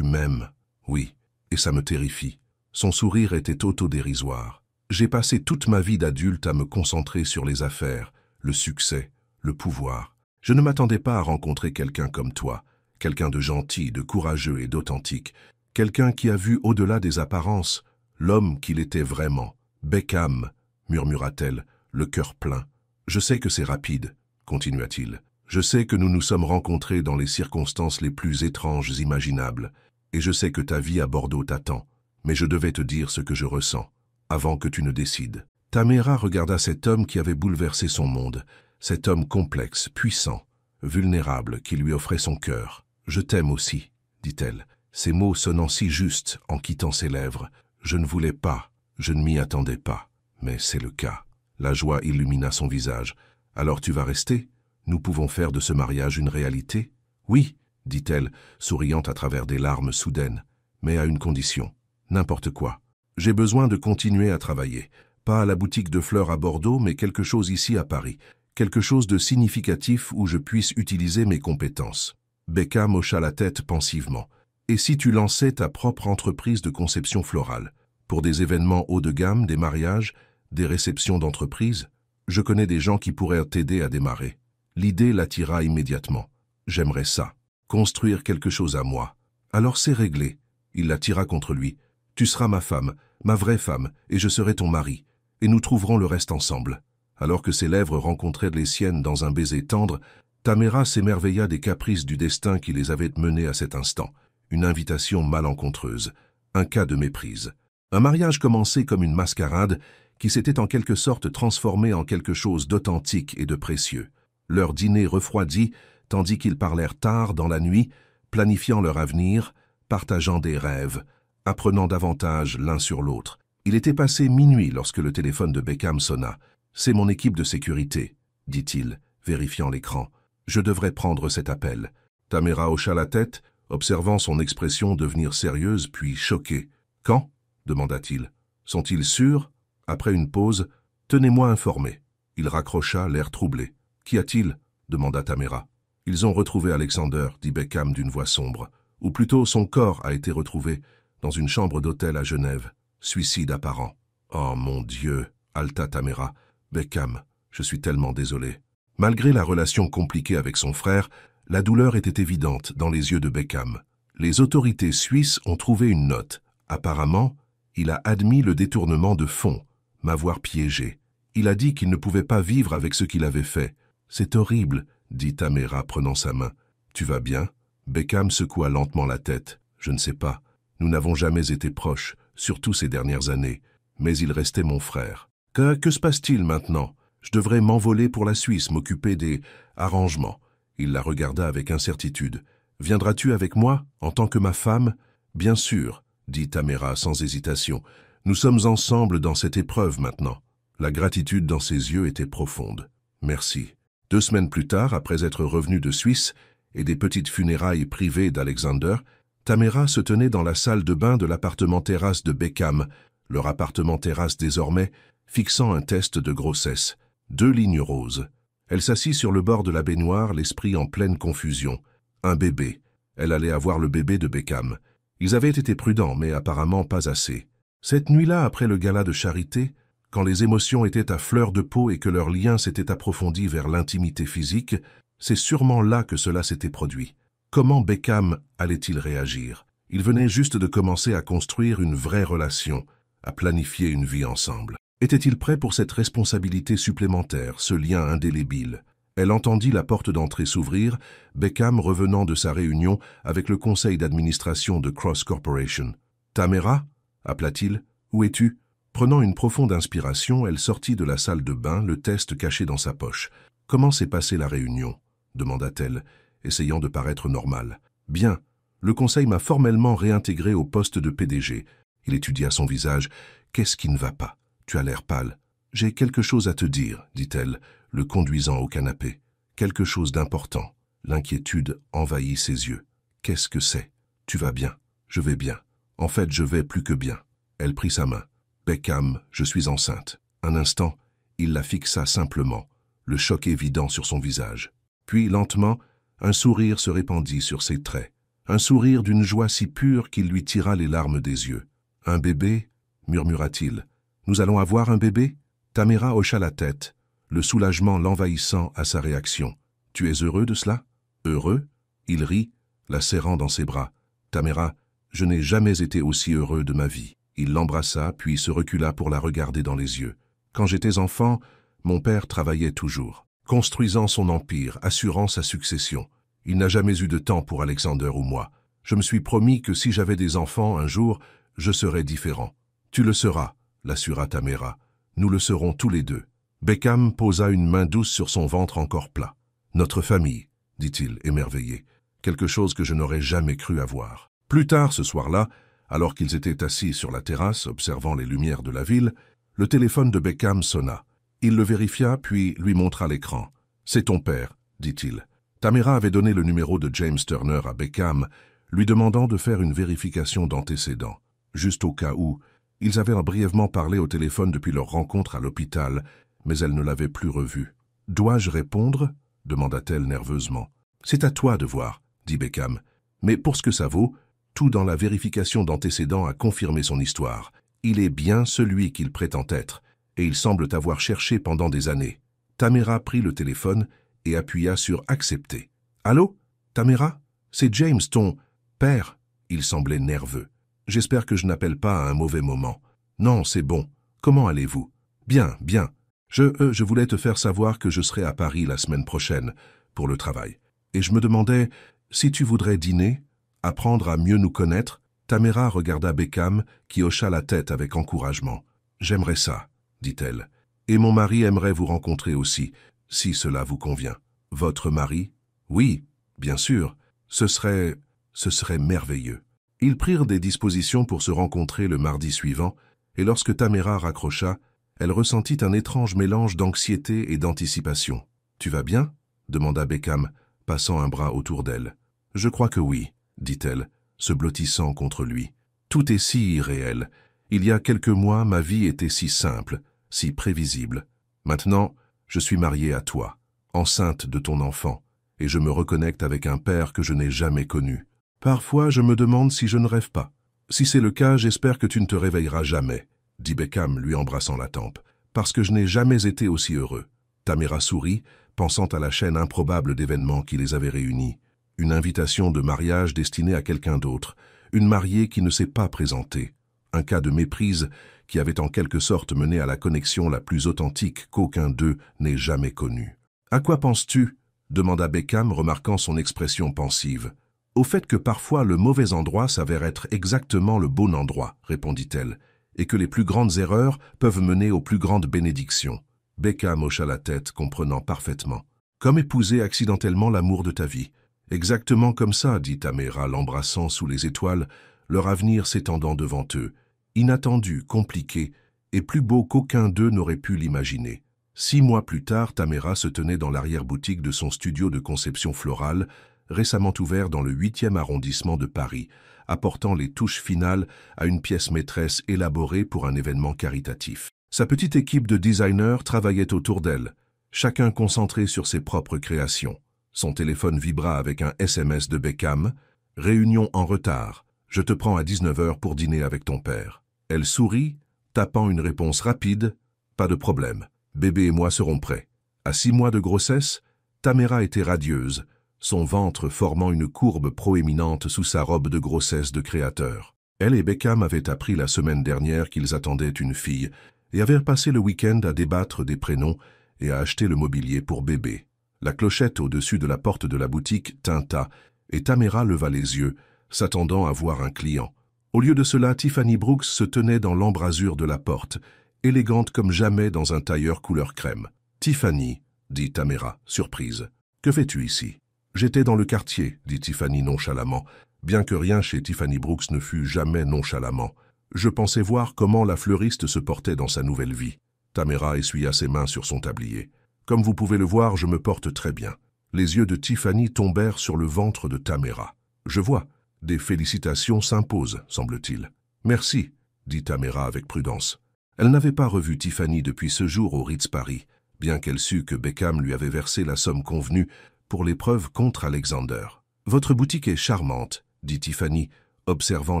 m'aimes, oui, et ça me terrifie. » Son sourire était autodérisoire. « J'ai passé toute ma vie d'adulte à me concentrer sur les affaires, le succès, le pouvoir. Je ne m'attendais pas à rencontrer quelqu'un comme toi, quelqu'un de gentil, de courageux et d'authentique. Quelqu'un qui a vu au-delà des apparences, l'homme qu'il était vraiment. « Beckham, » murmura-t-elle, le cœur plein. « Je sais que c'est rapide, » continua-t-il. « Je sais que nous nous sommes rencontrés dans les circonstances les plus étranges imaginables, et je sais que ta vie à Bordeaux t'attend. Mais je devais te dire ce que je ressens, avant que tu ne décides. » Tamara regarda cet homme qui avait bouleversé son monde, cet homme complexe, puissant, vulnérable, qui lui offrait son cœur. « Je t'aime aussi, » dit-elle. Ces mots sonnant si justes en quittant ses lèvres. Je ne voulais pas, je ne m'y attendais pas, mais c'est le cas. La joie illumina son visage. Alors tu vas rester? Nous pouvons faire de ce mariage une réalité? Oui, dit-elle, souriant à travers des larmes soudaines, mais à une condition. N'importe quoi. J'ai besoin de continuer à travailler. Pas à la boutique de fleurs à Bordeaux, mais quelque chose ici à Paris. Quelque chose de significatif où je puisse utiliser mes compétences. Beckham hocha la tête pensivement. Et si tu lançais ta propre entreprise de conception florale, pour des événements haut de gamme, des mariages, des réceptions d'entreprise? Je connais des gens qui pourraient t'aider à démarrer. L'idée l'attira immédiatement. J'aimerais ça. Construire quelque chose à moi. Alors c'est réglé. Il la tira contre lui. Tu seras ma femme, ma vraie femme, et je serai ton mari. Et nous trouverons le reste ensemble. Alors que ses lèvres rencontraient les siennes dans un baiser tendre, Tamara s'émerveilla des caprices du destin qui les avait menés à cet instant. Une invitation malencontreuse. Un cas de méprise. Un mariage commencé comme une mascarade qui s'était en quelque sorte transformé en quelque chose d'authentique et de précieux. Leur dîner refroidi, tandis qu'ils parlèrent tard dans la nuit, planifiant leur avenir, partageant des rêves, apprenant davantage l'un sur l'autre. Il était passé minuit lorsque le téléphone de Beckham sonna. « C'est mon équipe de sécurité », dit-il, vérifiant l'écran. « Je devrais prendre cet appel. » Tamara hocha la tête, observant son expression devenir sérieuse puis choquée. « Quand » demanda-t-il. « Sont-ils sûrs ?» Après une pause, « Tenez-moi informé. » Il raccrocha, l'air troublé. « Qu'y a-t-il » demanda Tamara. « Ils ont retrouvé Alexander, dit Beckham d'une voix sombre. Ou plutôt, son corps a été retrouvé dans une chambre d'hôtel à Genève. Suicide apparent. »« Oh mon Dieu !» haleta Tamara. « Beckham, je suis tellement désolé. » Malgré la relation compliquée avec son frère, la douleur était évidente dans les yeux de Beckham. Les autorités suisses ont trouvé une note. Apparemment, il a admis le détournement de fonds, m'avoir piégé. Il a dit qu'il ne pouvait pas vivre avec ce qu'il avait fait. « C'est horrible, » dit Tamara prenant sa main. « Tu vas bien ?» Beckham secoua lentement la tête. « Je ne sais pas. Nous n'avons jamais été proches, surtout ces dernières années. Mais il restait mon frère. Que se passe-t-il maintenant ? Je devrais m'envoler pour la Suisse, m'occuper des arrangements. » Il la regarda avec incertitude. « Viendras-tu avec moi, en tant que ma femme ?»« Bien sûr, » dit Tamara sans hésitation. « Nous sommes ensemble dans cette épreuve maintenant. » La gratitude dans ses yeux était profonde. « Merci. » 2 semaines plus tard, après être revenu de Suisse et des petites funérailles privées d'Alexander, Tamara se tenait dans la salle de bain de l'appartement terrasse de Beckham, leur appartement terrasse désormais, fixant un test de grossesse. 2 lignes roses. Elle s'assit sur le bord de la baignoire, l'esprit en pleine confusion. Un bébé. Elle allait avoir le bébé de Beckham. Ils avaient été prudents, mais apparemment pas assez. Cette nuit-là, après le gala de charité, quand les émotions étaient à fleur de peau et que leur lien s'était approfondi vers l'intimité physique, c'est sûrement là que cela s'était produit. Comment Beckham allait-il réagir? Il venait juste de commencer à construire une vraie relation, à planifier une vie ensemble. Était-il prêt pour cette responsabilité supplémentaire, ce lien indélébile? Elle entendit la porte d'entrée s'ouvrir, Beckham revenant de sa réunion avec le conseil d'administration de Cross Corporation. « Tamara » appela-t-il. « Où es-tu » Prenant une profonde inspiration, elle sortit de la salle de bain, le test caché dans sa poche. « Comment s'est passée la réunion » demanda-t-elle, essayant de paraître normale. « Bien. Le conseil m'a formellement réintégré au poste de PDG. » Il étudia son visage. « Qu'est-ce qui ne va pas ? Tu as l'air pâle. »« J'ai quelque chose à te dire, » dit-elle, le conduisant au canapé. « Quelque chose d'important. » L'inquiétude envahit ses yeux. « Qu'est-ce que c'est ? Tu vas bien ? » « Je vais bien. En fait, je vais plus que bien. » Elle prit sa main. « Beckham, je suis enceinte. » Un instant, il la fixa simplement, le choc évident sur son visage. Puis, lentement, un sourire se répandit sur ses traits. Un sourire d'une joie si pure qu'il lui tira les larmes des yeux. « Un bébé » murmura-t-il. « Nous allons avoir un bébé ?» Tamara hocha la tête, le soulagement l'envahissant à sa réaction. « Tu es heureux de cela ?»« Heureux ?» Il rit, la serrant dans ses bras. « Tamara, je n'ai jamais été aussi heureux de ma vie. » Il l'embrassa, puis se recula pour la regarder dans les yeux. « Quand j'étais enfant, mon père travaillait toujours, construisant son empire, assurant sa succession. Il n'a jamais eu de temps pour Alexander ou moi. Je me suis promis que si j'avais des enfants un jour, je serais différent. »« Tu le seras, » l'assura Tamara. « Nous le serons tous les deux. » Beckham posa une main douce sur son ventre encore plat. « Notre famille, » dit-il, émerveillé. « Quelque chose que je n'aurais jamais cru avoir. » Plus tard ce soir-là, alors qu'ils étaient assis sur la terrasse, observant les lumières de la ville, le téléphone de Beckham sonna. Il le vérifia, puis lui montra l'écran. « C'est ton père, » dit-il. Tamara avait donné le numéro de James Turner à Beckham, lui demandant de faire une vérification d'antécédents. Juste au cas où, ils avaient brièvement parlé au téléphone depuis leur rencontre à l'hôpital, mais elle ne l'avait plus revu. « Dois-je répondre » demanda-t-elle nerveusement. « C'est à toi de voir, » dit Beckham. « Mais pour ce que ça vaut, tout dans la vérification d'antécédents a confirmé son histoire. Il est bien celui qu'il prétend être, et il semble t'avoir cherché pendant des années. » Tamara prit le téléphone et appuya sur « Accepter ». « Allô, Tamara ?» C'est James, ton père. Il semblait nerveux. J'espère que je n'appelle pas à un mauvais moment. Non, c'est bon. Comment allez-vous? Bien, bien. Je voulais te faire savoir que je serai à Paris la semaine prochaine pour le travail. Et je me demandais si tu voudrais dîner, apprendre à mieux nous connaître. Tamara regarda Beckham, qui hocha la tête avec encouragement. J'aimerais ça, dit-elle. Et mon mari aimerait vous rencontrer aussi, si cela vous convient. Votre mari? Oui, bien sûr. Ce serait merveilleux. Ils prirent des dispositions pour se rencontrer le mardi suivant, et lorsque Tamara raccrocha, elle ressentit un étrange mélange d'anxiété et d'anticipation. « Tu vas bien ?» demanda Beckham, passant un bras autour d'elle. « Je crois que oui, » dit-elle, se blottissant contre lui. « Tout est si irréel. Il y a quelques mois, ma vie était si simple, si prévisible. Maintenant, je suis mariée à toi, enceinte de ton enfant, et je me reconnecte avec un père que je n'ai jamais connu. Parfois, je me demande si je ne rêve pas. Si c'est le cas, j'espère que tu ne te réveilleras jamais, dit Beckham, lui embrassant la tempe, parce que je n'ai jamais été aussi heureux. Tamara sourit, pensant à la chaîne improbable d'événements qui les avait réunis. Une invitation de mariage destinée à quelqu'un d'autre, une mariée qui ne s'est pas présentée, un cas de méprise qui avait en quelque sorte mené à la connexion la plus authentique qu'aucun d'eux n'ait jamais connue. « À quoi penses-tu » demanda Beckham, remarquant son expression pensive. « Au fait que parfois le mauvais endroit s'avère être exactement le bon endroit, répondit-elle, et que les plus grandes erreurs peuvent mener aux plus grandes bénédictions. » Beckham hocha la tête, comprenant parfaitement. « Comme épouser accidentellement l'amour de ta vie. »« Exactement comme ça, » dit Tamara, l'embrassant sous les étoiles, leur avenir s'étendant devant eux, inattendu, compliqué, et plus beau qu'aucun d'eux n'aurait pu l'imaginer. 6 mois plus tard, Tamara se tenait dans l'arrière-boutique de son studio de conception florale, récemment ouvert dans le 8e arrondissement de Paris, apportant les touches finales à une pièce maîtresse élaborée pour un événement caritatif. Sa petite équipe de designers travaillait autour d'elle, chacun concentré sur ses propres créations. Son téléphone vibra avec un SMS de Beckham. « Réunion en retard. Je te prends à 19h pour dîner avec ton père. » Elle sourit, tapant une réponse rapide. « Pas de problème. Bébé et moi serons prêts. » À 6 mois de grossesse, Tamara était radieuse, son ventre formant une courbe proéminente sous sa robe de grossesse de créateur. Elle et Beckham avaient appris la semaine dernière qu'ils attendaient une fille et avaient passé le week-end à débattre des prénoms et à acheter le mobilier pour bébé. La clochette au-dessus de la porte de la boutique tinta et Tamara leva les yeux, s'attendant à voir un client. Au lieu de cela, Tiffany Brooks se tenait dans l'embrasure de la porte, élégante comme jamais dans un tailleur couleur crème. « Tiffany, » dit Tamara, surprise. « Que fais-tu ici ?»« J'étais dans le quartier, » dit Tiffany nonchalamment, bien que rien chez Tiffany Brooks ne fût jamais nonchalamment. « Je pensais voir comment la fleuriste se portait dans sa nouvelle vie. » Tamara essuya ses mains sur son tablier. « Comme vous pouvez le voir, je me porte très bien. » Les yeux de Tiffany tombèrent sur le ventre de Tamara. « Je vois. Des félicitations s'imposent, semble-t-il. »« Merci, » dit Tamara avec prudence. Elle n'avait pas revu Tiffany depuis ce jour au Ritz Paris, bien qu'elle sût que Beckham lui avait versé la somme convenue pour l'épreuve contre Alexander. « Votre boutique est charmante, » dit Tiffany, observant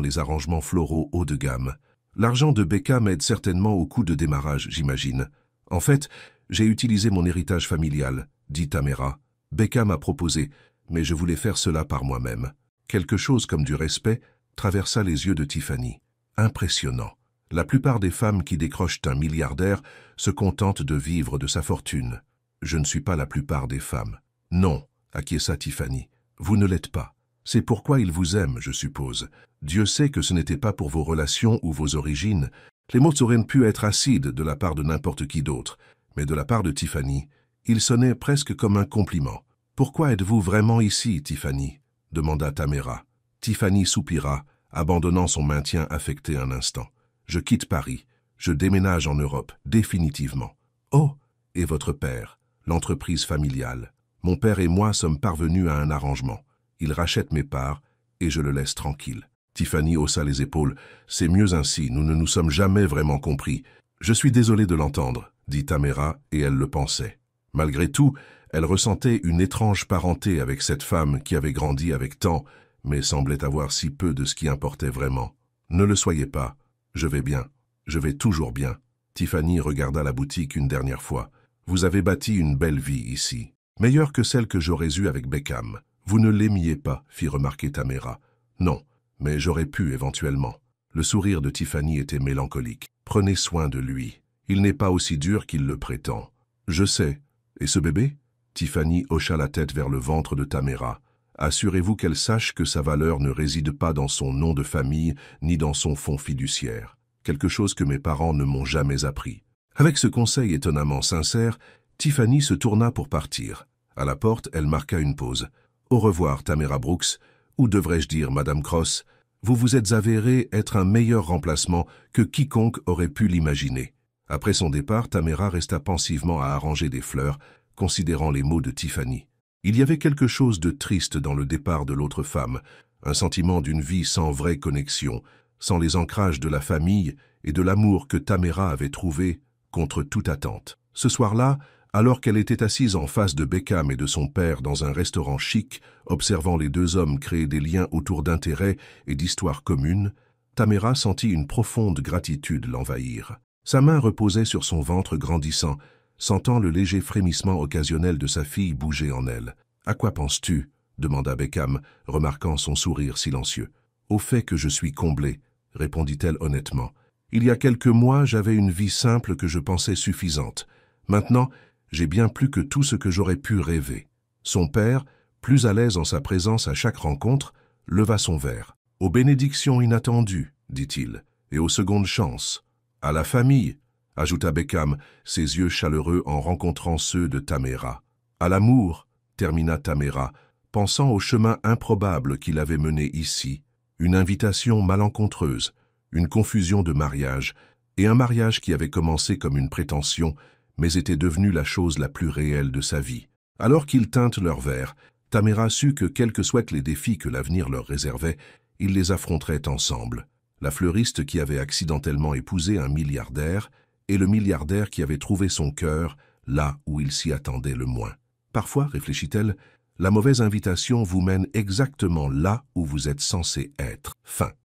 les arrangements floraux haut de gamme. « L'argent de Beckham aide certainement au coût de démarrage, j'imagine. En fait, j'ai utilisé mon héritage familial, » dit Tamara. « Beckham a proposé, mais je voulais faire cela par moi-même. » Quelque chose comme du respect traversa les yeux de Tiffany. Impressionnant. La plupart des femmes qui décrochent un milliardaire se contentent de vivre de sa fortune. Je ne suis pas la plupart des femmes. Non, acquiesça Tiffany. Vous ne l'êtes pas. C'est pourquoi il vous aime, je suppose. Dieu sait que ce n'était pas pour vos relations ou vos origines. Les mots auraient pu être acides de la part de n'importe qui d'autre, mais de la part de Tiffany, il sonnait presque comme un compliment. « Pourquoi êtes-vous vraiment ici, Tiffany ?» demanda Tamara. Tiffany soupira, abandonnant son maintien affecté un instant. « Je quitte Paris. Je déménage en Europe, définitivement. »« Oh, et votre père, l'entreprise familiale. Mon père et moi sommes parvenus à un arrangement. Il rachète mes parts et je le laisse tranquille. » Tiffany haussa les épaules. « C'est mieux ainsi, nous ne nous sommes jamais vraiment compris. Je suis désolé de l'entendre, » dit Tamara, et elle le pensait. Malgré tout, elle ressentait une étrange parenté avec cette femme qui avait grandi avec tant, mais semblait avoir si peu de ce qui importait vraiment. « Ne le soyez pas. Je vais bien. Je vais toujours bien. » Tiffany regarda la boutique une dernière fois. « Vous avez bâti une belle vie ici. Meilleure que celle que j'aurais eue avec Beckham. Vous ne l'aimiez pas, fit remarquer Tamara. Non, mais j'aurais pu éventuellement. Le sourire de Tiffany était mélancolique. Prenez soin de lui. Il n'est pas aussi dur qu'il le prétend. Je sais. Et ce bébé? Tiffany hocha la tête vers le ventre de Tamara. Assurez-vous qu'elle sache que sa valeur ne réside pas dans son nom de famille ni dans son fonds fiduciaire. Quelque chose que mes parents ne m'ont jamais appris. Avec ce conseil étonnamment sincère, Tiffany se tourna pour partir. À la porte, elle marqua une pause. Au revoir, Tamara Brooks, ou devrais-je dire Madame Cross, vous vous êtes avérée être un meilleur remplacement que quiconque aurait pu l'imaginer. Après son départ, Tamara resta pensivement à arranger des fleurs, considérant les mots de Tiffany. Il y avait quelque chose de triste dans le départ de l'autre femme, un sentiment d'une vie sans vraie connexion, sans les ancrages de la famille et de l'amour que Tamara avait trouvé contre toute attente. Ce soir-là, alors qu'elle était assise en face de Beckham et de son père dans un restaurant chic, observant les deux hommes créer des liens autour d'intérêts et d'histoires communes, Tamara sentit une profonde gratitude l'envahir. Sa main reposait sur son ventre grandissant, sentant le léger frémissement occasionnel de sa fille bouger en elle. « À quoi penses-tu » demanda Beckham, remarquant son sourire silencieux. « Au fait que je suis comblée » répondit-elle honnêtement. « Il y a quelques mois, j'avais une vie simple que je pensais suffisante. Maintenant, j'ai bien plus que tout ce que j'aurais pu rêver. » Son père, plus à l'aise en sa présence à chaque rencontre, leva son verre. « Aux bénédictions inattendues, dit-il, et aux secondes chances. À la famille, ajouta Beckham, ses yeux chaleureux en rencontrant ceux de Tamara. À l'amour, termina Tamara, pensant au chemin improbable qu'il avait mené ici, une invitation malencontreuse, une confusion de mariage, et un mariage qui avait commencé comme une prétention, mais était devenu la chose la plus réelle de sa vie. Alors qu'ils tinrent leurs verres, Tamara sut que quels que soient les défis que l'avenir leur réservait, ils les affronteraient ensemble. La fleuriste qui avait accidentellement épousé un milliardaire et le milliardaire qui avait trouvé son cœur là où il s'y attendait le moins. Parfois, réfléchit-elle, la mauvaise invitation vous mène exactement là où vous êtes censé être. Fin.